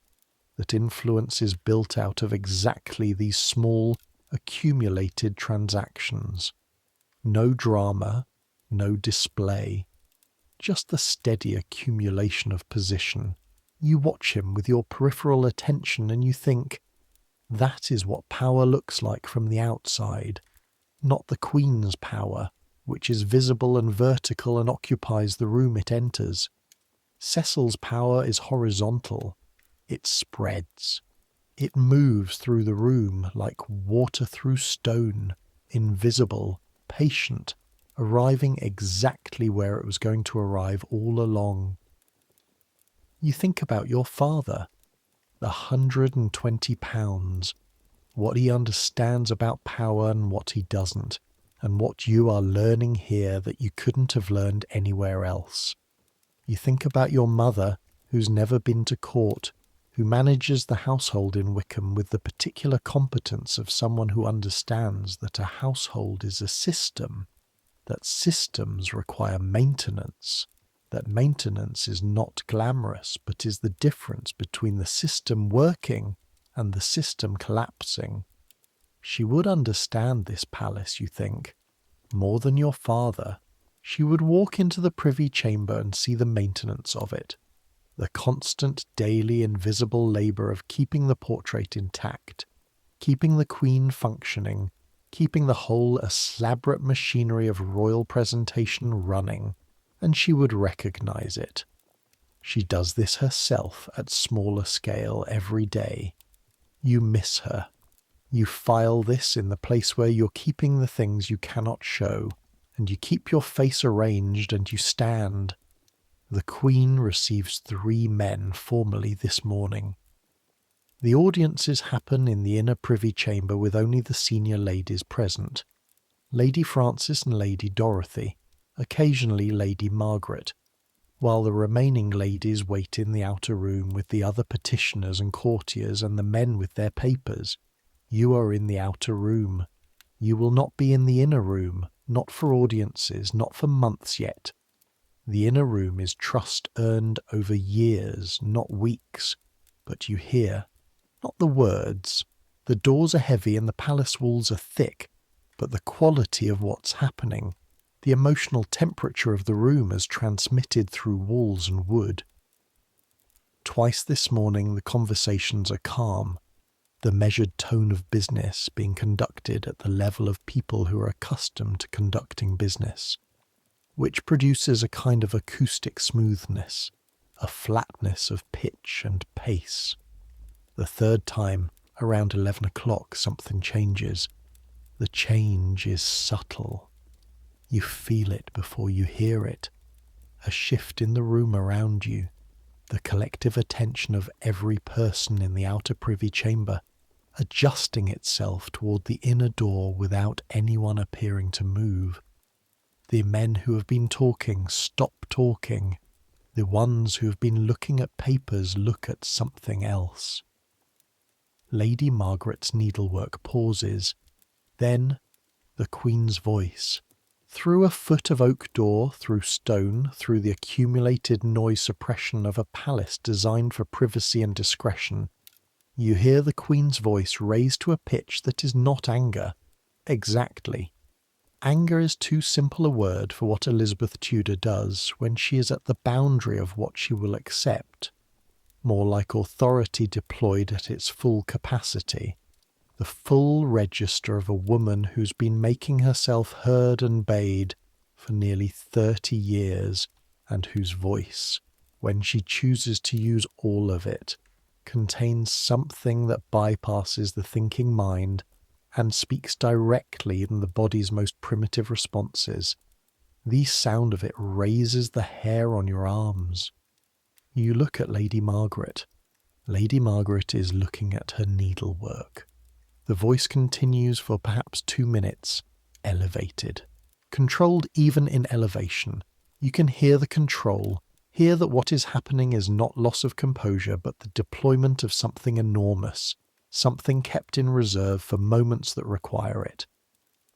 that influence is built out of exactly these small, accumulated transactions. No drama, no display, just the steady accumulation of position. You watch him with your peripheral attention and you think, that is what power looks like from the outside, not the Queen's power, which is visible and vertical and occupies the room it enters. Cecil's power is horizontal. It spreads. It moves through the room like water through stone, invisible, patient, arriving exactly where it was going to arrive all along. You think about your father, the £120, what he understands about power and what he doesn't, and what you are learning here that you couldn't have learned anywhere else. You think about your mother, who's never been to court, who manages the household in Wickham with the particular competence of someone who understands that a household is a system, that systems require maintenance, that maintenance is not glamorous, but is the difference between the system working and the system collapsing. She would understand this palace, you think, more than your father. She would walk into the Privy Chamber and see the maintenance of it, the constant daily invisible labour of keeping the portrait intact, keeping the Queen functioning, keeping the whole elaborate machinery of royal presentation running, and she would recognise it. She does this herself at smaller scale every day. You miss her. You file this in the place where you're keeping the things you cannot show, and you keep your face arranged and you stand. The Queen receives 3 men formally this morning. The audiences happen in the inner Privy Chamber with only the senior ladies present. Lady Frances and Lady Dorothy, occasionally Lady Margaret, while the remaining ladies wait in the outer room with the other petitioners and courtiers and the men with their papers. You are in the outer room. You will not be in the inner room, not for audiences, not for months yet. The inner room is trust earned over years, not weeks, but you hear, not the words. The doors are heavy and the palace walls are thick, but the quality of what's happening, the emotional temperature of the room as transmitted through walls and wood. Twice this morning the conversations are calm, the measured tone of business being conducted at the level of people who are accustomed to conducting business, which produces a kind of acoustic smoothness, a flatness of pitch and pace. The third time, around 11 o'clock, something changes. The change is subtle. You feel it before you hear it. A shift in the room around you, the collective attention of every person in the outer privy chamber, adjusting itself toward the inner door without anyone appearing to move. The men who have been talking stop talking. The ones who have been looking at papers look at something else. Lady Margaret's needlework pauses. Then, the Queen's voice. Through a foot of oak door, through stone, through the accumulated noise suppression of a palace designed for privacy and discretion, you hear the Queen's voice raised to a pitch that is not anger. Exactly. Anger is too simple a word for what Elizabeth Tudor does when she is at the boundary of what she will accept. More like authority deployed at its full capacity. The full register of a woman who's been making herself heard and bayed for nearly 30 years, and whose voice, when she chooses to use all of it, contains something that bypasses the thinking mind and speaks directly in the body's most primitive responses. The sound of it raises the hair on your arms. You look at Lady Margaret. Lady Margaret is looking at her needlework. The voice continues for perhaps 2 minutes, elevated. Controlled even in elevation. You can hear the control, hear that what is happening is not loss of composure, but the deployment of something enormous, something kept in reserve for moments that require it.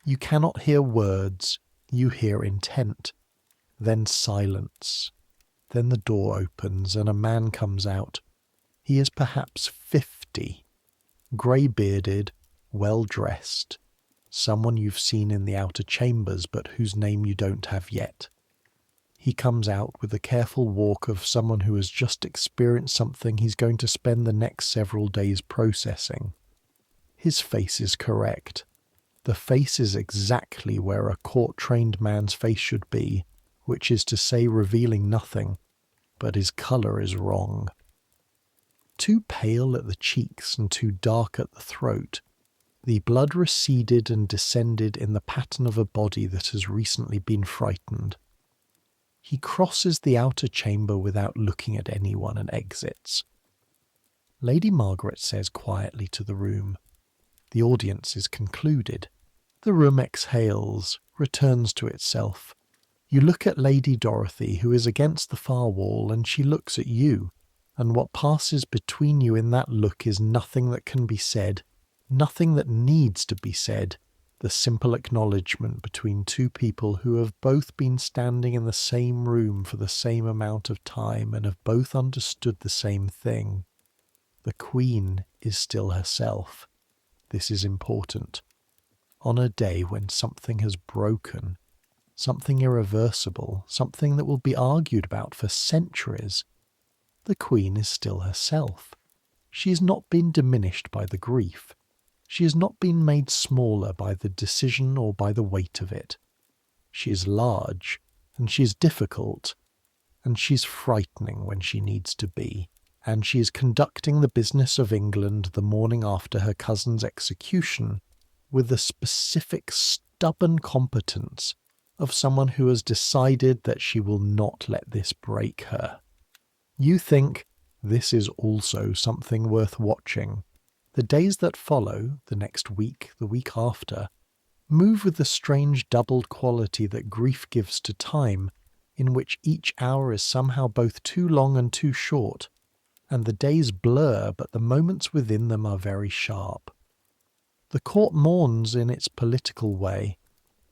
You cannot hear words, you hear intent. Then silence. Then the door opens and a man comes out. He is perhaps 50, grey-bearded, well-dressed, someone you've seen in the outer chambers but whose name you don't have yet. He comes out with the careful walk of someone who has just experienced something he's going to spend the next several days processing. His face is correct. The face is exactly where a court-trained man's face should be, which is to say revealing nothing, but his colour is wrong. Too pale at the cheeks and too dark at the throat, the blood receded and descended in the pattern of a body that has recently been frightened. He crosses the outer chamber without looking at anyone and exits. Lady Margaret says quietly to the room. The audience is concluded. The room exhales, returns to itself. You look at Lady Dorothy, who is against the far wall, and she looks at you, and what passes between you in that look is nothing that can be said, nothing that needs to be said, the simple acknowledgement between two people who have both been standing in the same room for the same amount of time and have both understood the same thing. The Queen is still herself. This is important. On a day when something has broken, something irreversible, something that will be argued about for centuries, the Queen is still herself. She has not been diminished by the grief. She has not been made smaller by the decision or by the weight of it. She is large, and she is difficult, and she's frightening when she needs to be, and she is conducting the business of England the morning after her cousin's execution with the specific stubborn competence of someone who has decided that she will not let this break her. You think this is also something worth watching. The days that follow, the next week, the week after, move with the strange doubled quality that grief gives to time, in which each hour is somehow both too long and too short, and the days blur but the moments within them are very sharp. The court mourns in its political way,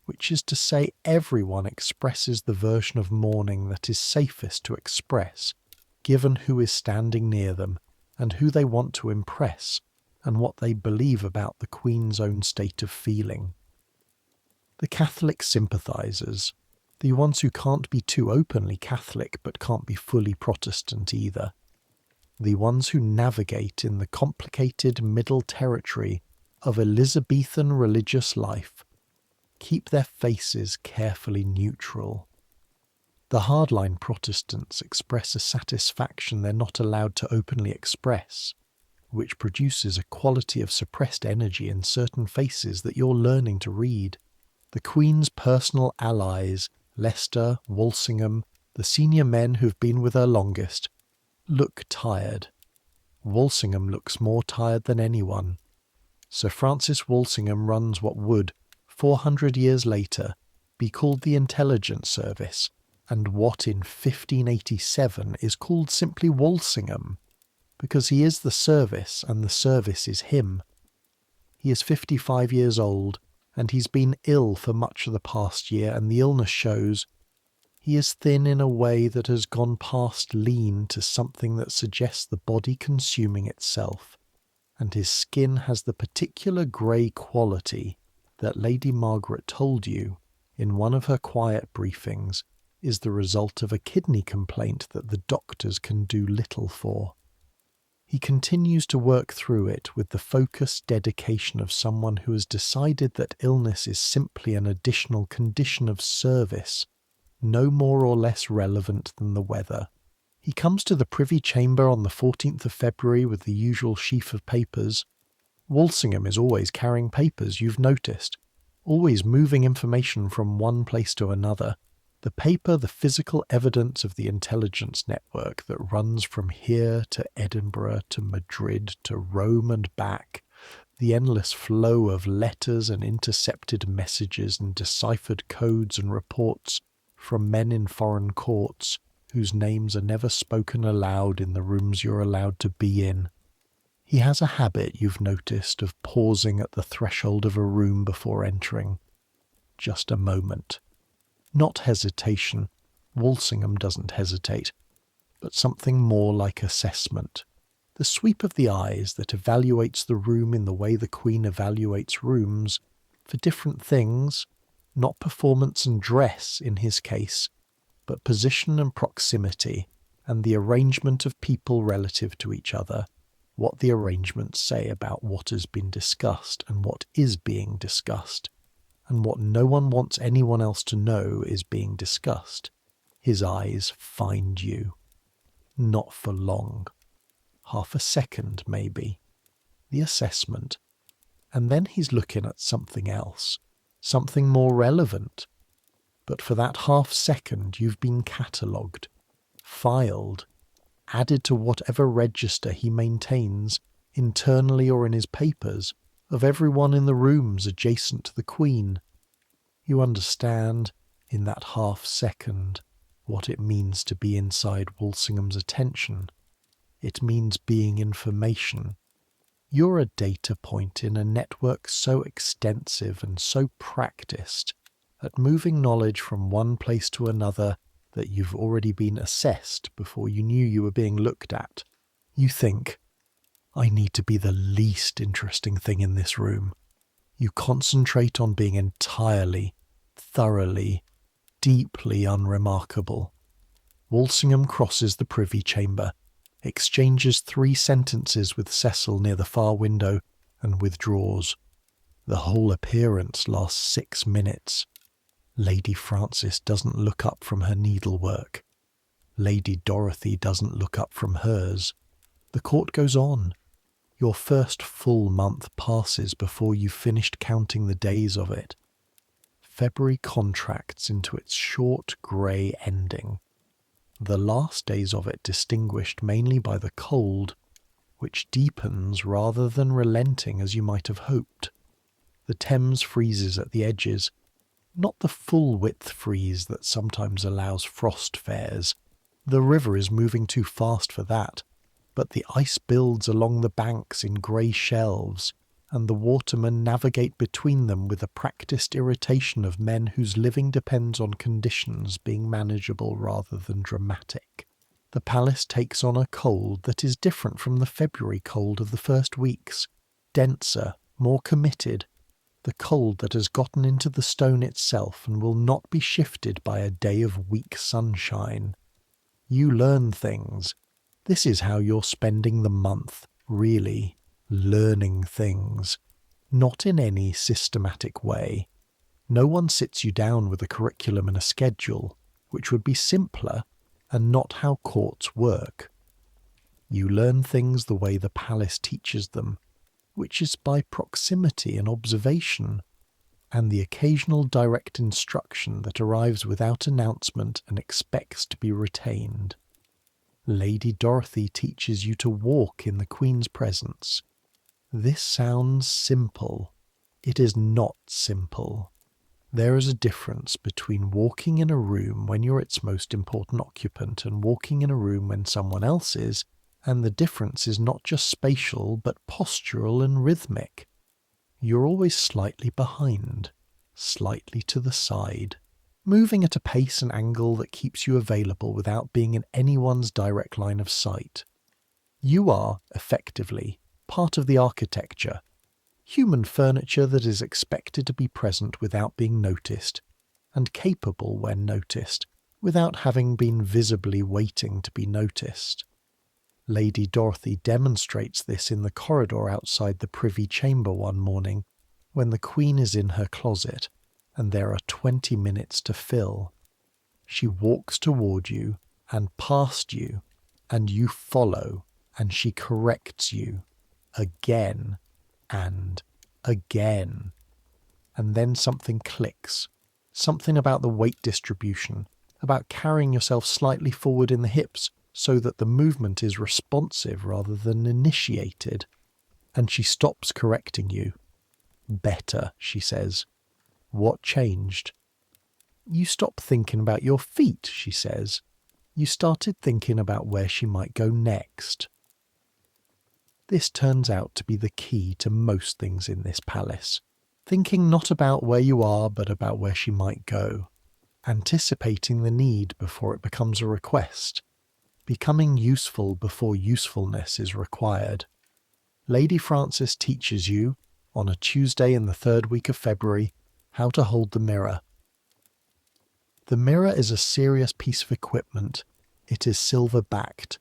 which is to say everyone expresses the version of mourning that is safest to express, given who is standing near them, and who they want to impress, and what they believe about the Queen's own state of feeling. The Catholic sympathisers, the ones who can't be too openly Catholic but can't be fully Protestant either, the ones who navigate in the complicated middle territory of Elizabethan religious life, keep their faces carefully neutral. The hardline Protestants express a satisfaction they're not allowed to openly express, which produces a quality of suppressed energy in certain faces that you're learning to read. The Queen's personal allies, Leicester, Walsingham, the senior men who've been with her longest, look tired. Walsingham looks more tired than anyone. Sir Francis Walsingham runs what would, 400 years later, be called the Intelligence Service, and what in 1587 is called simply Walsingham, because he is the service and the service is him. He is 55 years old, and he's been ill for much of the past year, and the illness shows. He is thin in a way that has gone past lean to something that suggests the body consuming itself, and his skin has the particular grey quality that Lady Margaret told you, in one of her quiet briefings, is the result of a kidney complaint that the doctors can do little for. He continues to work through it with the focused dedication of someone who has decided that illness is simply an additional condition of service, no more or less relevant than the weather. He comes to the Privy Chamber on the 14th of February with the usual sheaf of papers. Walsingham is always carrying papers, you've noticed, always moving information from one place to another. The paper, the physical evidence of the intelligence network that runs from here to Edinburgh to Madrid to Rome and back, the endless flow of letters and intercepted messages and deciphered codes and reports from men in foreign courts whose names are never spoken aloud in the rooms you're allowed to be in. He has a habit, you've noticed, of pausing at the threshold of a room before entering. Just a moment. Not hesitation. Walsingham doesn't hesitate, but something more like assessment. The sweep of the eyes that evaluates the room in the way the Queen evaluates rooms, for different things, not performance and dress in his case, but position and proximity, and the arrangement of people relative to each other, what the arrangements say about what has been discussed and what is being discussed, and what no one wants anyone else to know is being discussed. His eyes find you. Not for long. Half a second, maybe. The assessment. And then he's looking at something else, something more relevant. But for that half second you've been catalogued, filed, added to whatever register he maintains, internally or in his papers, of everyone in the rooms adjacent to the Queen. You understand, in that half second, what it means to be inside Walsingham's attention. It means being information. You're a data point in a network so extensive and so practiced at moving knowledge from one place to another that you've already been assessed before you knew you were being looked at. You think, I need to be the least interesting thing in this room. You concentrate on being entirely, thoroughly, deeply unremarkable. Walsingham crosses the Privy Chamber, exchanges 3 sentences with Cecil near the far window, and withdraws. The whole appearance lasts 6 minutes. Lady Frances doesn't look up from her needlework. Lady Dorothy doesn't look up from hers. The court goes on. Your first full month passes before you've finished counting the days of it. February contracts into its short grey ending. The last days of it distinguished mainly by the cold, which deepens rather than relenting as you might have hoped. The Thames freezes at the edges, not the full width freeze that sometimes allows frost fairs. The river is moving too fast for that, but the ice builds along the banks in grey shelves, and the watermen navigate between them with the practised irritation of men whose living depends on conditions being manageable rather than dramatic. The palace takes on a cold that is different from the February cold of the first weeks, denser, more committed, the cold that has gotten into the stone itself and will not be shifted by a day of weak sunshine. You learn things. This is how you're spending the month, really, learning things. Not in any systematic way. No one sits you down with a curriculum and a schedule. which would be simpler and not how courts work. You learn things the way the palace teaches them, which is by proximity and observation, and the occasional direct instruction that arrives without announcement and expects to be retained. Lady Dorothy teaches you to walk in the Queen's presence. This sounds simple. It is not simple. There is a difference between walking in a room when you're its most important occupant and walking in a room when someone else is, and the difference is not just spatial but postural and rhythmic. You're always slightly behind, slightly to the side, moving at a pace and angle that keeps you available without being in anyone's direct line of sight. You are, effectively, part of the architecture, human furniture that is expected to be present without being noticed, and capable when noticed, without having been visibly waiting to be noticed. Lady Dorothy demonstrates this in the corridor outside the Privy Chamber one morning, when the Queen is in her closet, and there are 20 minutes to fill. She walks toward you, and past you, and you follow, and she corrects you, again, and again. And then something clicks. Something about the weight distribution, about carrying yourself slightly forward in the hips so that the movement is responsive rather than initiated. And she stops correcting you. Better, she says. What changed? You stopped thinking about your feet, she says. You started thinking about where she might go next. This turns out to be the key to most things in this palace. Thinking not about where you are, but about where she might go. Anticipating the need before it becomes a request. Becoming useful before usefulness is required. Lady Frances teaches you, on a Tuesday in the 3rd week of February, how to hold the mirror. The mirror is a serious piece of equipment. It is silver-backed,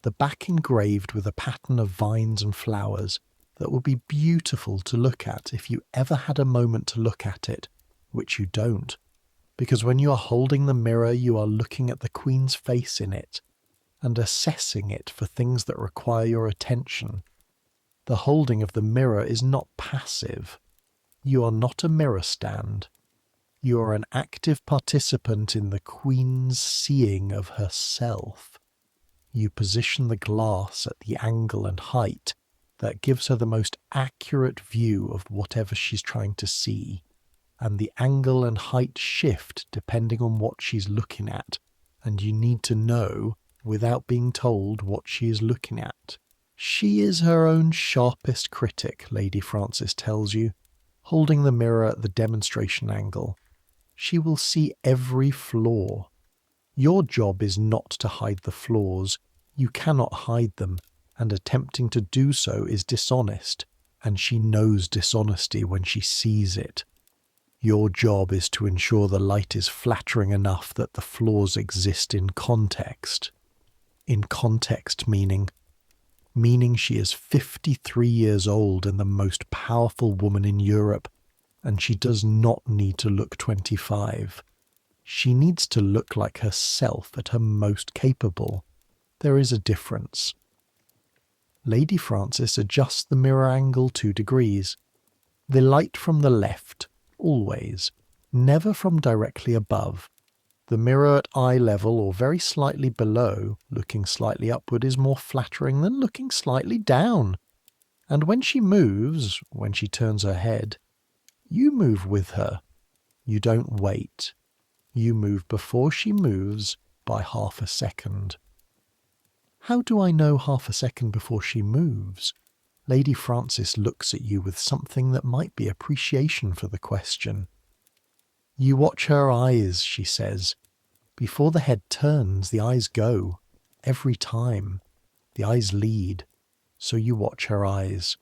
the back engraved with a pattern of vines and flowers that would be beautiful to look at if you ever had a moment to look at it, which you don't, because when you are holding the mirror you are looking at the Queen's face in it, and assessing it for things that require your attention. The holding of the mirror is not passive. You are not a mirror stand. You are an active participant in the Queen's seeing of herself. You position the glass at the angle and height that gives her the most accurate view of whatever she's trying to see, and the angle and height shift depending on what she's looking at, and you need to know without being told what she is looking at. She is her own sharpest critic, Lady Frances tells you, holding the mirror at the demonstration angle. She will see every flaw. Your job is not to hide the flaws. You cannot hide them, and attempting to do so is dishonest, and she knows dishonesty when she sees it. Your job is to ensure the light is flattering enough that the flaws exist in context. In context meaning she is 53 years old and the most powerful woman in Europe, and she does not need to look 25. She needs to look like herself at her most capable. There is a difference. Lady Frances adjusts the mirror angle 2 degrees. The light from the left, always, never from directly above. The mirror at eye level or very slightly below, looking slightly upward, is more flattering than looking slightly down. And when she moves, when she turns her head, you move with her. You don't wait. You move before she moves by half a second. How do I know half a second before she moves? Lady Frances looks at you with something that might be appreciation for the question. You watch her eyes, she says. Before the head turns, the eyes go. Every time. The eyes lead. So you watch her eyes.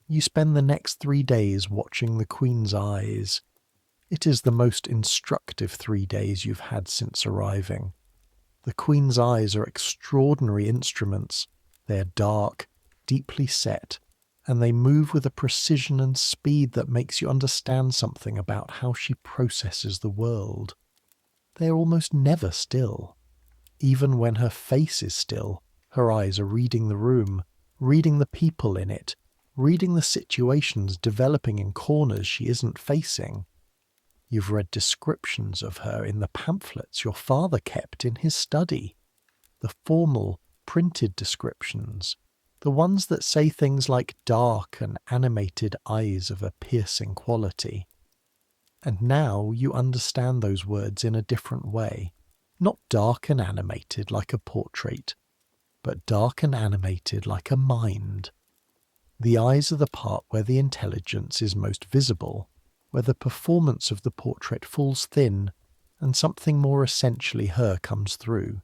You spend the next 3 days watching the Queen's eyes. It is the most instructive 3 days you've had since arriving. The Queen's eyes are extraordinary instruments. They are dark, deeply set, and they move with a precision and speed that makes you understand something about how she processes the world. They are almost never still. Even when her face is still, her eyes are reading the room, reading the people in it, reading the situations developing in corners she isn't facing. You've read descriptions of her in the pamphlets your father kept in his study. The formal, printed descriptions. The ones that say things like dark and animated eyes of a piercing quality. And now you understand those words in a different way. Not dark and animated like a portrait, but dark and animated like a mind. The eyes are the part where the intelligence is most visible, where the performance of the portrait falls thin and something more essentially her comes through.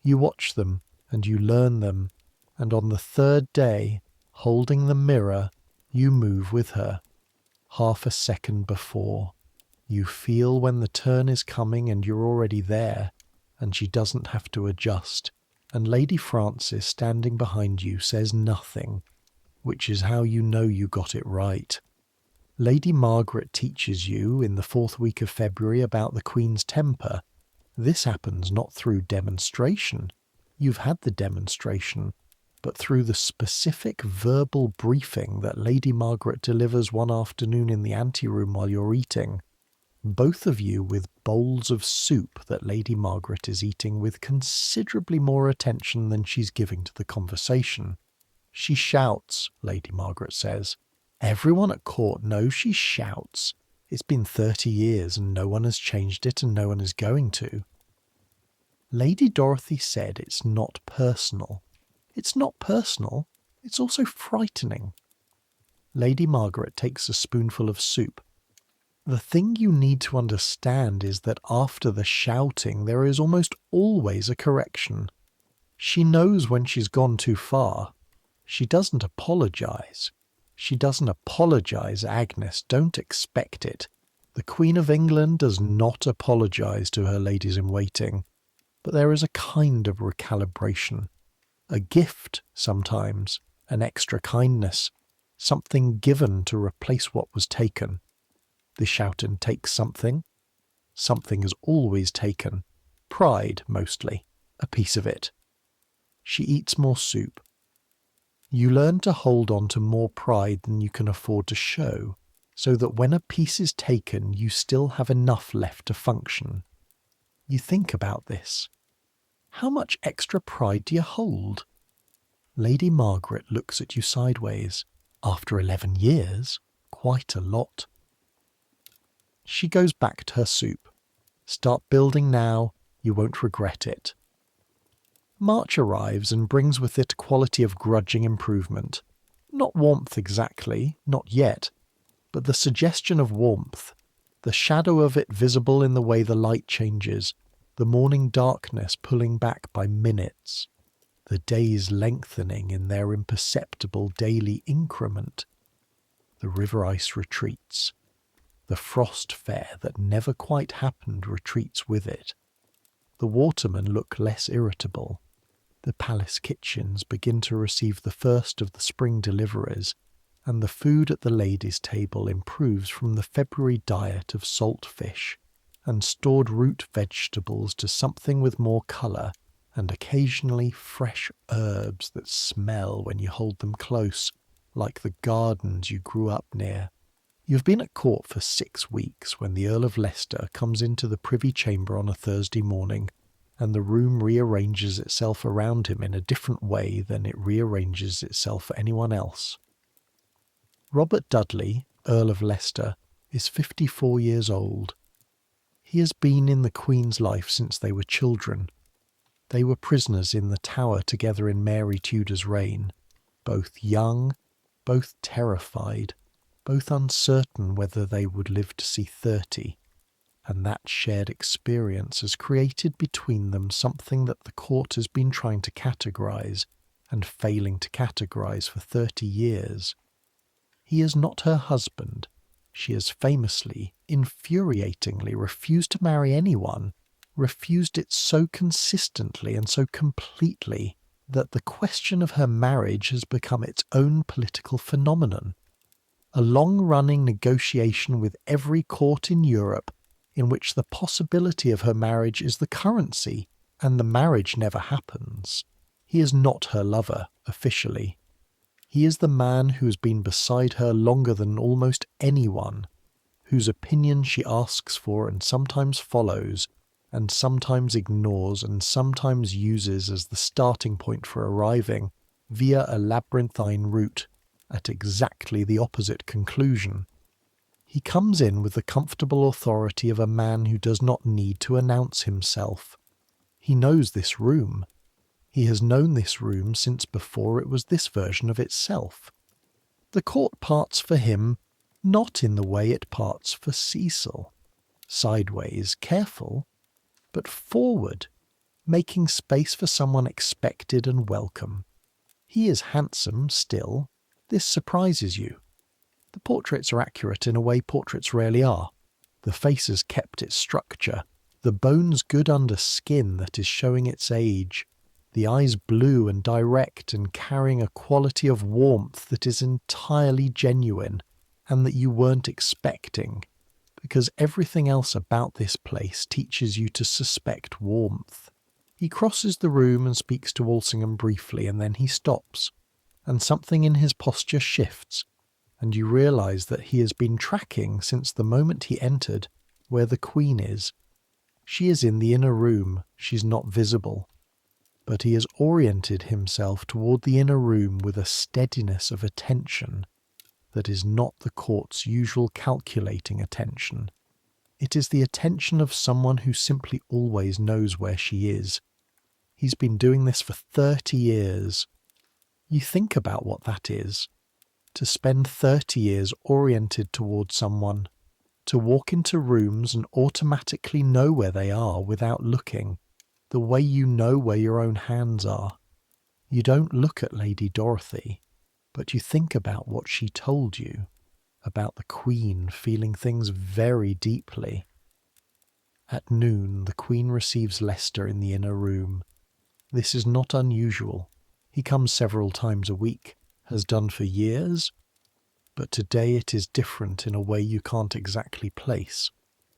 You watch them and you learn them, and on the third day, holding the mirror, you move with her. Half a second before, you feel when the turn is coming and you're already there, and she doesn't have to adjust, and Lady Frances standing behind you says nothing, which is how you know you got it right. Lady Margaret teaches you in the 4th week of February about the Queen's temper. This happens not through demonstration. You've had the demonstration, but through the specific verbal briefing that Lady Margaret delivers one afternoon in the anteroom while you're eating. Both of you with bowls of soup that Lady Margaret is eating with considerably more attention than she's giving to the conversation. She shouts, Lady Margaret says. Everyone at court knows she shouts. It's been 30 years and no one has changed it and no one is going to. Lady Dorothy said it's not personal. It's not personal. It's also frightening. Lady Margaret takes a spoonful of soup. The thing you need to understand is that after the shouting there is almost always a correction. She knows when she's gone too far. She doesn't apologise. She doesn't apologise, Agnes. Don't expect it. The Queen of England does not apologise to her ladies-in-waiting. But there is a kind of recalibration. A gift, sometimes. An extra kindness. Something given to replace what was taken. The shouting takes something. Something is always taken. Pride, mostly. A piece of it. She eats more soup. You learn to hold on to more pride than you can afford to show, so that when a piece is taken, you still have enough left to function. You think about this. How much extra pride do you hold? Lady Margaret looks at you sideways. After 11 years, quite a lot. She goes back to her soup. Start building now, you won't regret it. March arrives and brings with it a quality of grudging improvement. Not warmth exactly, not yet, but the suggestion of warmth, the shadow of it visible in the way the light changes, the morning darkness pulling back by minutes, the days lengthening in their imperceptible daily increment. The river ice retreats. The frost fair that never quite happened retreats with it. The watermen look less irritable. The palace kitchens begin to receive the first of the spring deliveries, and the food at the ladies' table improves from the February diet of salt fish and stored root vegetables to something with more colour and occasionally fresh herbs that smell when you hold them close, like the gardens you grew up near. You've been at court for 6 weeks when the Earl of Leicester comes into the Privy Chamber on a Thursday morning, and the room rearranges itself around him in a different way than it rearranges itself for anyone else. Robert Dudley, Earl of Leicester, is 54 years old. He has been in the Queen's life since they were children. They were prisoners in the Tower together in Mary Tudor's reign, both young, both terrified, both uncertain whether they would live to see 30. And that shared experience has created between them something that the court has been trying to categorise and failing to categorise for 30 years. He is not her husband. She has famously, infuriatingly refused to marry anyone, refused it so consistently and so completely that the question of her marriage has become its own political phenomenon. A long-running negotiation with every court in Europe in which the possibility of her marriage is the currency, and the marriage never happens. He is not her lover, officially. He is the man who has been beside her longer than almost anyone, whose opinion she asks for and sometimes follows, and sometimes ignores and sometimes uses as the starting point for arriving, via a labyrinthine route, at exactly the opposite conclusion. He comes in with the comfortable authority of a man who does not need to announce himself. He knows this room. He has known this room since before it was this version of itself. The court parts for him, not in the way it parts for Cecil. Sideways, careful, but forward, making space for someone expected and welcome. He is handsome still. This surprises you. The portraits are accurate in a way portraits rarely are. The face has kept its structure, the bones good under skin that is showing its age, the eyes blue and direct and carrying a quality of warmth that is entirely genuine and that you weren't expecting, because everything else about this place teaches you to suspect warmth. He crosses the room and speaks to Walsingham briefly, and then he stops, and something in his posture shifts, and you realise that he has been tracking since the moment he entered where the Queen is. She is in the inner room, she's not visible, but he has oriented himself toward the inner room with a steadiness of attention that is not the court's usual calculating attention. It is the attention of someone who simply always knows where she is. He's been doing this for 30 years. You think about what that is. To spend 30 years oriented towards someone, to walk into rooms and automatically know where they are without looking, the way you know where your own hands are. You don't look at Lady Dorothy, but you think about what she told you, about the Queen feeling things very deeply. At noon, the Queen receives Leicester in the inner room. This is not unusual. He comes several times a week, has done for years, but today it is different in a way you can't exactly place.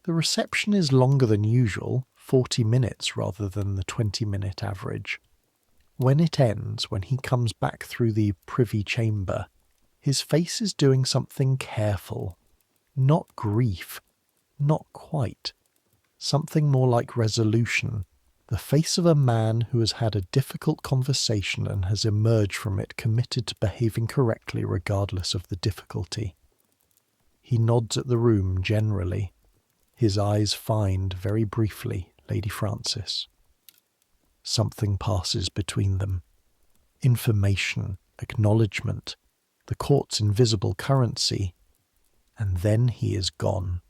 The reception is longer than usual, 40 minutes rather than the 20-minute average. When it ends, when he comes back through the Privy Chamber, his face is doing something careful. Not grief, not quite. Something more like resolution. The face of a man who has had a difficult conversation and has emerged from it committed to behaving correctly regardless of the difficulty. He nods at the room generally. His eyes find, very briefly, Lady Frances. Something passes between them. Information, acknowledgement, the court's invisible currency, and then he is gone.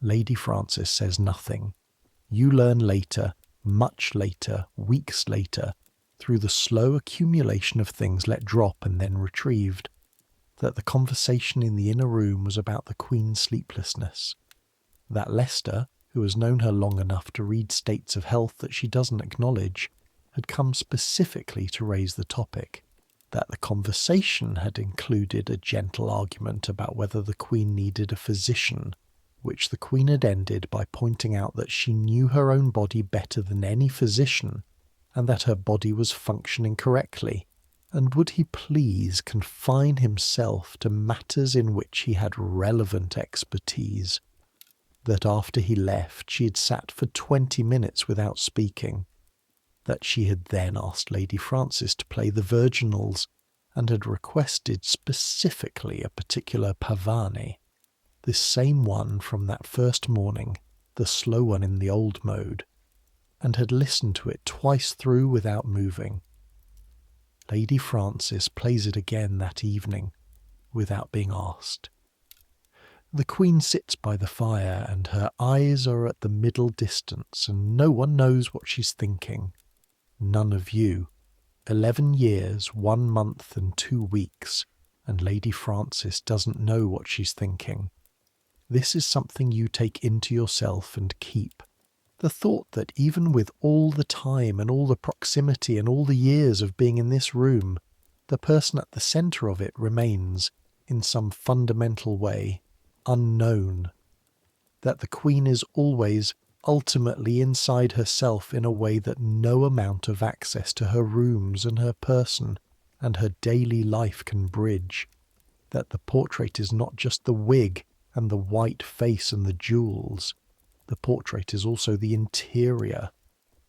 Lady Frances says nothing. You learn later, much later, weeks later, through the slow accumulation of things let drop and then retrieved, that the conversation in the inner room was about the Queen's sleeplessness. That Leicester, who has known her long enough to read states of health that she doesn't acknowledge, had come specifically to raise the topic. That the conversation had included a gentle argument about whether the Queen needed a physician, which the Queen had ended by pointing out that she knew her own body better than any physician, and that her body was functioning correctly, and would he please confine himself to matters in which he had relevant expertise. That after he left she had sat for 20 minutes without speaking, that she had then asked Lady Frances to play the virginals, and had requested specifically a particular pavane, this same one from that first morning, the slow one in the old mode, and had listened to it twice through without moving. Lady Frances plays it again that evening, without being asked. The Queen sits by the fire, and her eyes are at the middle distance, and no one knows what she's thinking. None of you. 11 years, 1 month and 2 weeks, and Lady Frances doesn't know what she's thinking. This is something you take into yourself and keep. The thought that even with all the time and all the proximity and all the years of being in this room, the person at the centre of it remains, in some fundamental way, unknown. that the Queen is always ultimately inside herself in a way that no amount of access to her rooms and her person and her daily life can bridge, that the portrait is not just the wig and the white face and the jewels. The portrait is also the interior,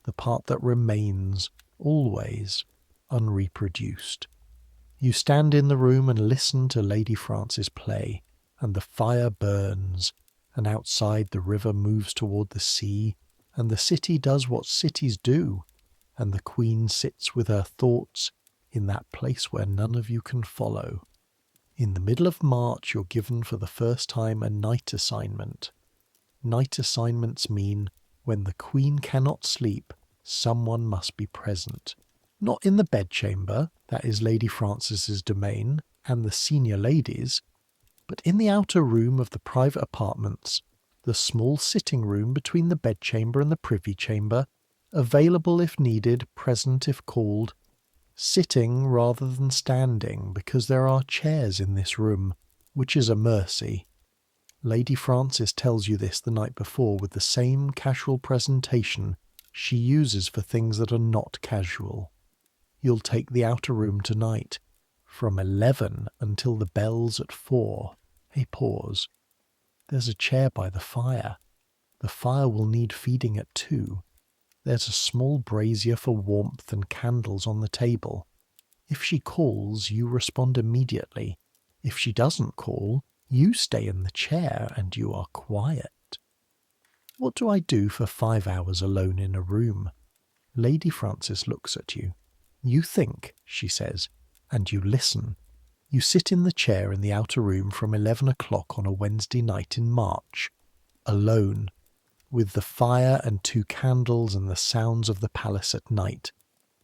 the part that remains, always, unreproduced. You stand in the room and listen to Lady Frances play, and the fire burns, and outside the river moves toward the sea, and the city does what cities do, and the Queen sits with her thoughts in that place where none of you can follow. In the middle of March, you're given for the first time a night assignment. Night assignments mean when the Queen cannot sleep, someone must be present. Not in the bedchamber, that is Lady Frances's domain, and the senior ladies, but in the outer room of the private apartments, the small sitting room between the bedchamber and the privy chamber, available if needed, present if called, sitting rather than standing, because there are chairs in this room, which is a mercy. Lady Frances tells you this the night before with the same casual presentation she uses for things that are not casual. You'll take the outer room tonight, from 11 until the bells at 4. A pause. There's a chair by the fire. The fire will need feeding at 2. There's a small brazier for warmth and candles on the table. If she calls, you respond immediately. If she doesn't call, you stay in the chair and you are quiet. What do I do for 5 hours alone in a room? Lady Frances looks at you. You think, she says, and you listen. You sit in the chair in the outer room from 11 o'clock on a Wednesday night in March, alone, with the fire and 2 candles and the sounds of the palace at night,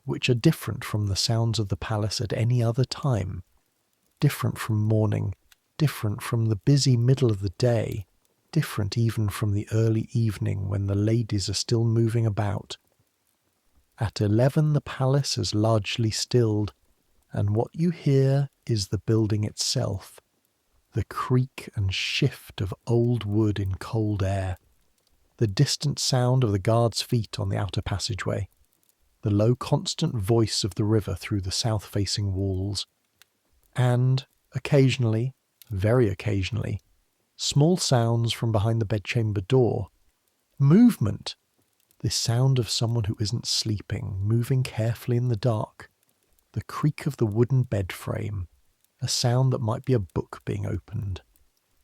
which are different from the sounds of the palace at any other time, different from morning, different from the busy middle of the day, different even from the early evening when the ladies are still moving about. At 11 the palace has largely stilled, and what you hear is the building itself, the creak and shift of old wood in cold air, the distant sound of the guards' feet on the outer passageway, the low constant voice of the river through the south-facing walls, and, occasionally, very occasionally, small sounds from behind the bedchamber door. Movement! The sound of someone who isn't sleeping, moving carefully in the dark. The creak of the wooden bed frame. A sound that might be a book being opened.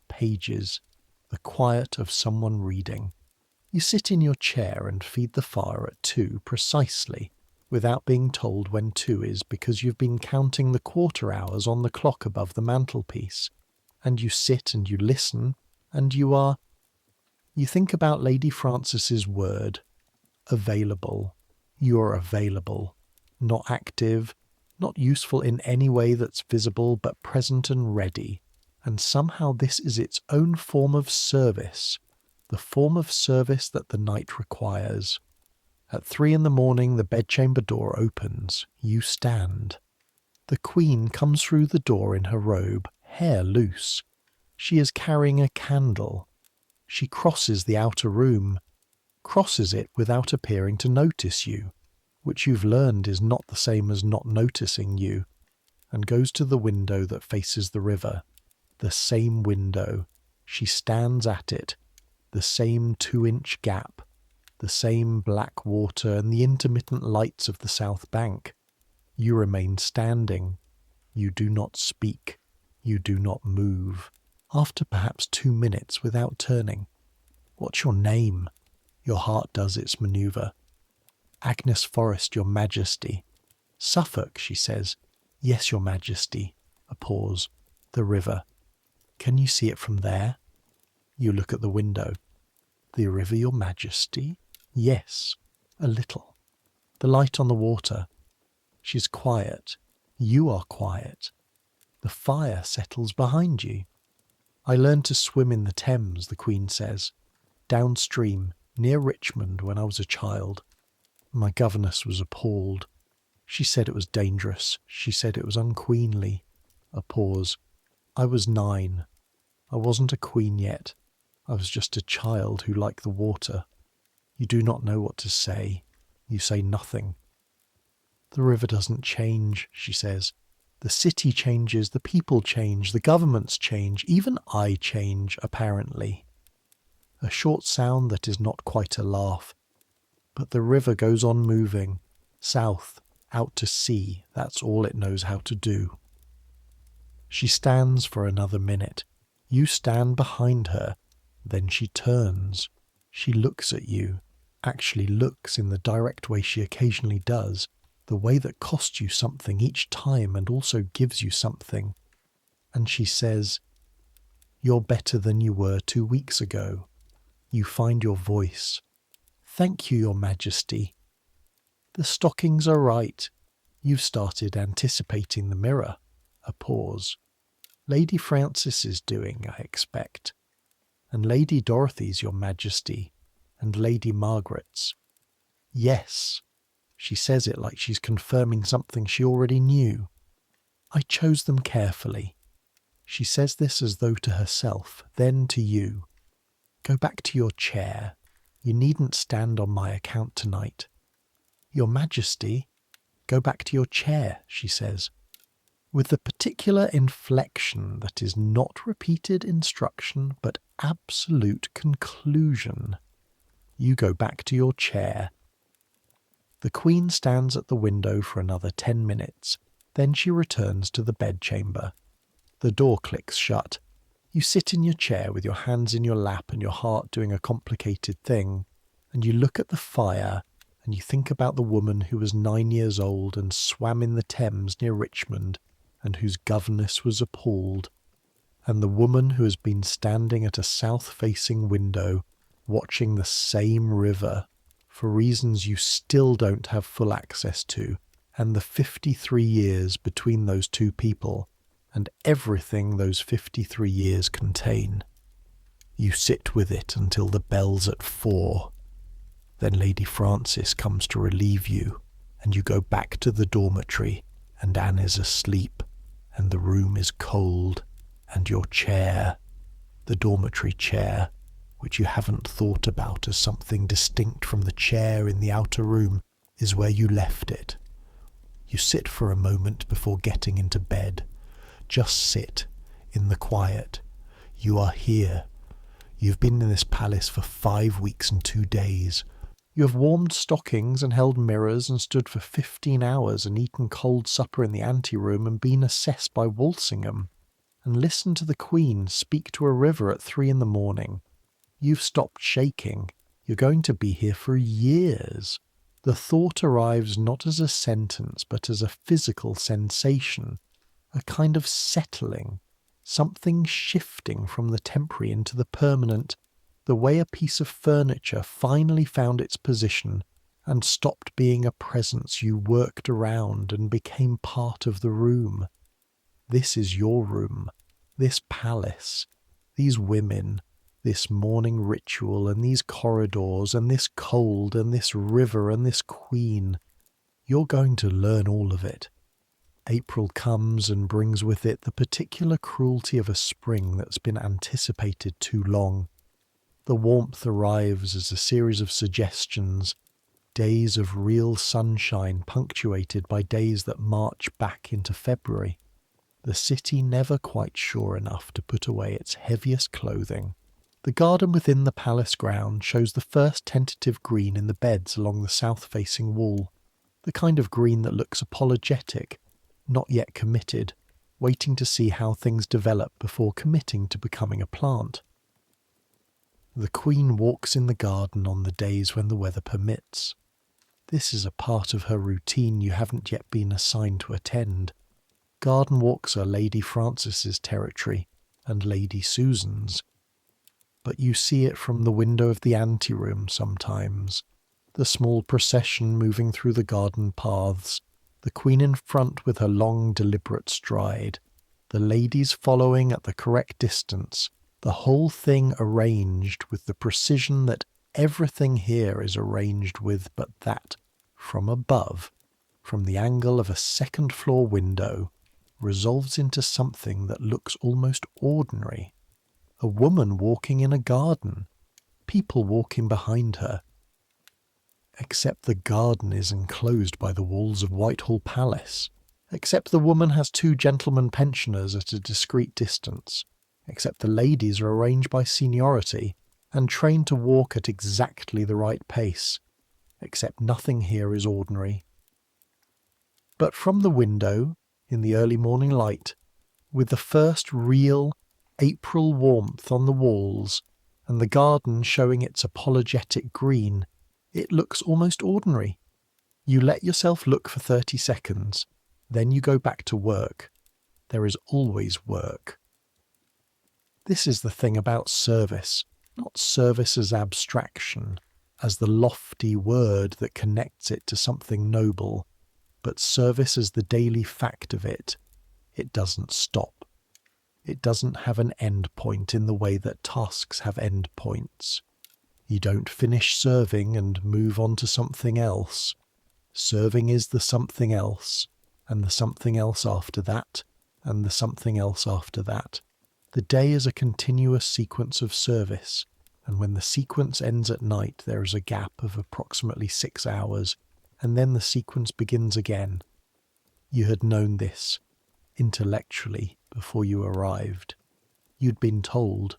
Pages. The quiet of someone reading. You sit in your chair and feed the fire at 2 precisely, without being told when 2 is, because you've been counting the quarter hours on the clock above the mantelpiece. And you sit and you listen, and you think about Lady Frances's word, available. You're available, not active, not useful in any way that's visible, but present and ready. And somehow this is its own form of service, the form of service that the night requires. At 3 in the morning, the bedchamber door opens. You stand. The Queen comes through the door in her robe, hair loose. She is carrying a candle. She crosses the outer room, crosses it without appearing to notice you, which you've learned is not the same as not noticing you, and goes to the window that faces the river. The same window. She stands at it. The same 2-inch gap. The same black water and the intermittent lights of the south bank. You remain standing. You do not speak. You do not move. After perhaps 2 minutes without turning. What's your name? Your heart does its manoeuvre. Agnes Forrest, your Majesty. Suffolk, she says. Yes, your Majesty. A pause. The river. Can you see it from there? You look at the window. The river, your Majesty? Yes, a little. The light on the water. She's quiet. You are quiet. The fire settles behind you. I learned to swim in the Thames, the Queen says, downstream, near Richmond when I was a child. My governess was appalled. She said it was dangerous. She said it was unqueenly. A pause. I was 9. I wasn't a queen yet. I was just a child who liked the water. You do not know what to say. You say nothing. The river doesn't change, she says. The city changes, the people change, the governments change, even I change, apparently. A short sound that is not quite a laugh. But the river goes on moving, south, out to sea, that's all it knows how to do. She stands for another minute. You stand behind her. Then she turns. She looks at you, actually looks in the direct way she occasionally does, the way that costs you something each time and also gives you something. And she says, "You're better than you were 2 weeks ago. You find your voice. Thank you, Your Majesty. The stockings are right. You've started anticipating the mirror." A pause. "Lady Frances is doing, I expect. And Lady Dorothy's, Your Majesty. And Lady Margaret's." "Yes." She says it like she's confirming something she already knew. "I chose them carefully." She says this as though to herself, then to you. "Go back to your chair. You needn't stand on my account tonight." "Your Majesty, go back to your chair," she says, with the particular inflection that is not repeated instruction but absolute conclusion. You go back to your chair. The Queen stands at the window for another 10 minutes. Then she returns to the bedchamber. The door clicks shut. You sit in your chair with your hands in your lap and your heart doing a complicated thing, and you look at the fire and you think about the woman who was 9 years old and swam in the Thames near Richmond and whose governess was appalled, and the woman who has been standing at a south-facing window watching the same river for reasons you still don't have full access to, and the 53 years between those two people, and everything those 53 years contain. You sit with it until the bell's at 4. Then Lady Frances comes to relieve you, and you go back to the dormitory, and Anne is asleep, and the room is cold, and your chair, the dormitory chair, which you haven't thought about as something distinct from the chair in the outer room, is where you left it. You sit for a moment before getting into bed. Just sit, in the quiet. You are here. You've been in this palace for 5 weeks and 2 days. You have warmed stockings and held mirrors and stood for 15 hours and eaten cold supper in the anteroom and been assessed by Walsingham, and listened to the Queen speak to a river at 3 in the morning. You've stopped shaking. You're going to be here for years. The thought arrives not as a sentence, but as a physical sensation, a kind of settling, something shifting from the temporary into the permanent, the way a piece of furniture finally found its position and stopped being a presence you worked around and became part of the room. This is your room, this palace, these women, this morning ritual and these corridors and this cold and this river and this Queen. You're going to learn all of it. April comes and brings with it the particular cruelty of a spring that's been anticipated too long. The warmth arrives as a series of suggestions, days of real sunshine punctuated by days that march back into February. The city never quite sure enough to put away its heaviest clothing. The garden within the palace ground shows the first tentative green in the beds along the south-facing wall, the kind of green that looks apologetic, not yet committed, waiting to see how things develop before committing to becoming a plant. The Queen walks in the garden on the days when the weather permits. This is a part of her routine you haven't yet been assigned to attend. Garden walks are Lady Frances's territory and Lady Susan's. But you see it from the window of the anteroom sometimes, the small procession moving through the garden paths, the Queen in front with her long deliberate stride, the ladies following at the correct distance, the whole thing arranged with the precision that everything here is arranged with, but that, from above, from the angle of a second-floor window, resolves into something that looks almost ordinary, a woman walking in a garden, people walking behind her. Except the garden is enclosed by the walls of Whitehall Palace. Except the woman has 2 gentlemen pensioners at a discreet distance. Except the ladies are arranged by seniority and trained to walk at exactly the right pace. Except nothing here is ordinary. But from the window, in the early morning light, with the first real April warmth on the walls, and the garden showing its apologetic green, it looks almost ordinary. You let yourself look for 30 seconds, then you go back to work. There is always work. This is the thing about service, not service as abstraction, as the lofty word that connects it to something noble, but service as the daily fact of it. It doesn't stop. It doesn't have an end point in the way that tasks have end points. You don't finish serving and move on to something else. Serving is the something else, and the something else after that, and the something else after that. The day is a continuous sequence of service, and when the sequence ends at night there is a gap of approximately 6 hours, and then the sequence begins again. You had known this, intellectually, before you arrived. You'd been told.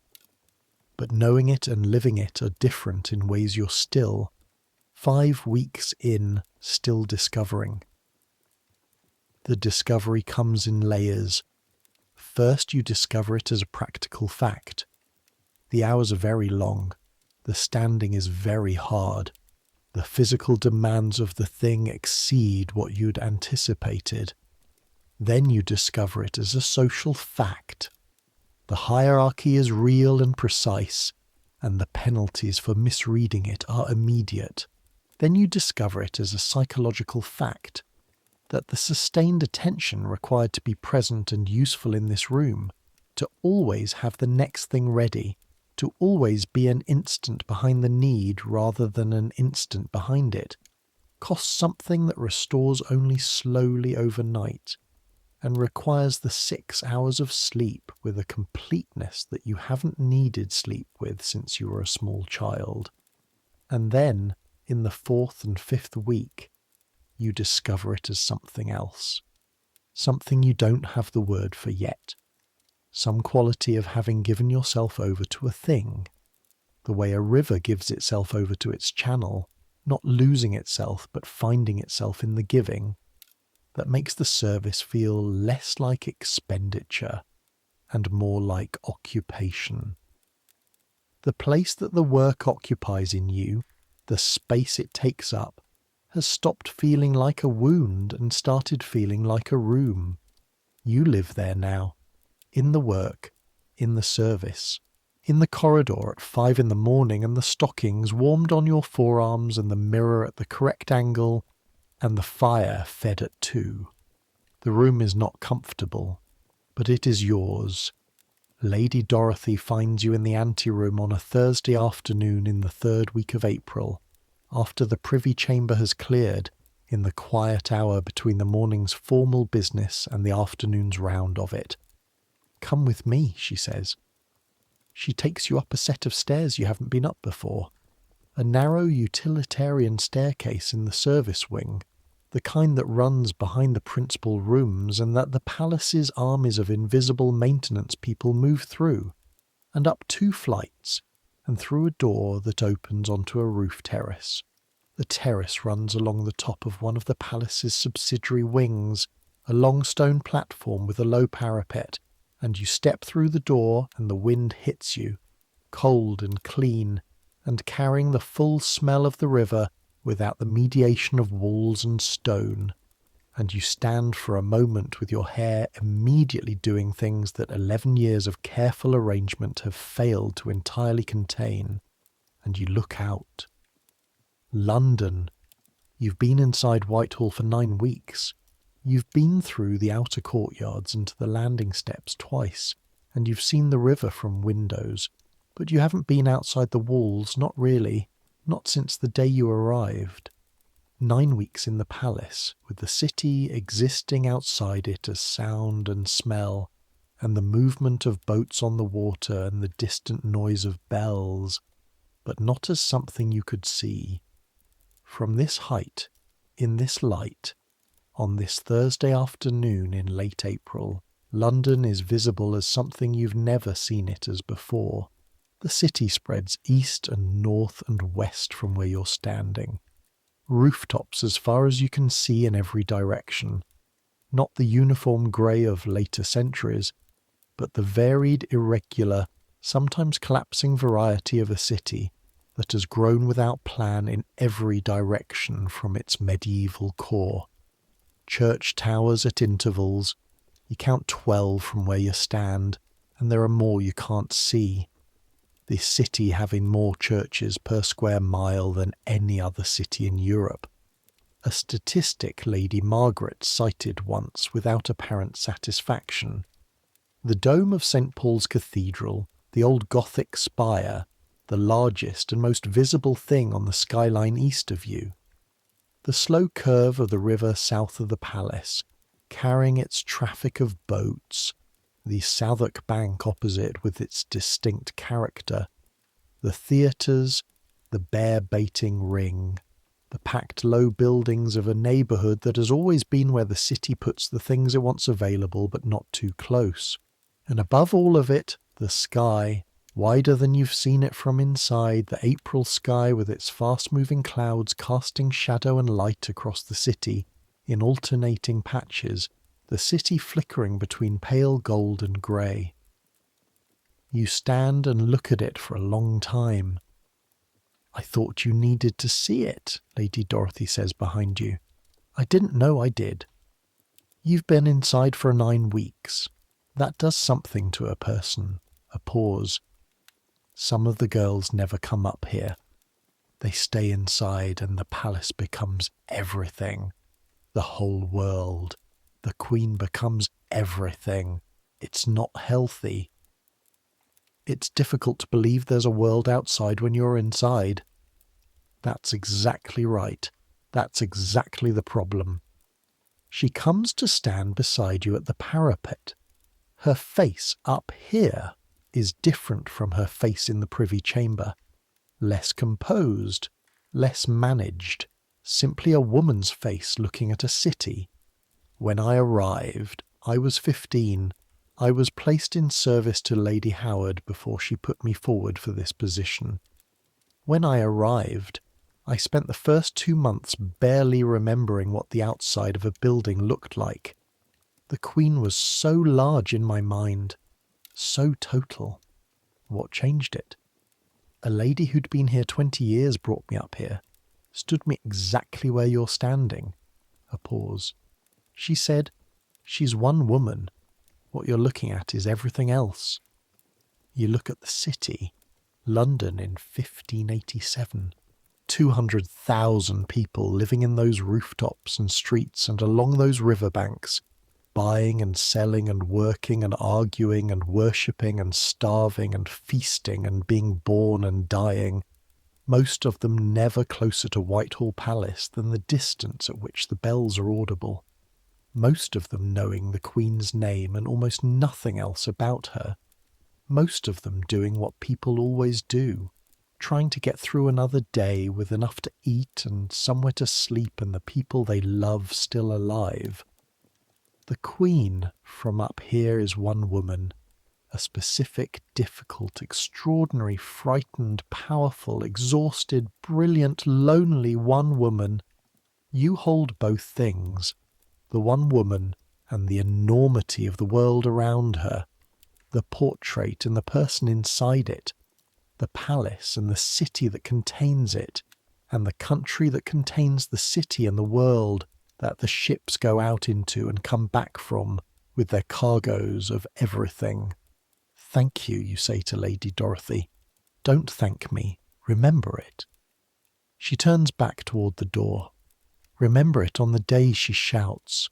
But knowing it and living it are different in ways you're still, 5 weeks in, still discovering. The discovery comes in layers. First you discover it as a practical fact. The hours are very long. The standing is very hard. The physical demands of the thing exceed what you'd anticipated. Then you discover it as a social fact. The hierarchy is real and precise, and the penalties for misreading it are immediate. Then you discover it as a psychological fact, that the sustained attention required to be present and useful in this room, to always have the next thing ready, to always be an instant behind the need rather than an instant behind it, costs something that restores only slowly overnight, and requires the 6 hours of sleep with a completeness that you haven't needed sleep with since you were a small child. And then, in the 4th and 5th week, you discover it as something else. Something you don't have the word for yet. Some quality of having given yourself over to a thing. The way a river gives itself over to its channel, not losing itself but finding itself in the giving, that makes the service feel less like expenditure and more like occupation. The place that the work occupies in you, the space it takes up, has stopped feeling like a wound and started feeling like a room. You live there now, in the work, in the service, in the corridor at 5 in the morning, and the stockings warmed on your forearms, and the mirror at the correct angle, and the fire fed at 2. The room is not comfortable, but it is yours. Lady Dorothy finds you in the anteroom on a Thursday afternoon in the 3rd week of April, after the Privy Chamber has cleared, in the quiet hour between the morning's formal business and the afternoon's round of it. "Come with me," she says. She takes you up a set of stairs you haven't been up before, a narrow utilitarian staircase in the service wing, the kind that runs behind the principal rooms and that the palace's armies of invisible maintenance people move through, and up 2 flights, and through a door that opens onto a roof terrace. The terrace runs along the top of one of the palace's subsidiary wings, a long stone platform with a low parapet, and you step through the door and the wind hits you, cold and clean, and carrying the full smell of the river without the mediation of walls and stone, and you stand for a moment with your hair immediately doing things that 11 years of careful arrangement have failed to entirely contain, and you look out. London. You've been inside Whitehall for 9 weeks. You've been through the outer courtyards and to the landing steps twice, and you've seen the river from windows, but you haven't been outside the walls, not really, not since the day you arrived. 9 weeks in the palace, with the city existing outside it as sound and smell, and the movement of boats on the water and the distant noise of bells, but not as something you could see. From this height, in this light, on this Thursday afternoon in late April, London is visible as something you've never seen it as before. The city spreads east and north and west from where you're standing. Rooftops as far as you can see in every direction. Not the uniform grey of later centuries, but the varied, irregular, sometimes collapsing variety of a city that has grown without plan in every direction from its medieval core. Church towers at intervals. You count 12 from where you stand, and there are more you can't see. This city having more churches per square mile than any other city in Europe. A statistic Lady Margaret cited once without apparent satisfaction. The dome of St. Paul's Cathedral, the old Gothic spire, the largest and most visible thing on the skyline east of you. The slow curve of the river south of the palace, carrying its traffic of boats, the Southwark Bank opposite with its distinct character, the theatres, the bear-baiting ring, the packed low buildings of a neighbourhood that has always been where the city puts the things it wants available but not too close. And above all of it, the sky, wider than you've seen it from inside, the April sky with its fast-moving clouds casting shadow and light across the city in alternating patches, the city flickering between pale gold and grey. You stand and look at it for a long time. "I thought you needed to see it," Lady Dorothy says behind you. "I didn't know I did." "You've been inside for 9 weeks. That does something to a person." A pause. "Some of the girls never come up here. They stay inside and the palace becomes everything. The whole world. The Queen becomes everything. It's not healthy. It's difficult to believe there's a world outside when you're inside." "That's exactly right. That's exactly the problem." She comes to stand beside you at the parapet. Her face up here is different from her face in the Privy Chamber. Less composed, less managed, simply a woman's face looking at a city. "When I arrived, I was 15. I was placed in service to Lady Howard before she put me forward for this position. When I arrived, I spent the first 2 months barely remembering what the outside of a building looked like. The Queen was so large in my mind, so total. What changed it? A lady who'd been here 20 years brought me up here, stood me exactly where you're standing." A pause. "She said, 'She's one woman. What you're looking at is everything else.' You look at the city, London in 1587. 200,000 people living in those rooftops and streets and along those riverbanks, buying and selling and working and arguing and worshipping and starving and feasting and being born and dying, most of them never closer to Whitehall Palace than the distance at which the bells are audible. Most of them knowing the Queen's name and almost nothing else about her. Most of them doing what people always do, trying to get through another day with enough to eat and somewhere to sleep and the people they love still alive. The Queen from up here is one woman, a specific, difficult, extraordinary, frightened, powerful, exhausted, brilliant, lonely one woman. You hold both things, the one woman and the enormity of the world around her, the portrait and the person inside it, the palace and the city that contains it, and the country that contains the city and the world that the ships go out into and come back from with their cargoes of everything. "Thank you," you say to Lady Dorothy. "Don't thank me. Remember it." She turns back toward the door. Remember it on the days she shouts.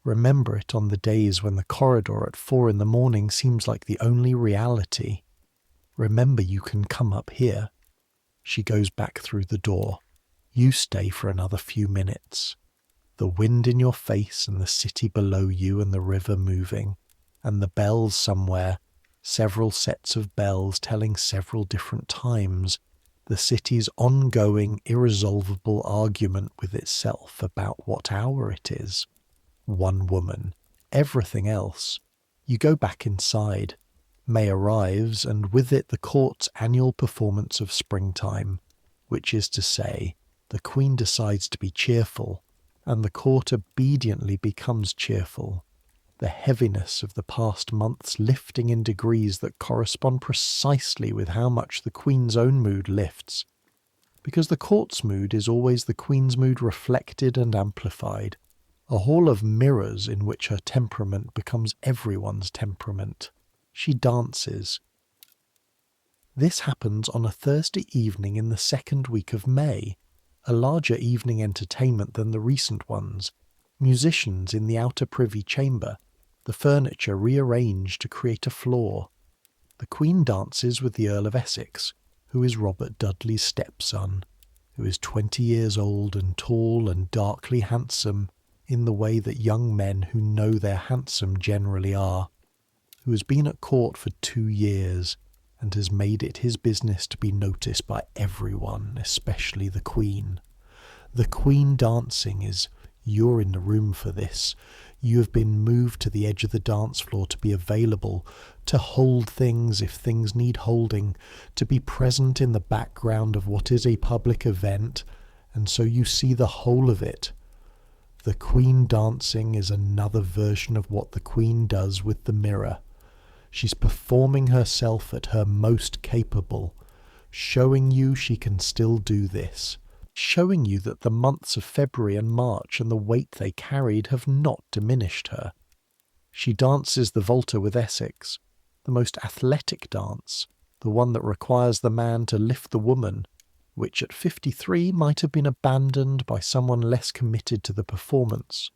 Remember it on the days when the corridor at 4 a.m. seems like the only reality. Remember you can come up here. She goes back through the door. You stay for another few minutes. The wind in your face and the city below you and the river moving, and the bells somewhere, several sets of bells telling several different times, the city's ongoing, irresolvable argument with itself about what hour it is. One woman, everything else. You go back inside. May arrives, and with it the court's annual performance of springtime, which is to say, the Queen decides to be cheerful, and the court obediently becomes cheerful, the heaviness of the past months lifting in degrees that correspond precisely with how much the Queen's own mood lifts, because the court's mood is always the Queen's mood reflected and amplified, a hall of mirrors in which her temperament becomes everyone's temperament. She dances. This happens on a Thursday evening in the second week of May, a larger evening entertainment than the recent ones, musicians in the outer Privy Chamber, the furniture rearranged to create a floor. The Queen dances with the Earl of Essex, who is Robert Dudley's stepson, who is 20 years old and tall and darkly handsome in the way that young men who know they're handsome generally are, who has been at court for 2 years and has made it his business to be noticed by everyone, especially the Queen. The Queen dancing is, you're in the room for this. You have been moved to the edge of the dance floor to be available, to hold things if things need holding, to be present in the background of what is a public event, and so you see the whole of it. The Queen dancing is another version of what the Queen does with the mirror. She's performing herself at her most capable, showing you she can still do this, showing you that the months of February and March and the weight they carried have not diminished her. She dances the Volta with Essex, the most athletic dance, the one that requires the man to lift the woman, which at 53 might have been abandoned by someone less committed to the performance.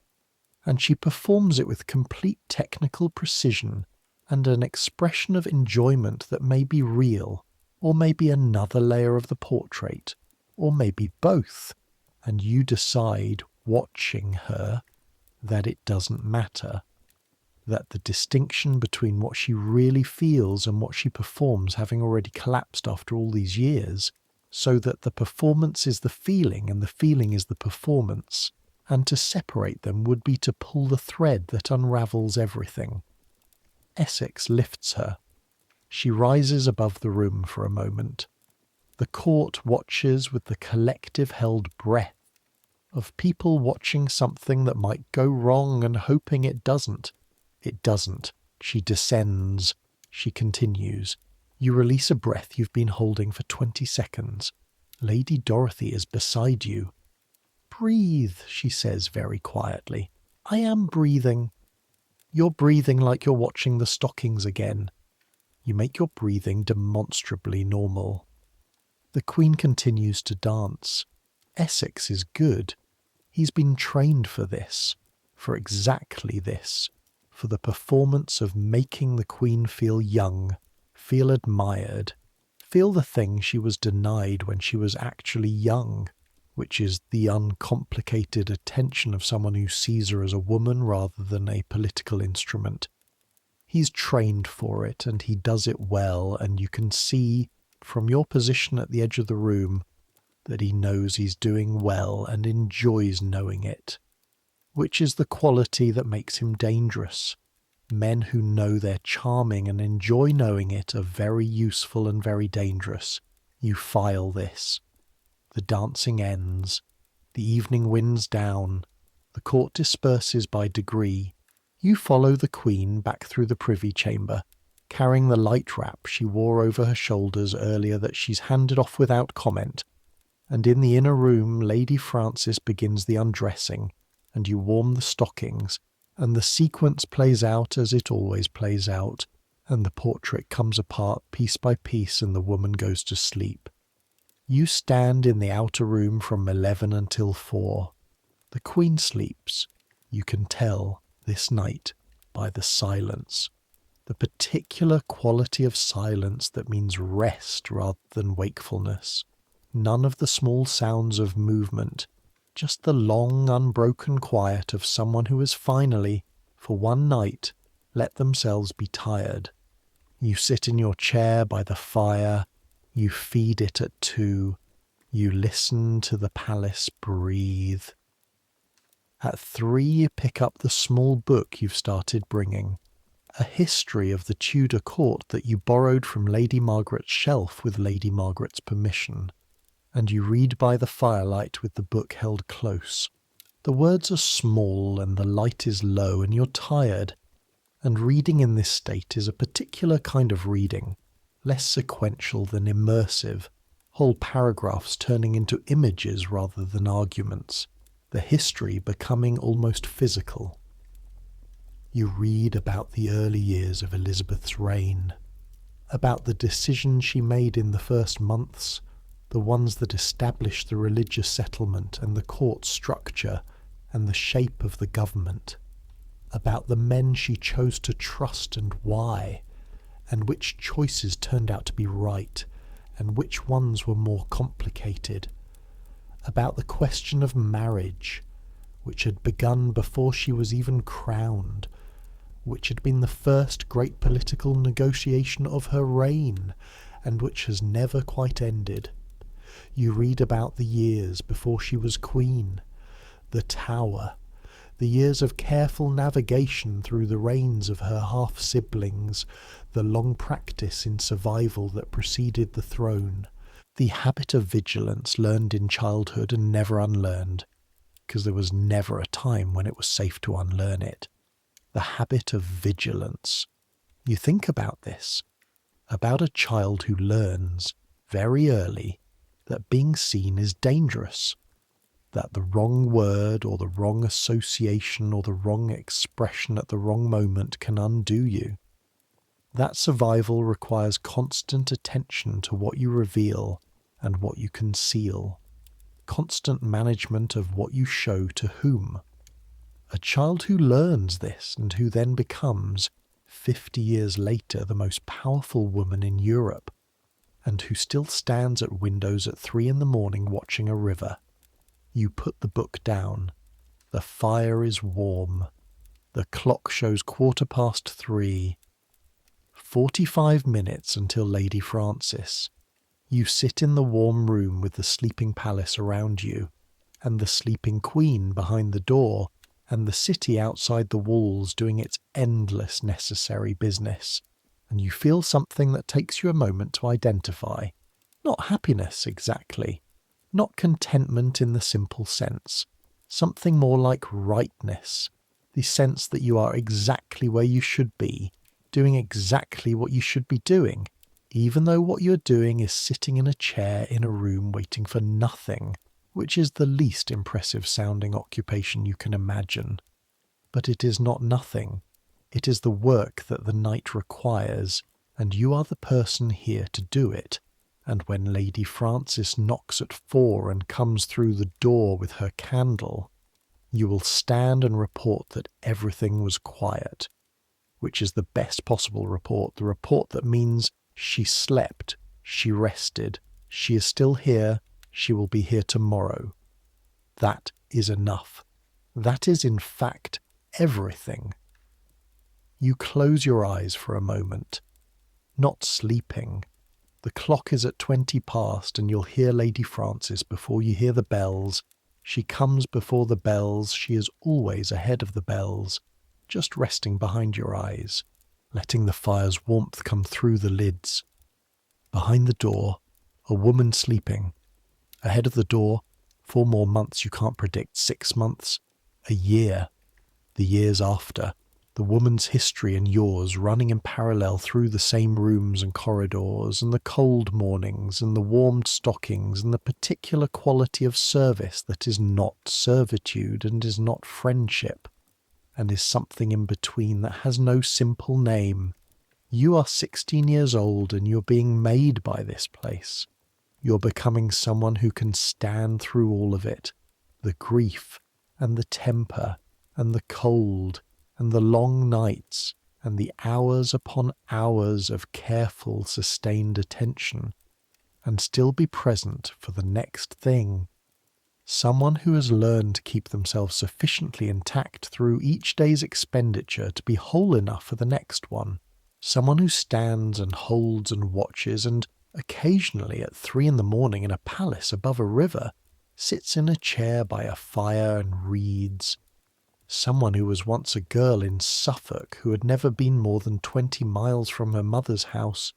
And she performs it with complete technical precision and an expression of enjoyment that may be real, or may be another layer of the portrait, or maybe both, and you decide, watching her, that it doesn't matter, that the distinction between what she really feels and what she performs having already collapsed after all these years, so that the performance is the feeling and the feeling is the performance, and to separate them would be to pull the thread that unravels everything. Essex lifts her. She rises above the room for a moment. The court watches with the collective held breath of people watching something that might go wrong and hoping it doesn't. It doesn't. She descends. She continues. You release a breath you've been holding for 20 seconds. Lady Dorothy is beside you. Breathe, she says very quietly. I am breathing. You're breathing like you're watching the stockings again. You make your breathing demonstrably normal. The Queen continues to dance. Essex is good. He's been trained for this, for exactly this, for the performance of making the Queen feel young, feel admired, feel the thing she was denied when she was actually young, which is the uncomplicated attention of someone who sees her as a woman rather than a political instrument. He's trained for it, and he does it well, and you can see, from your position at the edge of the room, that he knows he's doing well and enjoys knowing it, which is the quality that makes him dangerous. Men who know they're charming and enjoy knowing it are very useful and very dangerous. You file this. The dancing ends. The evening winds down. The court disperses by degree. You follow the Queen back through the Privy Chamber, carrying the light wrap she wore over her shoulders earlier that she's handed off without comment, and in the inner room Lady Frances begins the undressing, and you warm the stockings, and the sequence plays out as it always plays out, and the portrait comes apart piece by piece and the woman goes to sleep. You stand in the outer room from 11 until 4. The Queen sleeps. You can tell, this night, by the silence. The particular quality of silence that means rest rather than wakefulness. None of the small sounds of movement, just the long, unbroken quiet of someone who has finally, for one night, let themselves be tired. You sit in your chair by the fire, you feed it at 2, you listen to the palace breathe. At 3 you pick up the small book you've started bringing, a history of the Tudor court that you borrowed from Lady Margaret's shelf with Lady Margaret's permission, and you read by the firelight with the book held close. The words are small and the light is low and you're tired, and reading in this state is a particular kind of reading, less sequential than immersive, whole paragraphs turning into images rather than arguments, the history becoming almost physical. You read about the early years of Elizabeth's reign, about the decisions she made in the first months, the ones that established the religious settlement and the court structure and the shape of the government, about the men she chose to trust and why, and which choices turned out to be right, and which ones were more complicated, about the question of marriage, which had begun before she was even crowned, which had been the first great political negotiation of her reign, and which has never quite ended. You read about the years before she was queen, the Tower, the years of careful navigation through the reigns of her half-siblings, the long practice in survival that preceded the throne, the habit of vigilance learned in childhood and never unlearned, because there was never a time when it was safe to unlearn it. The habit of vigilance. You think about this, about a child who learns, very early, that being seen is dangerous, that the wrong word or the wrong association or the wrong expression at the wrong moment can undo you. That survival requires constant attention to what you reveal and what you conceal, constant management of what you show to whom. A child who learns this and who then becomes, 50 years later, the most powerful woman in Europe, and who still stands at windows at 3 a.m. watching a river. You put the book down. The fire is warm. The clock shows 3:15. 45 minutes until Lady Frances. You sit in the warm room with the sleeping palace around you, and the sleeping queen behind the door, and the city outside the walls doing its endless necessary business, and you feel something that takes you a moment to identify. Not happiness exactly, not contentment in the simple sense, something more like rightness, the sense that you are exactly where you should be, doing exactly what you should be doing, even though what you're doing is sitting in a chair in a room waiting for nothing, which is the least impressive sounding occupation you can imagine. But it is not nothing. It is the work that the night requires, and you are the person here to do it. And when Lady Frances knocks at 4 and comes through the door with her candle, you will stand and report that everything was quiet, which is the best possible report, the report that means she slept, she rested, she is still here, she will be here tomorrow. That is enough. That is, in fact, everything. You close your eyes for a moment, not sleeping. The clock is at 20 past and you'll hear Lady Frances before you hear the bells. She comes before the bells, she is always ahead of the bells, just resting behind your eyes, letting the fire's warmth come through the lids. Behind the door, a woman sleeping. Ahead of the door, 4 more months you can't predict, 6 months, a year, the years after, the woman's history and yours running in parallel through the same rooms and corridors, and the cold mornings and the warmed stockings and the particular quality of service that is not servitude and is not friendship, and is something in between that has no simple name. You are 16 years old and you're being made by this place. You're becoming someone who can stand through all of it, the grief and the temper and the cold and the long nights and the hours upon hours of careful, sustained attention, and still be present for the next thing. Someone who has learned to keep themselves sufficiently intact through each day's expenditure to be whole enough for the next one. Someone who stands and holds and watches and occasionally at 3 in the morning in a palace above a river sits in a chair by a fire and reads. Someone who was once a girl in Suffolk who had never been more than 20 miles from her mother's house,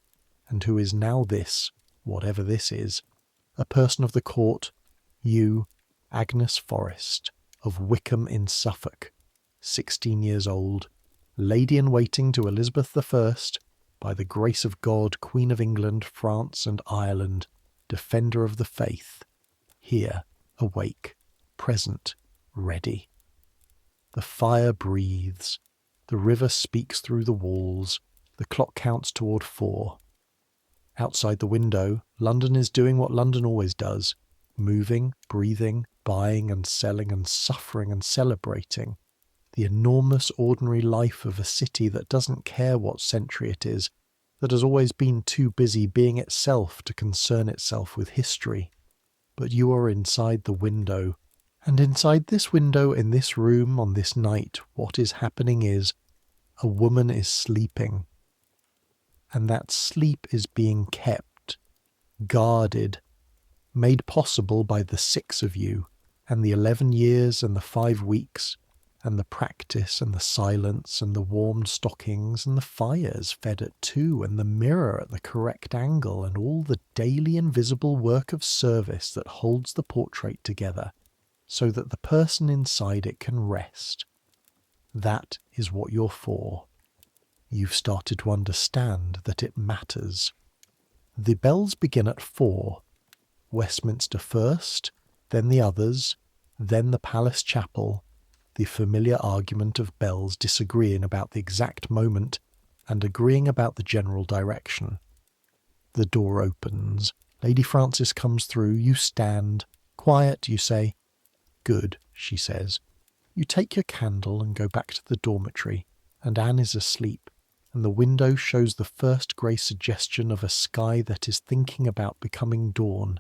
and who is now this, whatever this is, a person of the court, you, Agnes Forrest, of Wickham in Suffolk, 16 years old, lady-in-waiting to Elizabeth I, by the grace of God, Queen of England, France and Ireland, defender of the faith, here, awake, present, ready. The fire breathes, the river speaks through the walls, the clock counts toward 4. Outside the window, London is doing what London always does, moving, breathing, buying and selling and suffering and celebrating. The enormous ordinary life of a city that doesn't care what century it is, that has always been too busy being itself to concern itself with history. But you are inside the window, and inside this window in this room on this night what is happening is, a woman is sleeping. And that sleep is being kept, guarded, made possible by the 6 of you, and the 11 years and the 5 weeks, and the practice and the silence and the warmed stockings and the fires fed at 2 and the mirror at the correct angle and all the daily invisible work of service that holds the portrait together, so that the person inside it can rest. That is what you're for. You've started to understand that it matters. The bells begin at 4. Westminster first, then the others, then the Palace Chapel, the familiar argument of bells disagreeing about the exact moment and agreeing about the general direction. The door opens. Lady Frances comes through. You stand. Quiet, you say. Good, she says. You take your candle and go back to the dormitory, and Anne is asleep, and the window shows the first grey suggestion of a sky that is thinking about becoming dawn,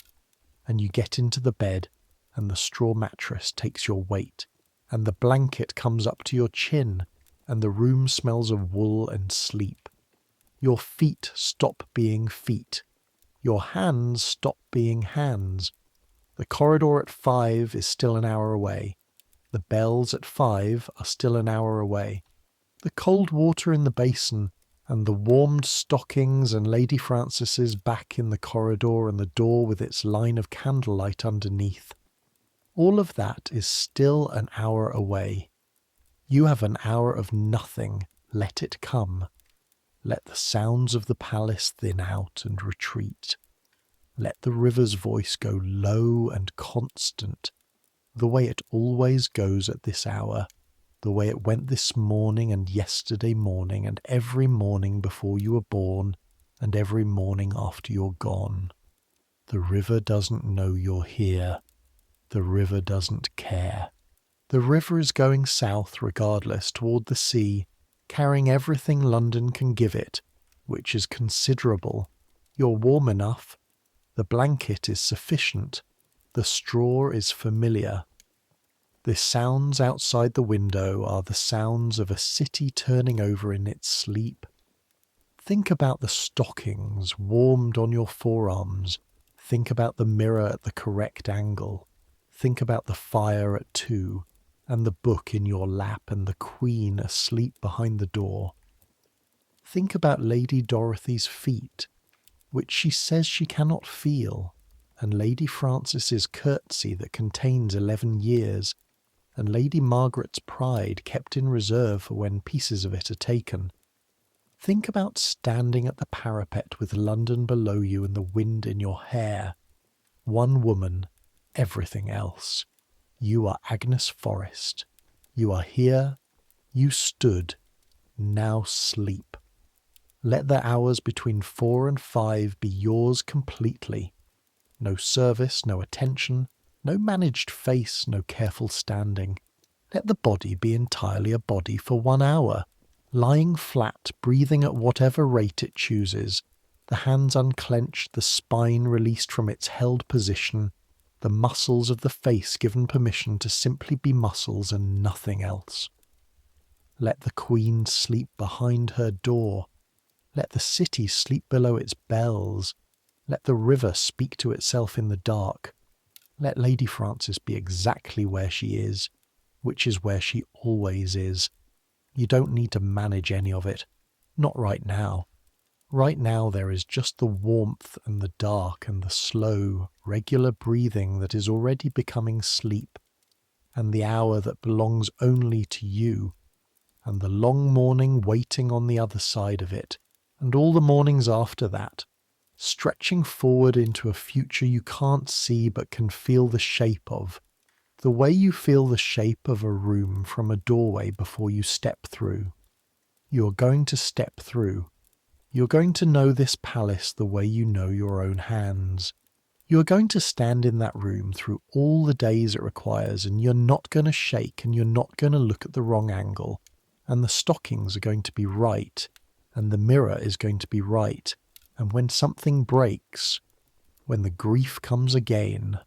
and you get into the bed, and the straw mattress takes your weight, and the blanket comes up to your chin, and the room smells of wool and sleep. Your feet stop being feet. Your hands stop being hands. The corridor at 5 is still an hour away. The bells at 5 are still an hour away. The cold water in the basin, and the warmed stockings and Lady Frances's back in the corridor and the door with its line of candlelight underneath. All of that is still an hour away. You have an hour of nothing. Let it come. Let the sounds of the palace thin out and retreat. Let the river's voice go low and constant, the way it always goes at this hour, the way it went this morning and yesterday morning and every morning before you were born and every morning after you're gone. The river doesn't know you're here. The river doesn't care. The river is going south regardless toward the sea, carrying everything London can give it, which is considerable. You're warm enough. The blanket is sufficient. The straw is familiar. The sounds outside the window are the sounds of a city turning over in its sleep. Think about the stockings warmed on your forearms. Think about the mirror at the correct angle. Think about the fire at 2, and the book in your lap and the Queen asleep behind the door. Think about Lady Dorothy's feet, which she says she cannot feel, and Lady Frances's curtsy that contains 11 years, and Lady Margaret's pride kept in reserve for when pieces of it are taken. Think about standing at the parapet with London below you and the wind in your hair. One woman, everything else. You are Agnes Forrest. You are here. You stood. Now sleep. Let the hours between 4 and 5 be yours completely. No service, no attention, no managed face, no careful standing. Let the body be entirely a body for 1 hour, lying flat, breathing at whatever rate it chooses, the hands unclenched, the spine released from its held position, the muscles of the face given permission to simply be muscles and nothing else. Let the Queen sleep behind her door. Let the city sleep below its bells. Let the river speak to itself in the dark. Let Lady Frances be exactly where she is, which is where she always is. You don't need to manage any of it. Not right now. Right now there is just the warmth and the dark and the slow, regular breathing that is already becoming sleep, and the hour that belongs only to you, and the long morning waiting on the other side of it, and all the mornings after that, stretching forward into a future you can't see but can feel the shape of, the way you feel the shape of a room from a doorway before you step through. You are going to step through. You're going to know this palace the way you know your own hands. You are going to stand in that room through all the days it requires, and you're not going to shake, and you're not going to look at the wrong angle, and the stockings are going to be right, and the mirror is going to be right, and when something breaks, when the grief comes again,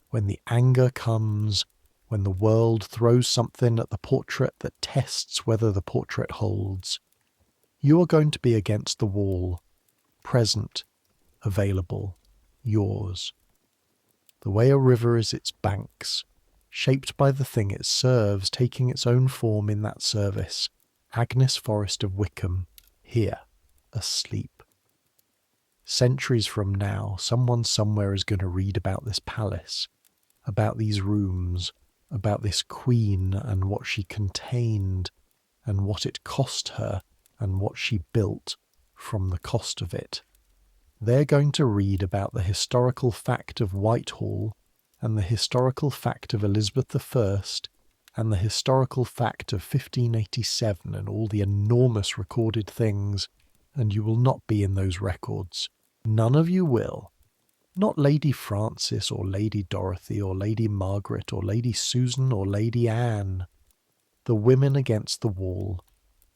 when the anger comes, when the world throws something at the portrait that tests whether the portrait holds, you are going to be against the wall, present, available, yours. The way a river is its banks, shaped by the thing it serves, taking its own form in that service. Agnes Forrest of Wickham, here, asleep. Centuries from now, someone somewhere is going to read about this palace, about these rooms, about this queen and what she contained, and what it cost her, and what she built from the cost of it. They're going to read about the historical fact of Whitehall, and the historical fact of Elizabeth I, and the historical fact of 1587 and all the enormous recorded things, and you will not be in those records. None of you will. Not Lady Frances or Lady Dorothy or Lady Margaret or Lady Susan or Lady Anne. The women against the wall.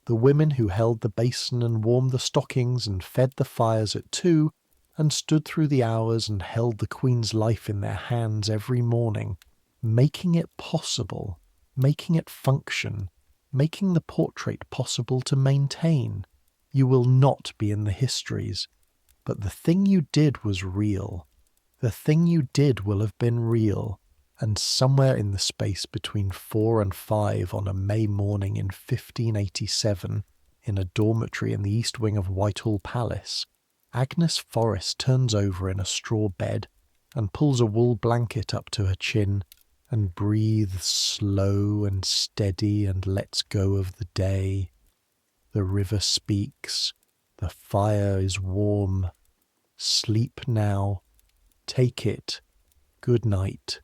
The women who held the basin and warmed the stockings and fed the fires at 2 and stood through the hours and held the Queen's life in their hands every morning, making it possible, making it function, making the portrait possible to maintain. You will not be in the histories, but the thing you did was real. The thing you did will have been real, and somewhere in the space between 4 and 5 on a May morning in 1587, in a dormitory in the east wing of Whitehall Palace, Agnes Forrest turns over in a straw bed and pulls a wool blanket up to her chin and breathes slow and steady and lets go of the day. The river speaks. The fire is warm. Sleep now. Take it. Good night.